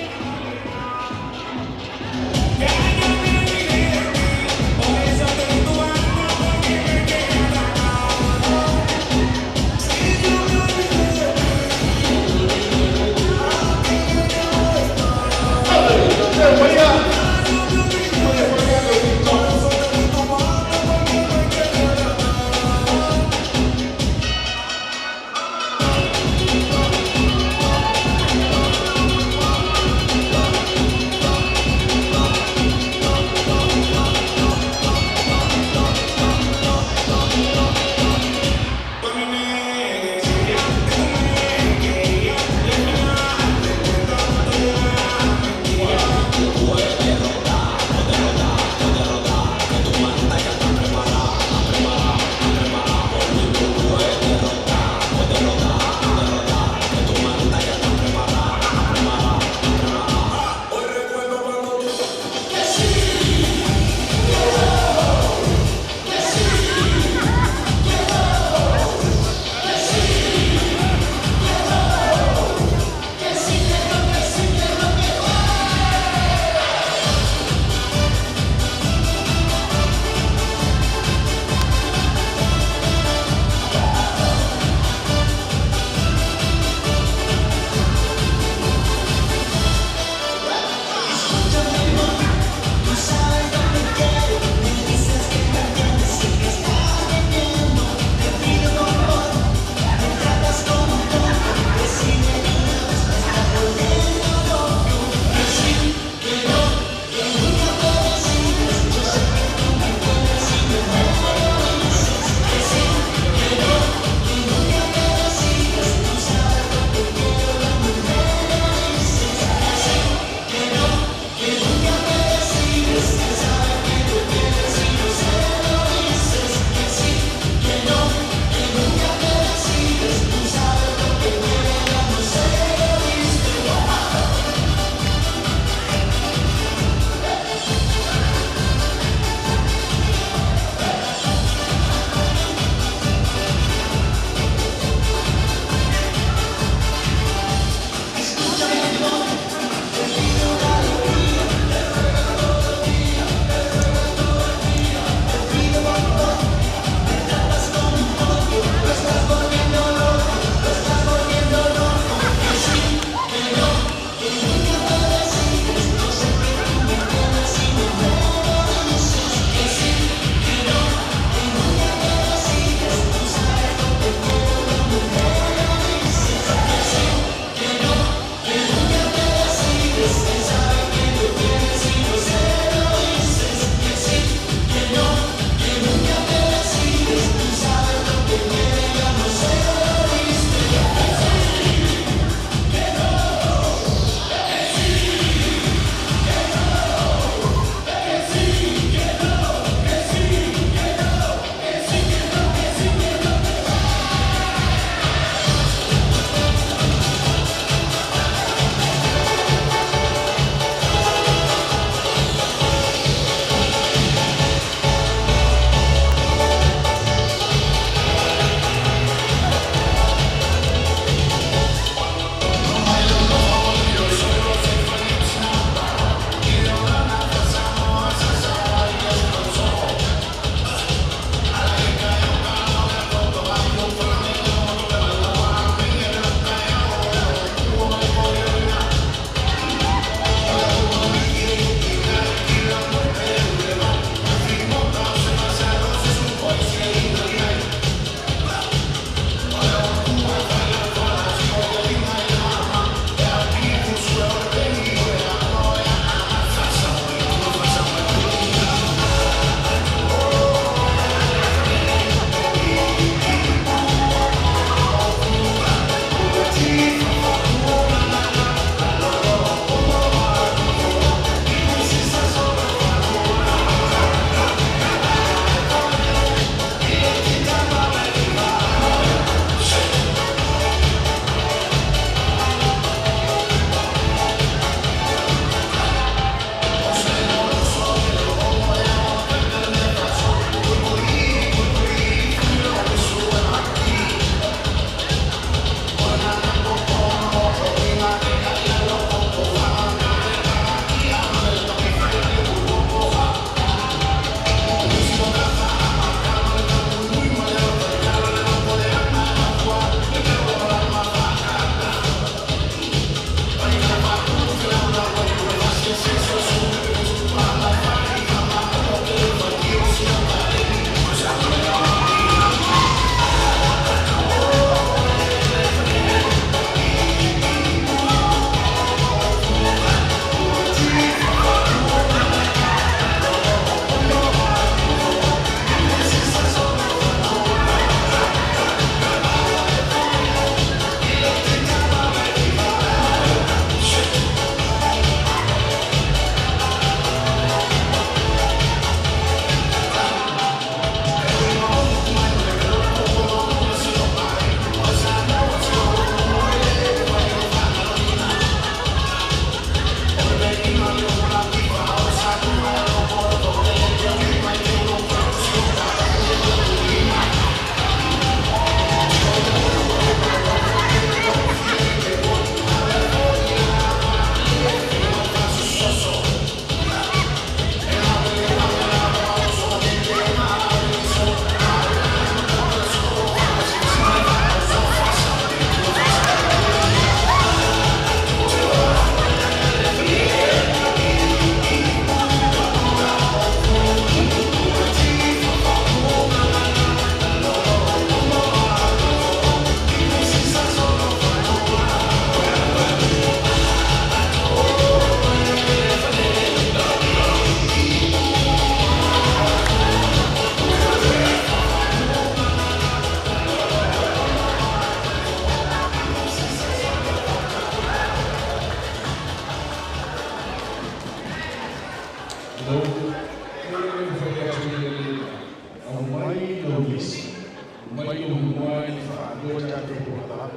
mai no mo ni fa do ta to ko la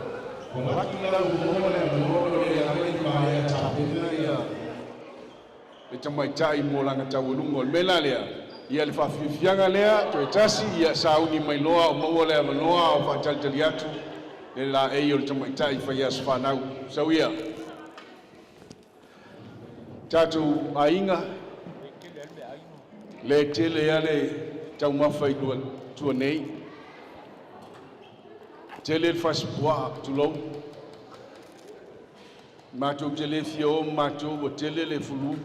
ko ma tu la mo le ya mai ma ya ta pena ya e tamai tai mo langa taulungo mela lea ia le fafifianga lea to etasi ia sauni mai loa o mau le manoa o fataltali atu le la e o le tamai tai fa ia sfanau sauia tatu ainga le tele ale tau mafai tua nei tele le fasipua tulou matou tele fio matou o tele le fulu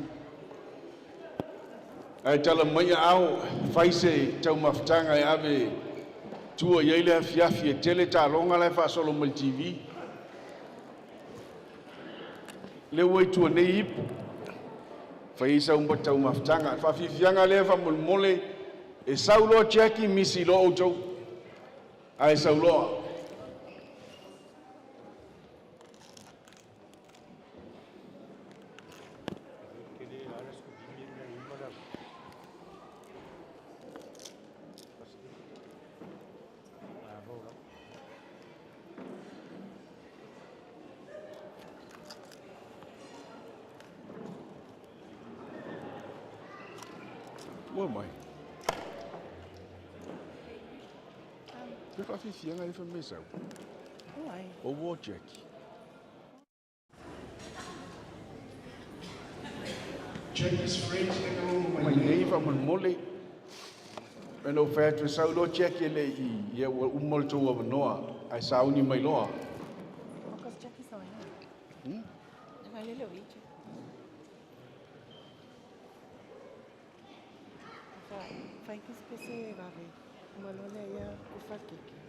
ai tala mai au faise tau maftanga e ave tua ia le fiafi e tele talonga le fa solo mal TV le wai tua nei faisa un tau maftanga fa fifianga le fa mole e saulo cheki misi lo auto ai saulo mai fa fifianga le fa mesa o wo cheki check is free mai nei fa mole eno fa tu saulo cheki le I ia o molto o noa ai sauni mai loa Because Jackie saw him. Vai ler o vídeo. Fai que espécie grave. Uma lolé ia o faquique.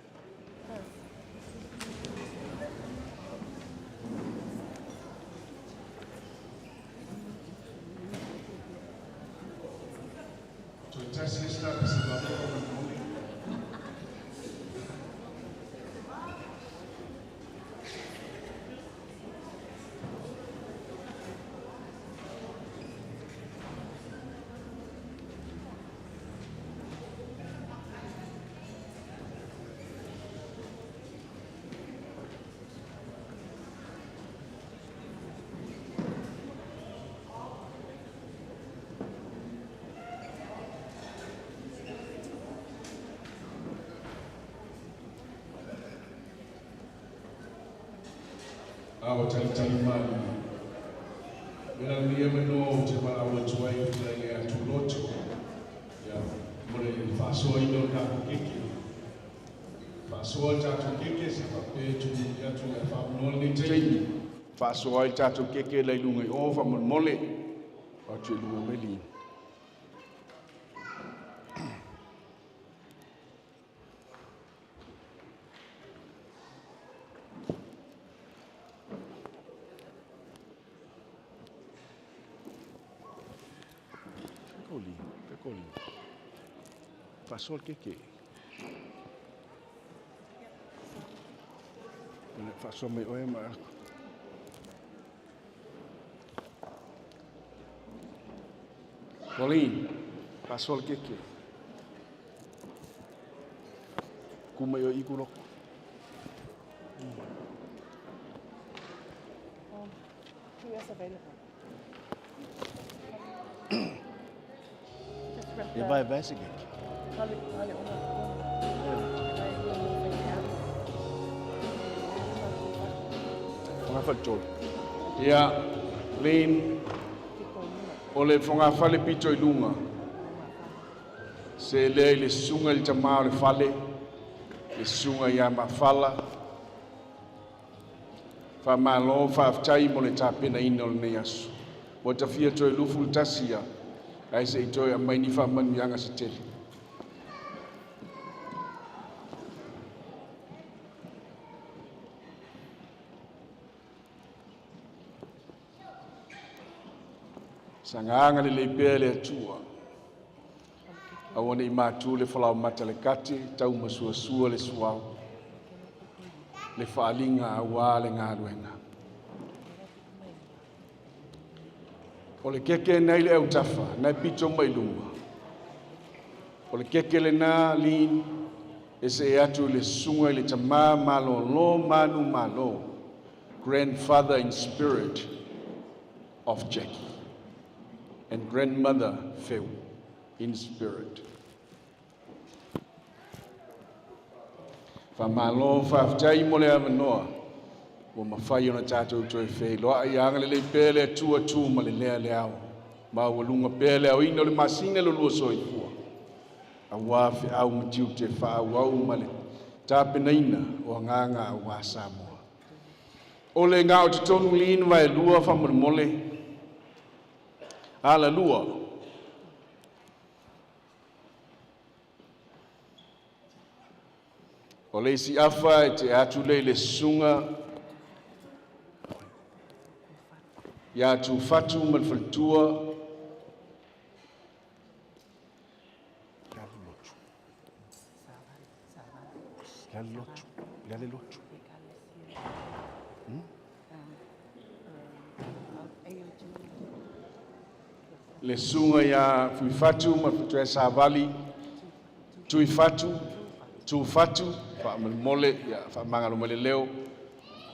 to test this stuff is about our talitali mali. Ela ni eme no te para o tuai fila ia tu loto. Ya, mole faso ino na kiki. Faso ta kiki se pa pe tu ya tu e fa no ni te. faso ai tatu keke le lunga o fa mole o tu lu meli Pecoli. Passò il che? Passò me o ma. Colin, passò il che? Come io iculo. Who is available? E vai investigate. Fonga faccio. Ya, Lin. Ole fonga fale pito ilunga. Se le sunga il tamare fale. Le sunga ya mafala. Fa malo fa tai mole tapena inol neasu. Bota fia to lufu tasia. Ai se itoe mai ni fa man yanga se tele. Sanganga le pele tua. Awone matu le fala matale kati tau masua sua le suau. Le falinga awa le ngaruenga. O le keke nei le utafa, nei pito mai lunga. O le keke le na lin, e se atu le sunga le tama malo lo manu malo, grandfather in spirit of Jackie, and grandmother Phil in spirit. Fa malo fa aftai mo le avanoa, o mawhai ona tātou toi whei, loa i anga le pēle tua tū ma le lea leao, ma walunga pēle au ino le masinga lo lua soi fua. A wafi au matiu te wha au ma le tāpena ina o nganga a wā Samoa. O le ngā o te tonu lina vai lua whamur mole, ala lua. O le si afa e te atu le sunga, ia tu fatu mal faltua, le sunga ia fui fatu mal faltua savali, tui fatu, tu fatu, fa mole ia fa mangalo mole leo,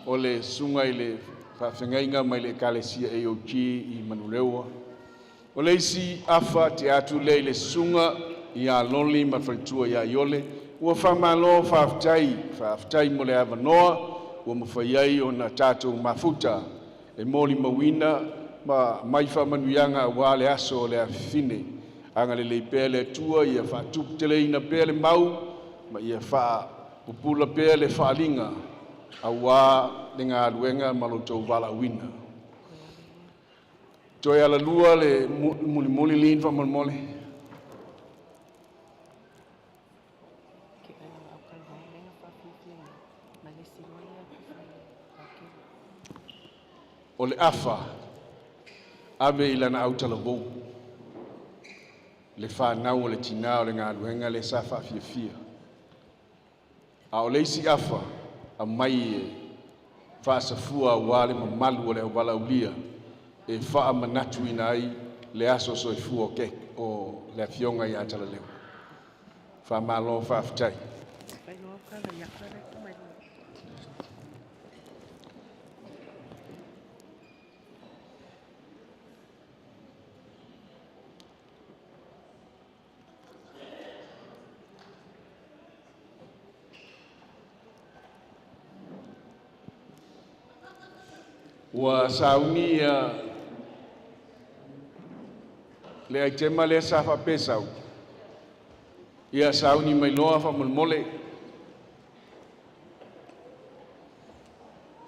o le sunga i le fa whengainga mai le kalesia AOG i Manurewa. O le isi afa te atu le sunga i a loli ma whaitua i a iole, ua whamalo whaftai mo le avanoa, ua mawhaiai o na tātou mafuta, e moli mawina, ma mai whamanuianga wā le aso o le awhine, anga le pēle tua i a whatuptele ina pēle mau, ma i a pupula pēle whaalinga, a wā le ngā luenga malotou wala wina. Toi ala lua le muli lin whamamole. O le afa, ave ilana autala vou. Le whanau o le tina o le ngā luenga le sa whawhiawhia. A o le isi afa, a mai e whaasafua wale mamalu o le wala ulia, e wha manatu ina ai le aso soifua o le afionga i atala leo. Wha malo whaafitai. Ua saunia le aitema le safa pesau. Ia sauni mai loa whamolmole.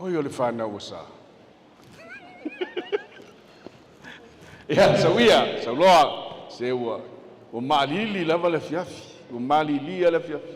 Oi o le whanau o sa. Ia sauia, sauloa, seua. O maalili lava le fiafi. O maalilia le fiafi.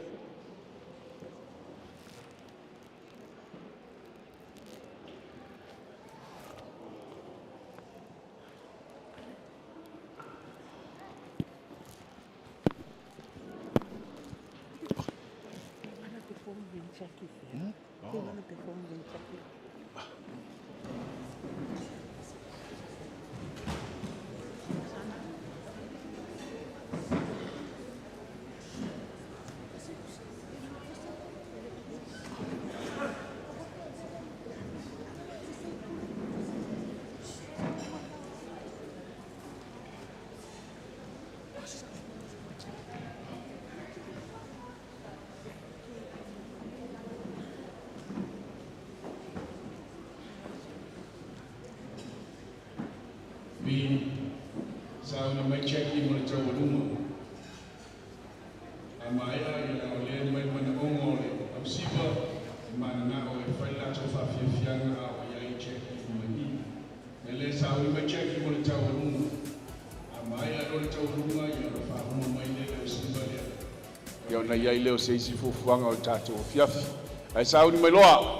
Sauna mai cheki mo le tau lungo. A mai ai la ole mai mana ongo le au sipa mana na o e fai la tofa fianga a ia cheki mo ni. Ele sauna mai cheki mo le tau lungo. A mai ai le tau lungo ia la fa mo mai le sipa le. Ia na ia le o se si fuanga o tato fiafi. Ai sauna mai loa.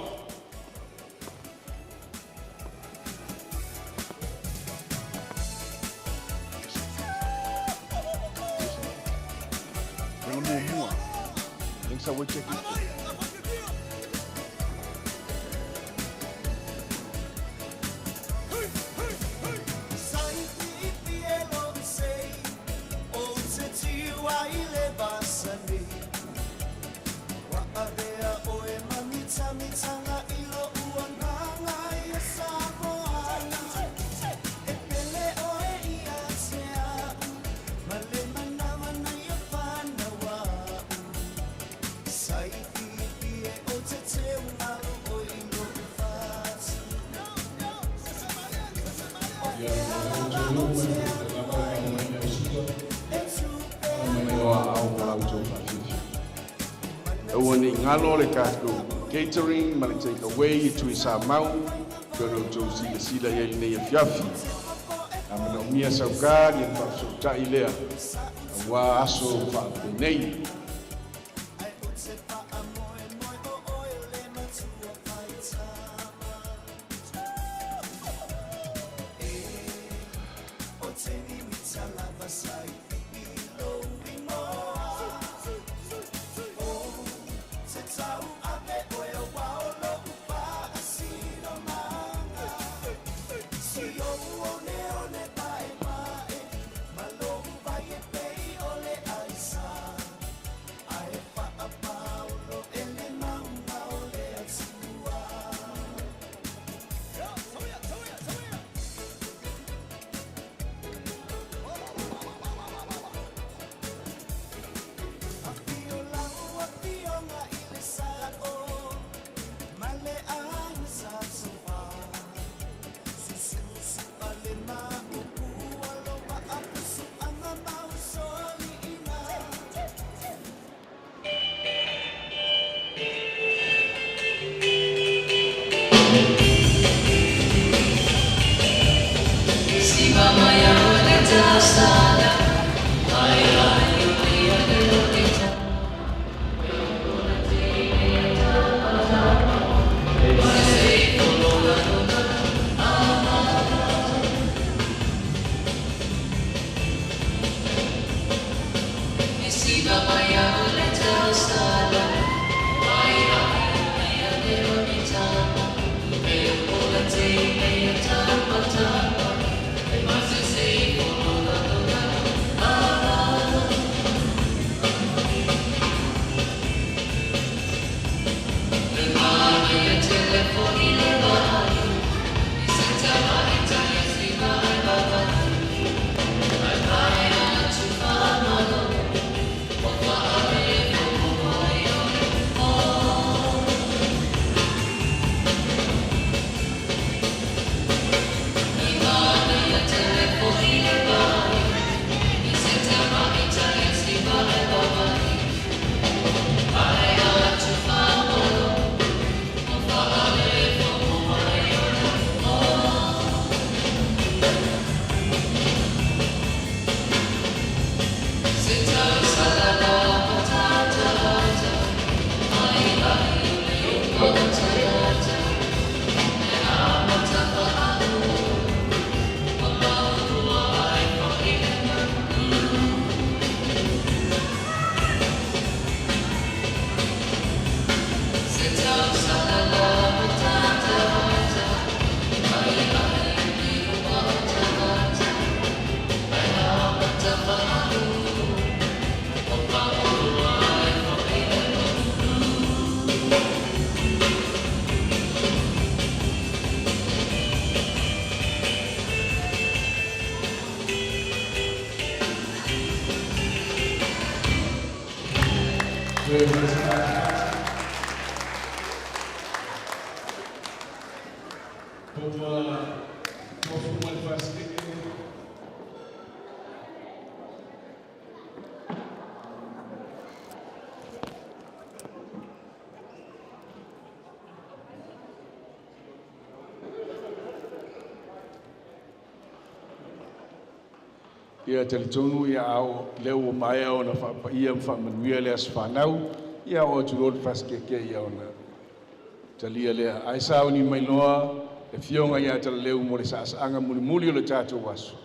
So we're checking. Ua ni ngalo le kātou catering ma le take away tu i sa mau kero tau sila ia i nei fiafi a mana umia saukari e whakasota i lea a wā aso whaapenei. Ia teletonu ia au leo mai o na fa ia fa manuia le asfanau ia o tu rod faskeke ia ona talia le ai sa ni mai loa e fionga ia tele leo mo le sa anga muli o le tatu waso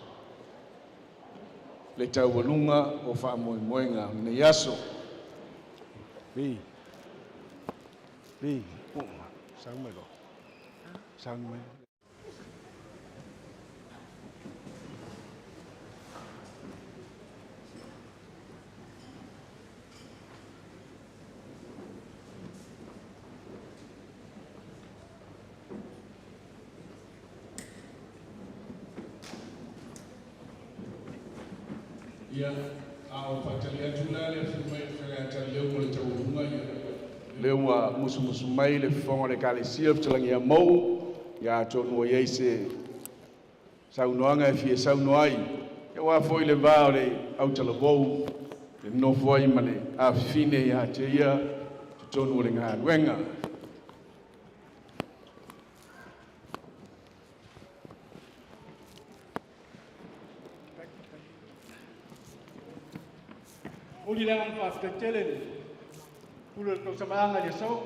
le tau walunga o fa moenga ne yaso bi sang mai lo sang mai ia au patalia tula le fumai fanga leo mo le tauhunga ia leo musu mai le fonga le kalesia talangi a mau ia tonu ia se saunoanga e fie saunoai. E wa foi le vao le au talavou, le no foi male a fine ia te ia, tonu le ngā luenga. Uli lang ang paskatelen. Pulot ko sa mga yaso.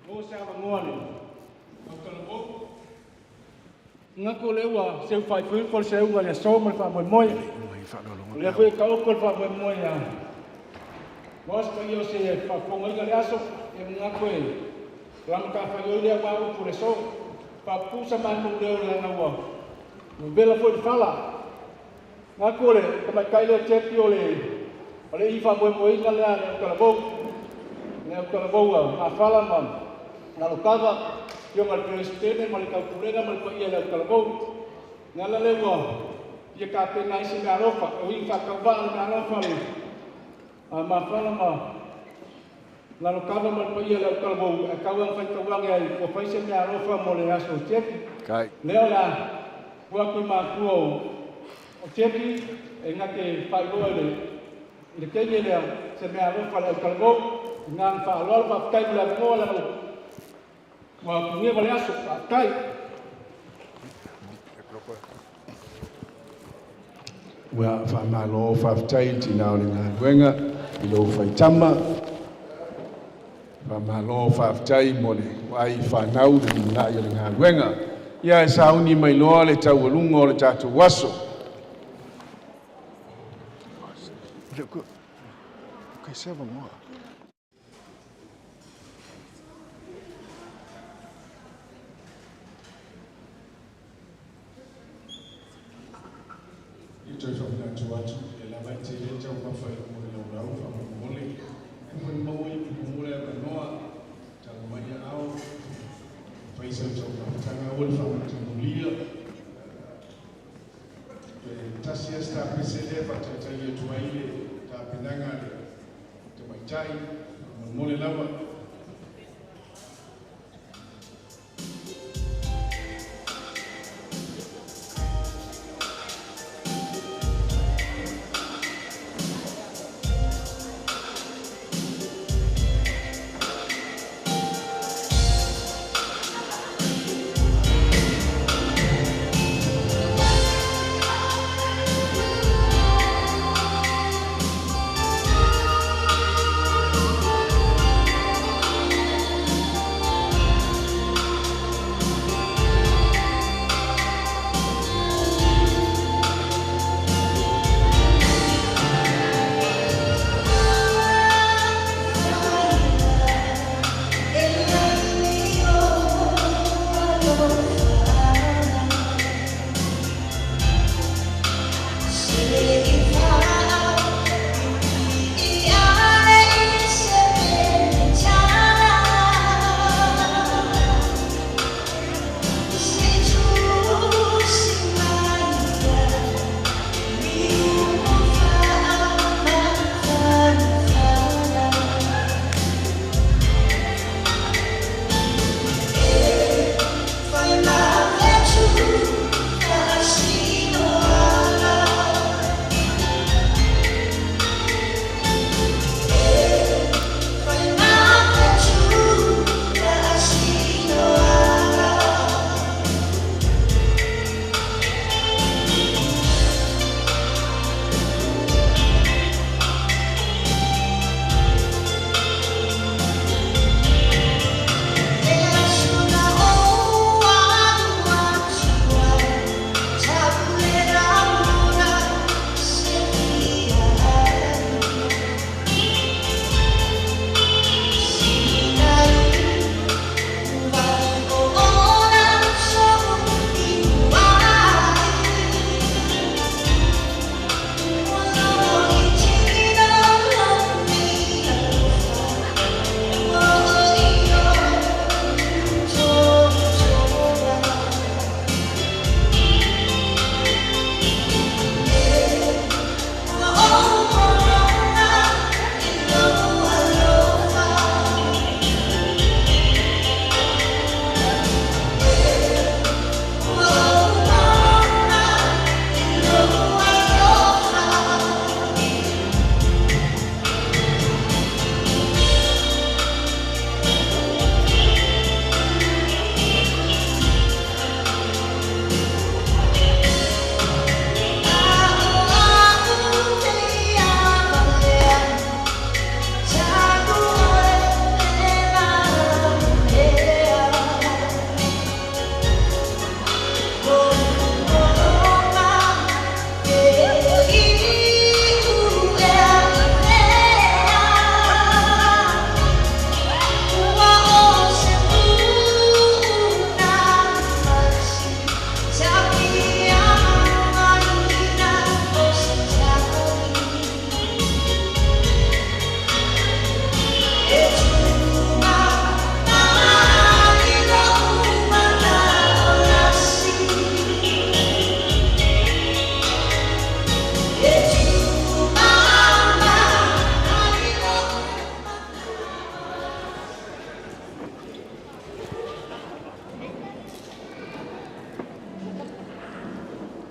Mo sa manguali. Ang kalabok. Nga ko lewa. Siya fai fui ko siya nga yaso. Mal fa moy. Uli ako ikaw ko fa moy ya. Mas pa iyo siya fa pongoy nga yaso. Nga ko ram ka fa yo dia wa ko leso. Pa pu sa man ko leo la nawa. Mo bela foi fala. Nga ko le kamay kaile check yo le. Ole ifa mo inga le o kalabou. Ne o kalabou a fala man. Na lokava yo mal presidente mal kauturega mal ko ia le kalabou. Ngala le wo. Ia ka pe nai si garofa o ifa ka va na garofa le. A ma fala ma. Na lokava mal ko ia le kalabou. A ka wa fa ka wa ngai o fa se garofa mo le aso check. Kai. Leo la wa ku ma ku o check e ngake fa go le. Le kenya le se me alo fa le kalgo ngang fa lo fa kai la mo la wa nge vale aso kai wa fa malo fa tai ti na le ngā luenga i lo fa tama fa malo fa tai mo le wai fa nau le ngā i le ngā luenga ia e sauni mai loa le tau alunga o le tatu waso. Okay, 7 more. Ito fa na tuatu e la vai te le tau pa fa mo le rau fa mo le ko mo mo le noa ta mai au fa isa tau pa tanga o fa mo te lia e tasia sta presede fa te tai tu ai ta pinanga le Jai, mole lava.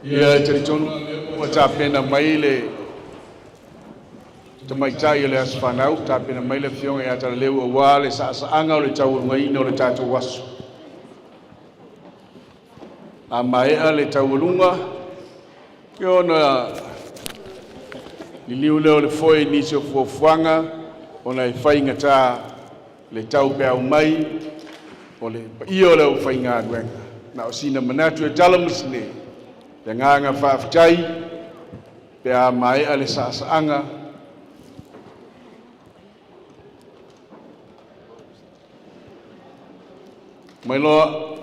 Ia te tonu o ta pena maile te mai tai le asfanau ta pena maile fionga ia ta leu o wale sa anga o le tau ngai no le tatu wasu. A mai le tau lunga ke ona liliu leo le foi ni se fuanga ona e fainga ta le tau pe au mai o le io le fainga wenga na o sina manatu e talamusne le nganga faaftai pe a mai ale saanga mai loa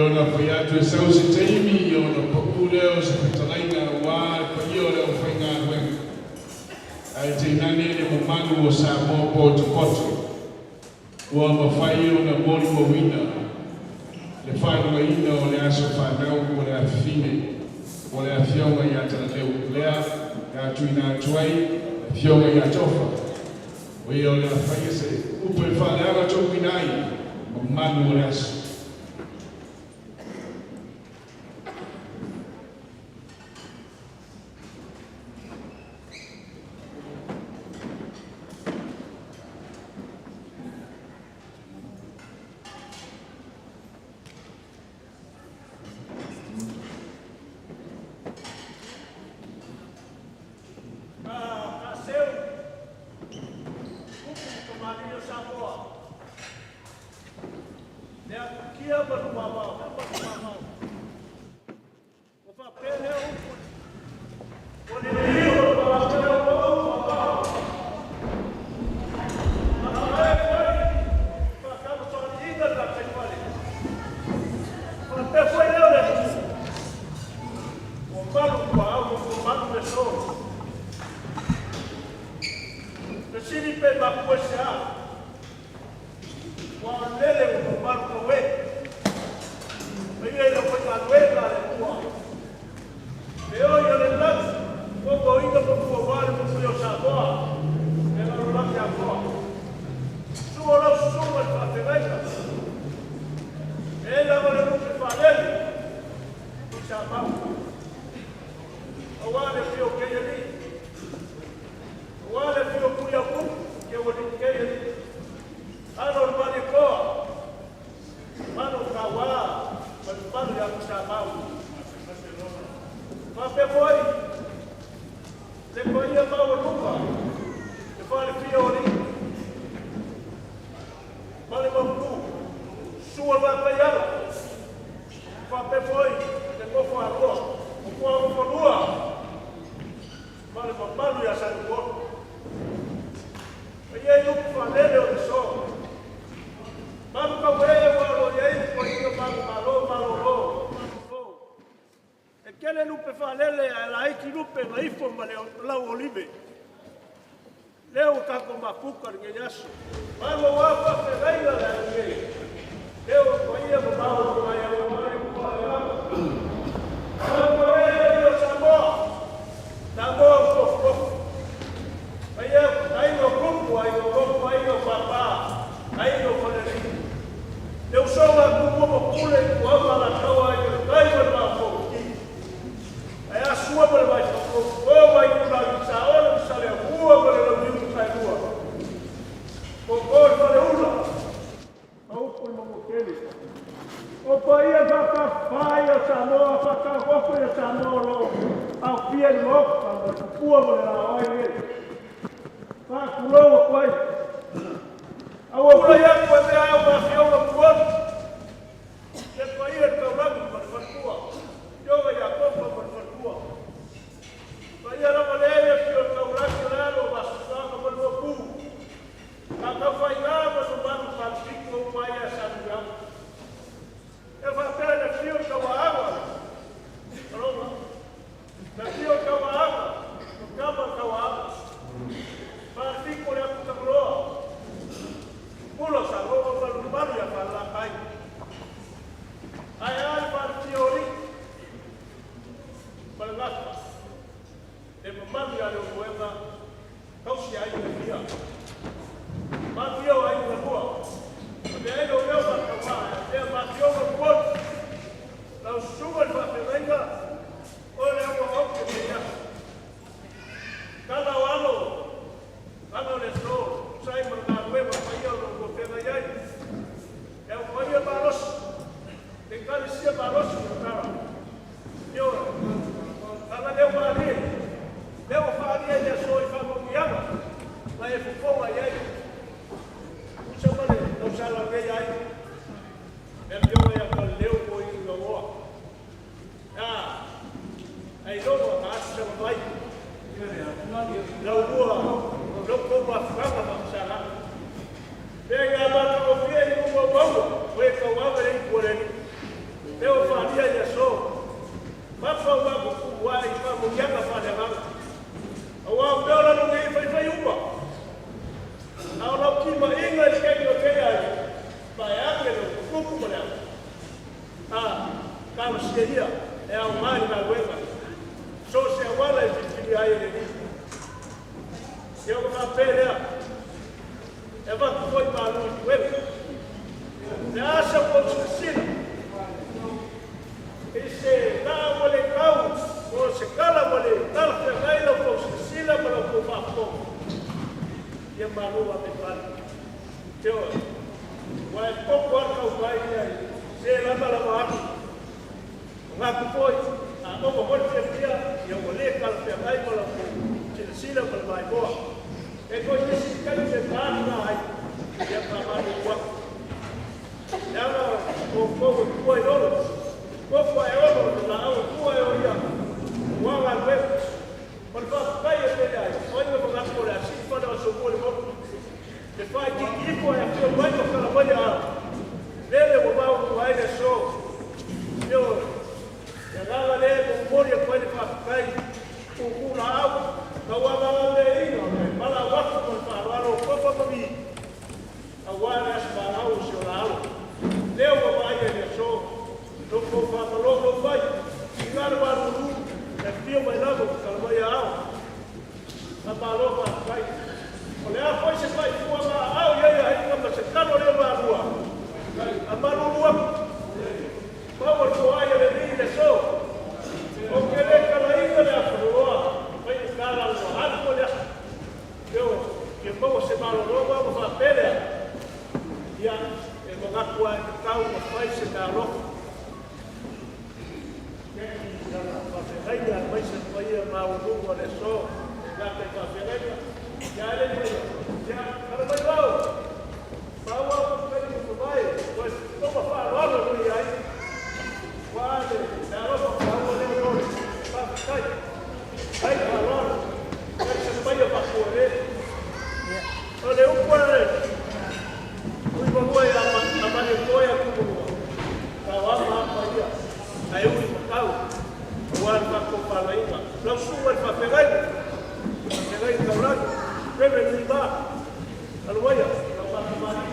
Ona fiatu sau se teimi ona populeo se petalaina wa paio le fainga wen ai te nani le manu o sa mo poto wa ma fai ona mori mo wina le fai no ina o le aso fa na o le afine o le afionga ya tala le lea ya tuina tuai afionga ya tofa o ia le fai se upe fa le ara topinai o manu o le aso. Pulo sa lau lua lau ko mafanga maksana pega bata o fie ni mo wau we ka wau re kore ni e o faria ya so mafa wa ko wa I fa mo yanga fa de manga o wa dola no ngi fa yuba na o ki ma inga ke yo ke ai pa ya ke no ku mo na kama sheria ya umani na wema so se wala ifiki ai ni eu vou pele é vai foi para o web já acha por cima esse dá o legal ou se cala o legal que vai lá por cima para o papo e a maluca me fala eu vai pouco arca o vai se lá para lá ngaku foi a bobo hote dia eu vou ler para o vai para o sila para vai boa e ko esse cara que tá lá e a para o boa ela o fogo foi ouro o foi ouro lá o foi ouro o ala web por favor vai ele aí olha para lá por assim para o seu bolo de faz que tipo é que vai para vai a dele o mau vai de show eu ela leva o molho para ele vai o curau kawala le ino mala wako con paralo kofa kobi awala asbarau shorao leo vai ele so no kofa lo vai ngaro waru e fio mai lavo kalma ya abalo vai olha foi se vai tua au ya ya kama se kalo le barua abalo lua power to ai le so o que le kala ina le afroa cara no alto ya eu que como se malo no vamos a pelear ya el gakwa kau no faz se da ro que ya la feira vai se foi mal no de so la que va feira ya le ya para vai lá bawa ko vai pues como fa lo no aí quase da ro bawa le no pa sai ai valor esse banho para correr olha o quadro o bagulho a manicoia como tava lá para aí o carro o ar para comprar aí não suba para pegar o cabrão bebe de lá alwaia não para tomar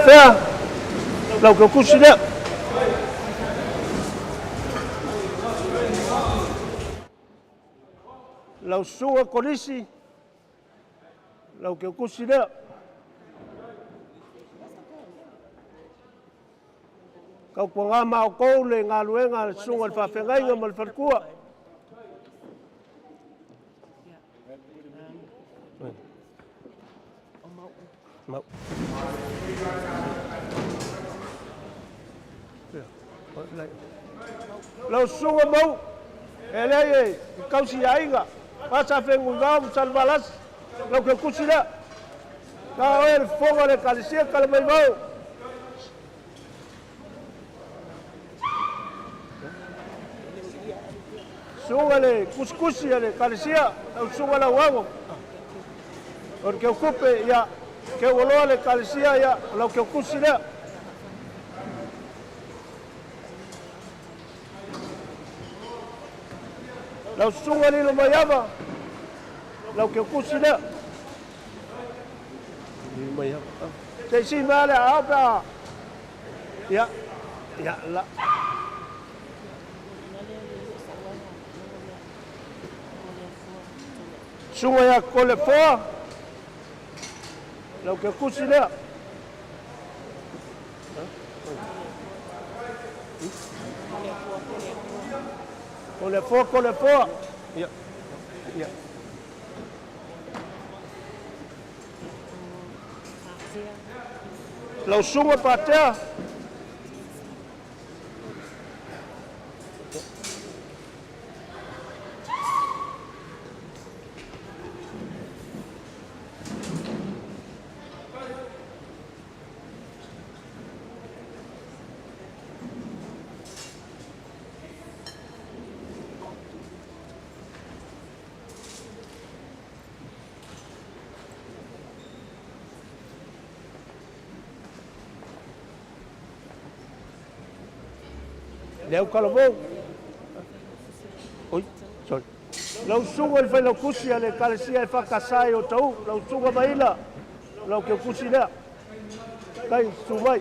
Fea, lau ke kusi lea. Lau sua kolisi, lau ke kusi lea. Kau kua ngā mao kou le ngā luenga sunga le whawhengainga ma le wharkua. Mau. Lau sunga mau, e lei e kausi ainga, pasa whengu ngau salvalas, lau ke kusi lea. Ka oe le fonga le kalisia kala mai mau. Sunga le kuskusi le kalisia, lau sunga la wango. Or ke okupe ia, ke woloa le kalisia ia, lau ke kusi lea. Lau sunga lilo mayama, lau ke kusi lea. Se si male apa? Ya, ya la. Sunga ya kole foa, lau ke kusi lea. Kole foa. Ya, ya. Lau sunga patea. le au kalavou oi sorry lau sunga le whaila kusi a le kalesia e whakasai o tau lau sunga maila lau ke kusi lea kai sumai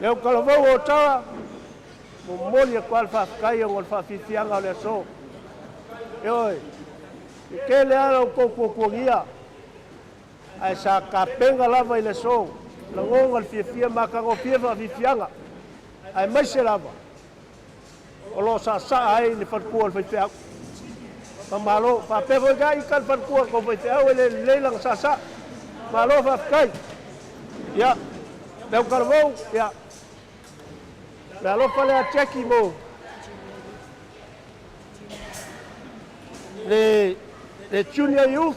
leu kalavou o tawa mo moli e kual whakaia ngol whawhiwhianga o le so e oi i ke le ala o koukuakuangia ai sa ka penga lava i le so la ngonga le fiafia makagofia whawhiwhianga ai maise lava o lo sa ai le whatkua le whaitwhea malo whapeho ga i ka le whatkua ko whaitwhea o le leilang sa malo whawkai ia leu karavou ia le alofa le ateki mo le junior youth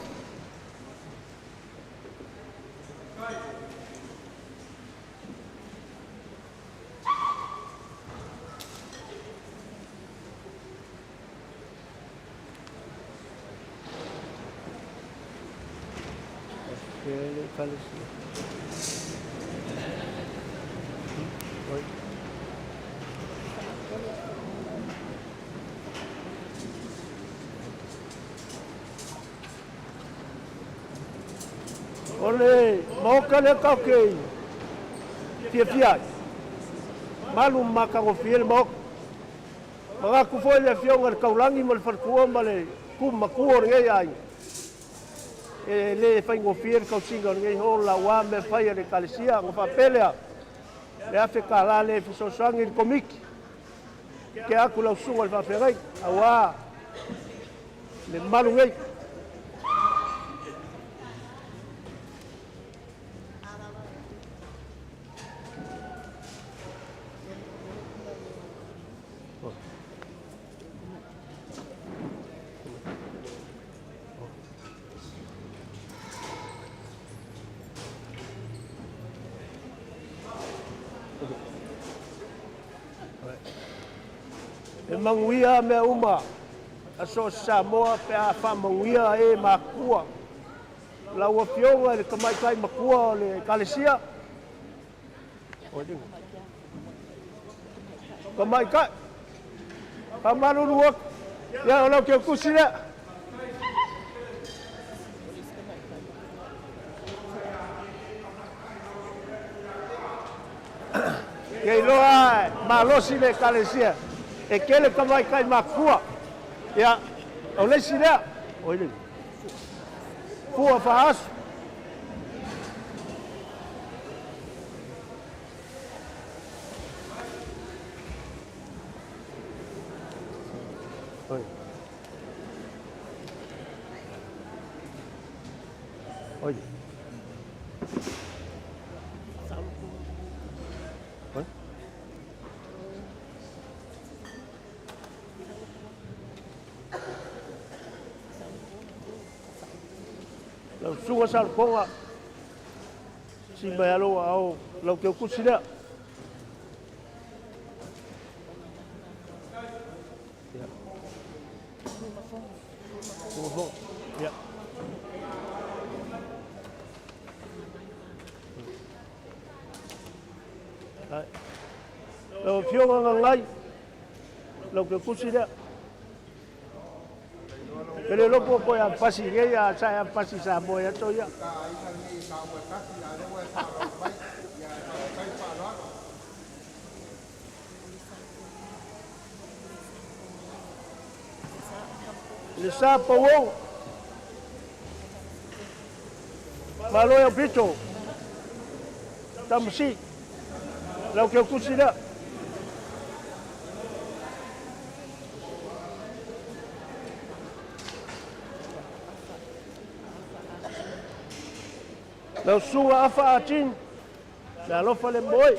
ole moka le kauke fia malu makagofia le moka mga kufo le fionga le kaulangi mo le whatkua ma le kumakua ngei ai e le whaingofia le kausinga ngei ho la wā me whaia le kalesia ngo whapelea le afe kāla le fisosangi le komiki ke aku lau sunga le whawhengai a wā le malu ngei e manguia me uma aso Samoa pe a fa manguia e makua la ua fionga le kamai kai makua o le kalesia kamai kai kamaru luak ya olau ke kusi le ke loa malosi le kalesia e kele kamai kai makua ya o le sira o le fua fas oi oi lau sunga sa konga si mai alo au lau ke kusi le ya lau fionga ngai lau ke kusi le Pero lo poco ya fácil ya saya fácil sa boya to ya. Le sa powo. Malo ya pito. Tamsi. Lo que kusida. Lau sunga afa atin, la lofa le mboi.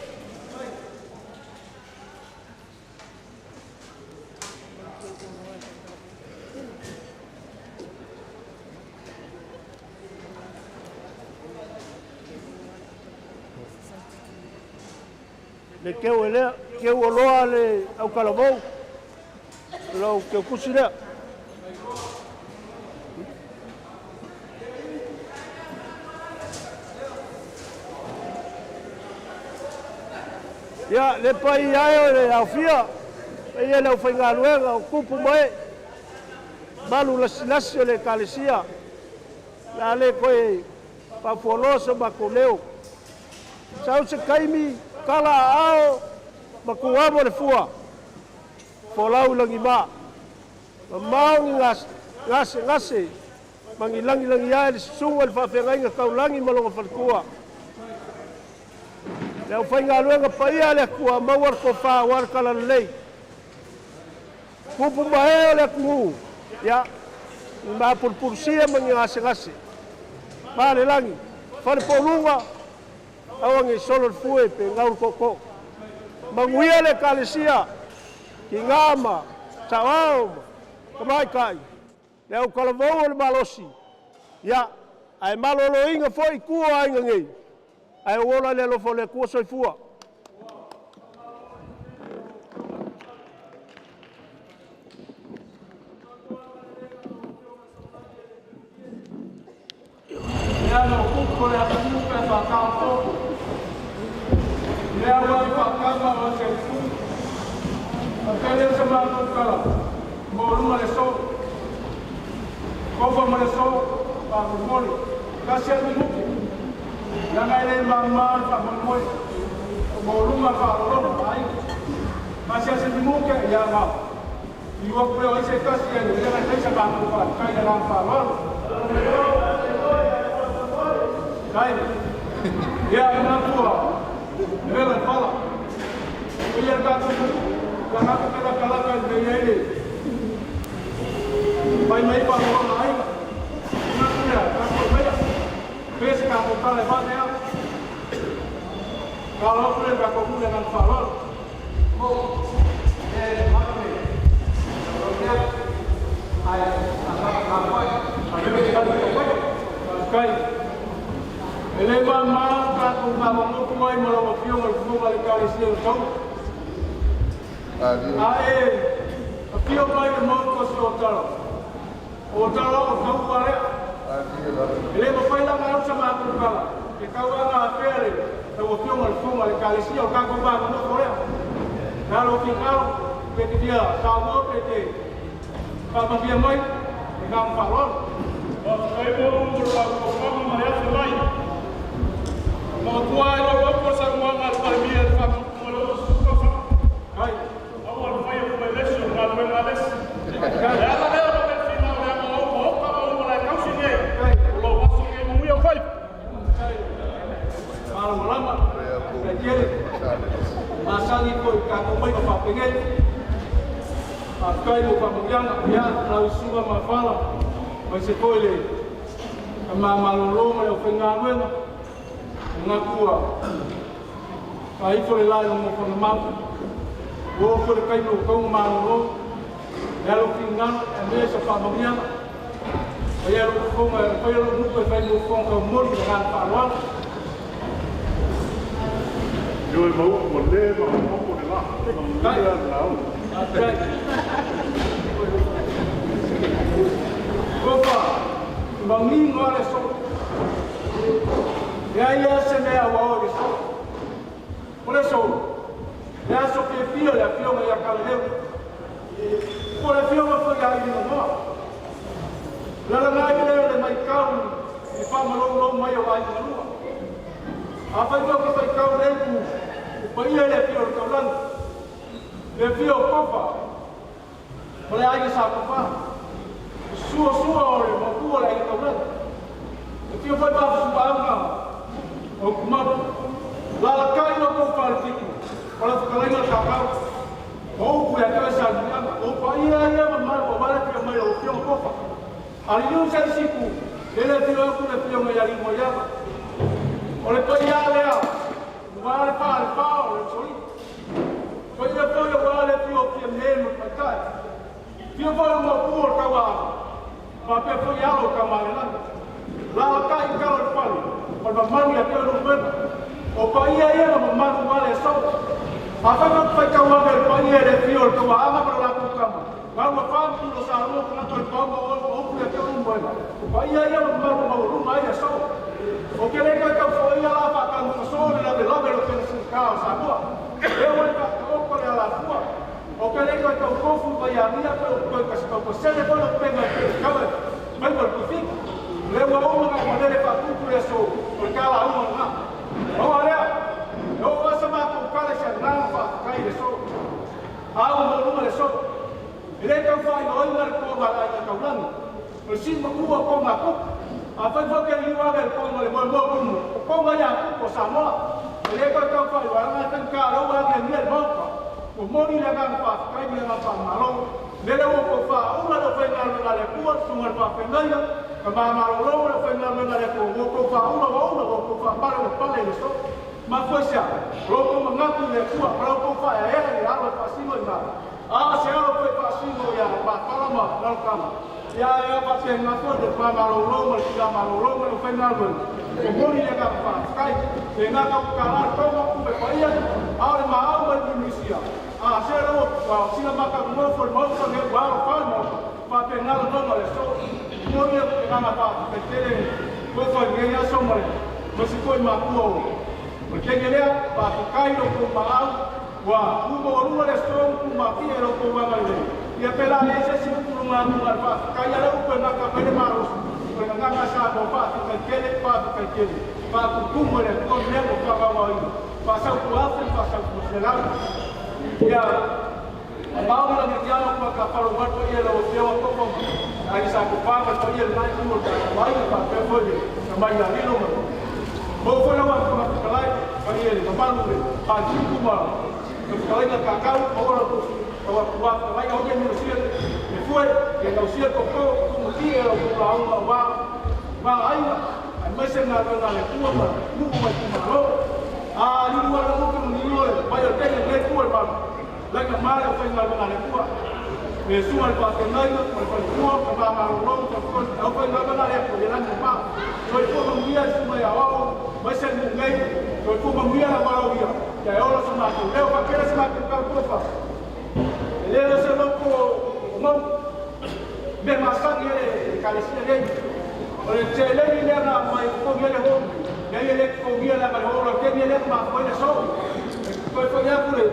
Le keu ele, keu oloa le au kalavou, lau keu kusida. Ya le pai ai le afia. Ia le whainga luenga o kupu mai. Malu lasi le kalesia. La le koe papuoloso makuleo. Sau se kaimi kala ao makuamo le fua. Folau langi ma. Mau ngase. Mangilangi ai le sunga le whawhengainga kaulangi malonga whalkua. Le whainga luenga paia le kua mawar ko wha warkala lei. Kupu maheo le kungu. Ya. Ma purpursia mangi ngase. Ma le langi. Whare polunga. Awangi solo fue pe ngaur koko. Manguia le kalesia. Ki ngama. Tawao. Kamai kai. Le au kalavou le malosi. Ya. Ai malolo inga foi kua ainga ngei. Ai wola le lofo le kua soifua. Lea kuko le atuka whakauto. Lea wai whakama o se fu. A pele se mātou kala. Mō ruma le so. Kofa ma le so. Pāmumori. Kasi atu muki. Langa ele mamar pāmumori. Mō ruma whakarona ai. Kasi atu muki ia ngā. Iwa koe o ise kasi ele. Lea teisa mātou kala. Kai le rāng whakarona. Kai, ia ina tua, vela fala. Ia gato, gato pela calaca de ele. Vai mai para o ai. Ina tua, gato meia. Fez gato para levar nela. Kalau boleh gato boleh dengan fala. Mau, mana ni? Kalau ayah, apa? Ada berita Kai. Ele vai mais para comprar muito mais malo fio mal fio mal calesia então. Aí, fio mais mal coisa outra. Outra o cão para. Ele vai fazer mais sama tu kala. Que kau ana fere. O fio mal calesia o cão vai no fora. Kalau tinggal PT dia sama PT. Kalau dia mai, ngam falon. Saya mau berapa mana lain. Mau tua itu apa semua ngal permian kamu malu susah. Hai, awal fire election malu males. Ya ada orang final yang mau kamu mulai kau sini. Hai, kalau masuk ke mu yang five. Malu lama. Jadi masa ni kau kamu mai apa pengen? Akai mu kamu yang ya lalu semua mafala. Masih kau le. Malu lo pengaruan. Ngakua ai foi lá no formato vou por cair no cão malo ela fingan mesa para manhã ela como foi o grupo vai no cão com muito grande para eu vou morrer vou por lá vai lá opa vamos olha só e aí essa é a hora só. Olha só. Já só que filho me acalmou. Por filho me foi aí no nó. Lá na igreja mais calmo e fama não mais vai no nó. A foi que foi calmo dentro. O pai ele filho calando. Le filho copa. Olha aí essa copa. Sua hora, mas tu olha aí calando. O filho foi para subir o kumar la kai no ko partiku wala kalai no kakau o ku ya ka sa dia o pa ia mamar o bala que mai o pio kofa ali no sai siku ele tio ku le pio mai ali moya o le pa ia le a wala pa o soi ko ia pa ia wala pio pio meno patai pio pa mo ku ka wa pa pe po ia o ka mai la kai ka o pa o mamãe ia ter um bebê, o pai ia mamãe vale só, a faca foi calma o pai ia fio o tua ama para lá com cama, mas o pai não sabe o que não toma o ia ter um bebê, o pai ia mamãe o rumah ia só, o que ele quer que foi ia lá para canto só ele lá pelo que se casa sabe, nia ko ko sele ko lo penga ka mai ko fi le wa o ma ka le fa ku le so ko ka la o ma o ale o wa sama ko ka le sa na fa ka le so a o mo le so le ka fa no i ko ma la ka ulan ko si ma ku ko ma ko a fa fo ke ni wa ko mo le mo ko ma ya ko sa mo le ka fa wa na ka ka ro wa ni le mo ko moni le ga fa kai ni ga fa malo le le ko fa una do fa na le ku so ma fa fa na ya ka ma ma lo lo fa na le ko fa una ko fa pa le so ma fo sia ro ko ma nga ku le ku pa ko fa ya ya ya lo fa si mo na a se ro fa si mo ya pa pa ma lo ka ma ya pa se na ko de pa ma lo mo fa na lo ko moni le ga fa kai se na ka la ko ku pa ya a ma a ma ni sia a se ro wa sila maka mo for mo so ne wa fa mo pa pe na lo no le so mo ni ka na pa pe tele ko fa ni ya so mo mo si ko ma ku o mo ke ne pa kai lo ko ma wa ku mo ru le so ku ma ki lo ko ma le ya pe la ese si ku ma ku pa kai ya lo ko na ka pe ma ro ko na nga sa do pa ke le pa ku mo le ko ne ko pa wa pa sa ku pa sa ku se la ya abang lang dia nak pakai paruhan tu ia lalu dia waktu pun hari satu pakai tu ia naik turun baik pakai boleh kembali lagi loh bawa lawan pakai kelai kali ini kembali haji kuma kelai nak kakau orang tu awak buat kelai awak yang manusia betul yang manusia koko kemudian orang awak baik masih nak kuat lu macam mana ni luar mungkin ni luar bayar kena naik kuat bang lagi mana apa yang nak nak kuat besok lepas kenai lepas kuat lepas malam lepas apa yang nak nak kuat jalan apa so itu mengias semua ya awak masih mengai so itu mengias apa lagi ya Allah semua tu leo pakai semua tu kau apa leo semua tu umum bermasak ni kalau sini ni oleh jalan ni nak mai kau ni le home dia le ko dia la para ora que dia le ma foi so foi ya pure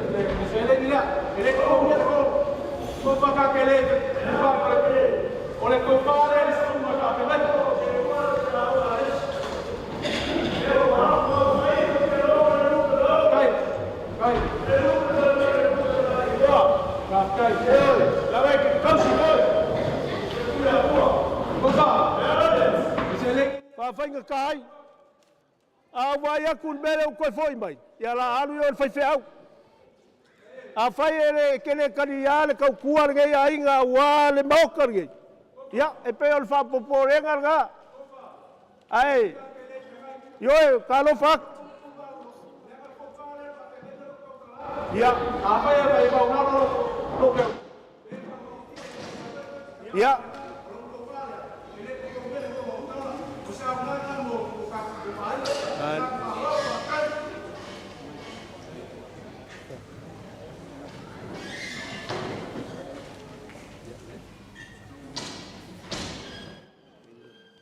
se le dia le ko dia ko pa ka que le pa o le ko pa le su ma ka pe la ve que casi fa fa nga kai a vai a kun bele ko foi mai ya la alu yo fai fe au a fai ele kele kali ya le ka kuar ge ya inga wa le mokar ge ya e pe ol fa popore nga ai yo ka lo fa ya a fai vai ba una lo ke ya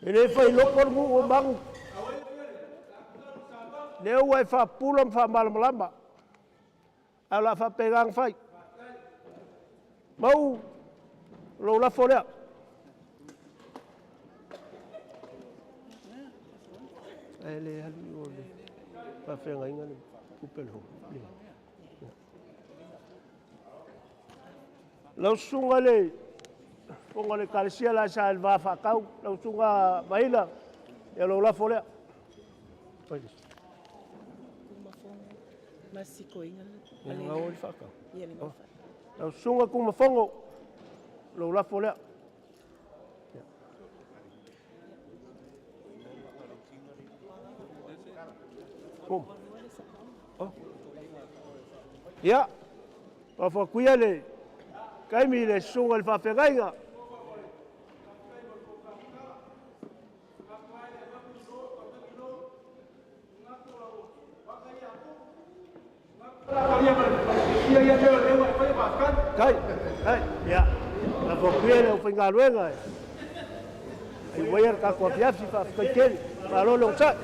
ele foi louco o bang leu vai fa pulam fa malam ala fa pegang fai mau lo la folha ele ali olhe fa fenga inga ni kupelo lo sunga le pongo le calcia la salva fa cau lo sunga baila e lo la folha Masiko inga nga o fa cau ia le fa lo sunga kuma fongo lo la folha ya pa fa kuia le kai mi le sunga le fa fegainga kai ya la fa kuia le fa luenga ai wayar ka ko fiafi fa kai pa lo long sa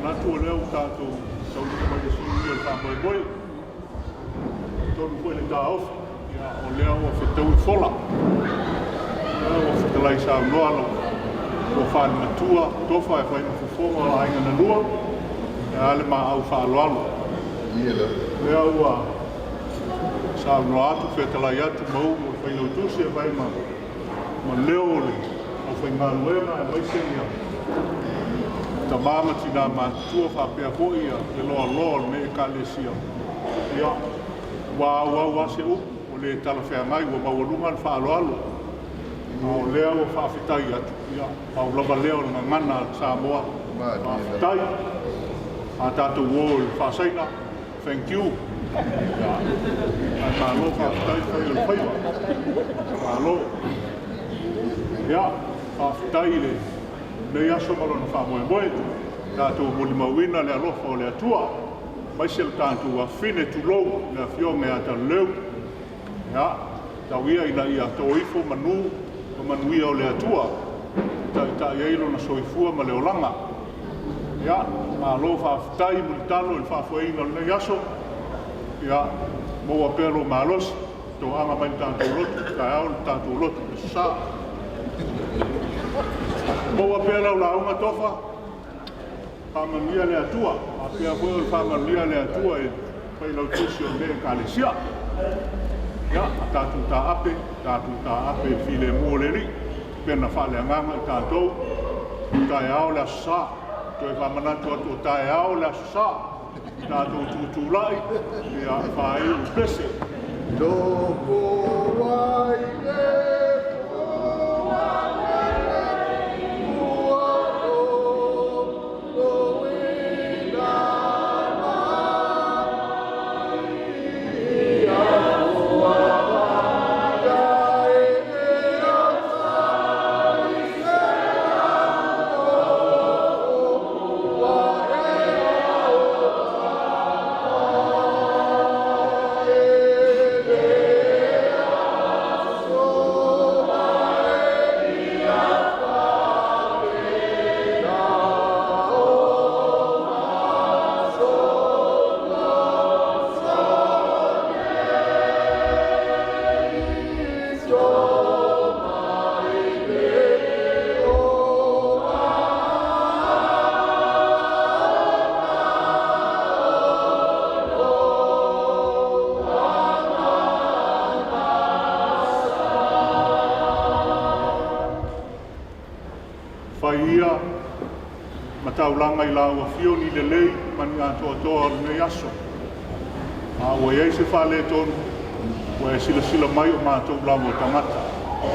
Natu o leo tātou tau mai le sui o fa moi tonu foi le tau ia o lea o fetau I fola o fetalai sa noalo o fa matua tofa e fai fofonga o ainga na lua e ale ma au fa aloalo lea ua sa no atu fetalai atu mau o fai lau tusi e fai ma leo le o fai ngaluenga e mai se ia ta mama tina matua fa pe ko ia le lo me ka le sia ia wa se o le tala fe mai o ma lunga fa alo o le o fa fitai atu ia pa o lava leo na ngana sa moa fitai a tatu wo fa saina thank you ia a ta lo fa fitai fa o fai alo ia fa fitai le me aso malona fa moe tato moli mawina le alofa o le atua mai se tanto a fine tu lo le fionga ata leu ya tawia ina ia toifo manu o manuia o le atua ta iailo na soifua ma le olanga ya ma lo fa ftai multano il fa foina le yaso ya mo apelo malos to ama mai tanto lot ta au tanto lot sa Boa pela o launga tofa, whamania le atua, a pia koe o whamania le atua e whai lau tusi o me kālesia. Ia, a tātou tā ape while mōleri, pena whale anganga I tātou, tae ao le asā, toi whamanatu atu o tae ao le asā, tātou tūtūlai, ia whae u pese. Tōko wai le ia mataulanga I lau a fio ni le lei mani ato atoa le aso. A ua iei se whale tonu, ua e sila mai o mātou lau o tangata,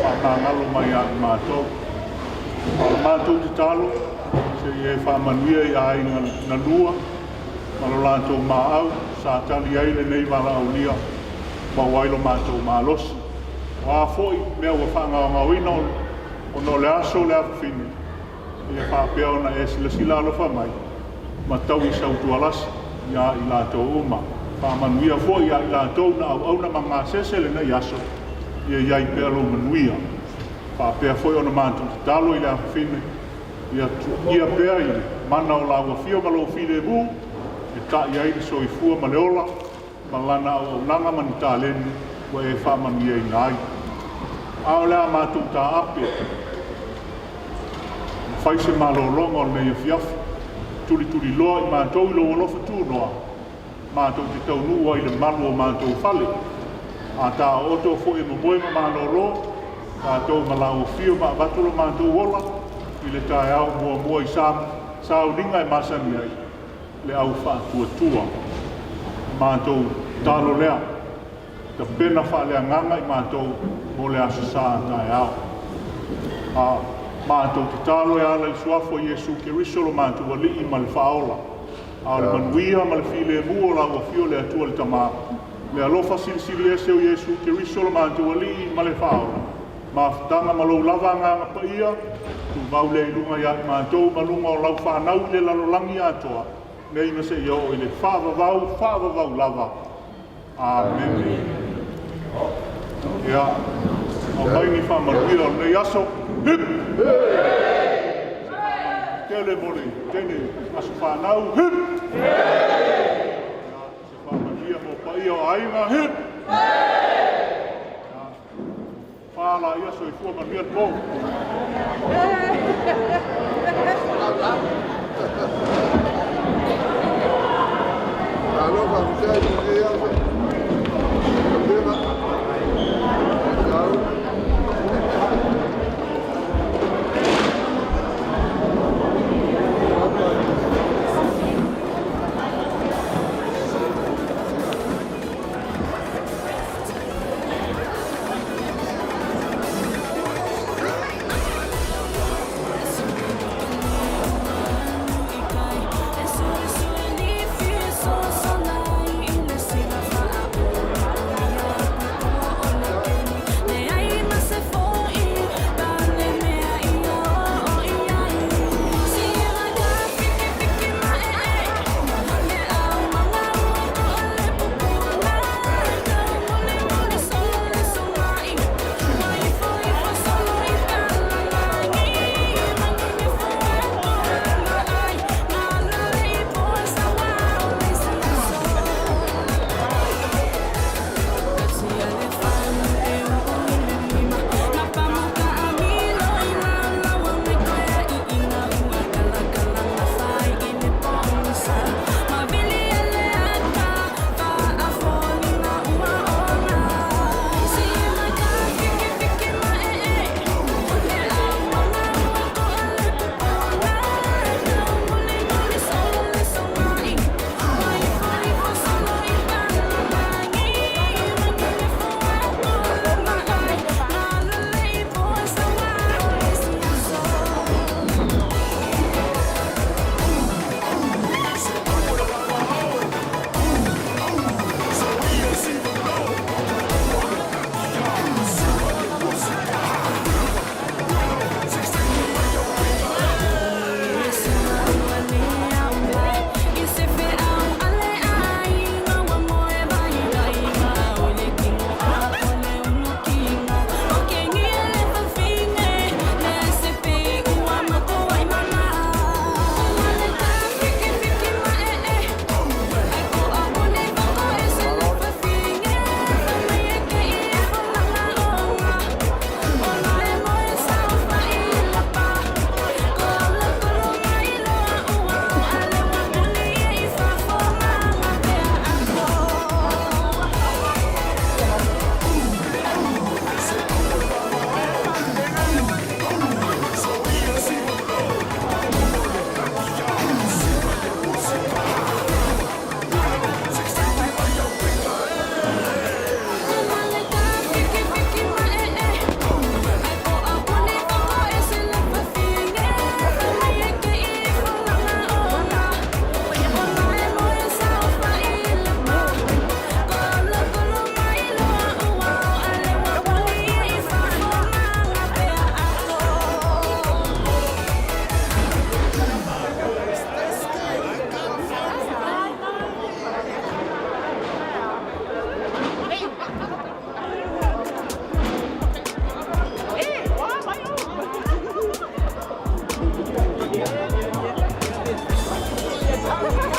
a ngalo mai a mātou. A mātou te talo, se iei whamanuia I ai na lua, malo lantou māau, sa tali ai le nei wala au lia, ma wailo mātou mālosi. A foi mea ua whangawina o no le aso le awhine. Ia whapea ona e sila alofa mai, ma tau I sautualasi, ia I lātou uma. Whamanuia fo ia I lātou na au na mga sesele na iaso, ia iai pea lo manuia. Whapea fo ona mātou te talo I le awhine, ia pea I mana o laua fio malo file mu, e ta iai ni soifua ma leola, ma lana au nanga mani tā leni, wa e whamanuia I nai. Ao lea mātou tā ape, fai se malolonga o nei fiafi, tuli loa I mātou I loa lofa tūnoa, mātou te tau nua I le malu o mātou whale. A tā oto fo e mamoe ma malolo, tātou malau fio ma vatolo mātou ola, I le tae au mua I sāu ringa e masani ai, le au whātua. Mātou tālo lea, ta pena whalea nganga I mātou mo le asa sā tae au. Mātou te talo e ala I suafo Iesu Keriso lo mātou wali I ma le whaola. A le manuia ma le file mua o lau a fio le atua le tamā. Le alofa silisili ese o Iesu Keriso lo mātou wali I ma le whaola. Ma whatanga ma lou lava nganga pa ia, tu mau le ilunga ia I mātou malunga o lau whanau le lalolangi atoa. Nei na se ia o I le whaavavau lava. Amen. Ia, o mai ni whamanuia o nei aso, hip! Tele mori, tene, aso whanau, hip! o ainga hit. Whala ia so I fua manuia tō. Aloha, Michelle, e asa. Leva. Ciao. Yeah.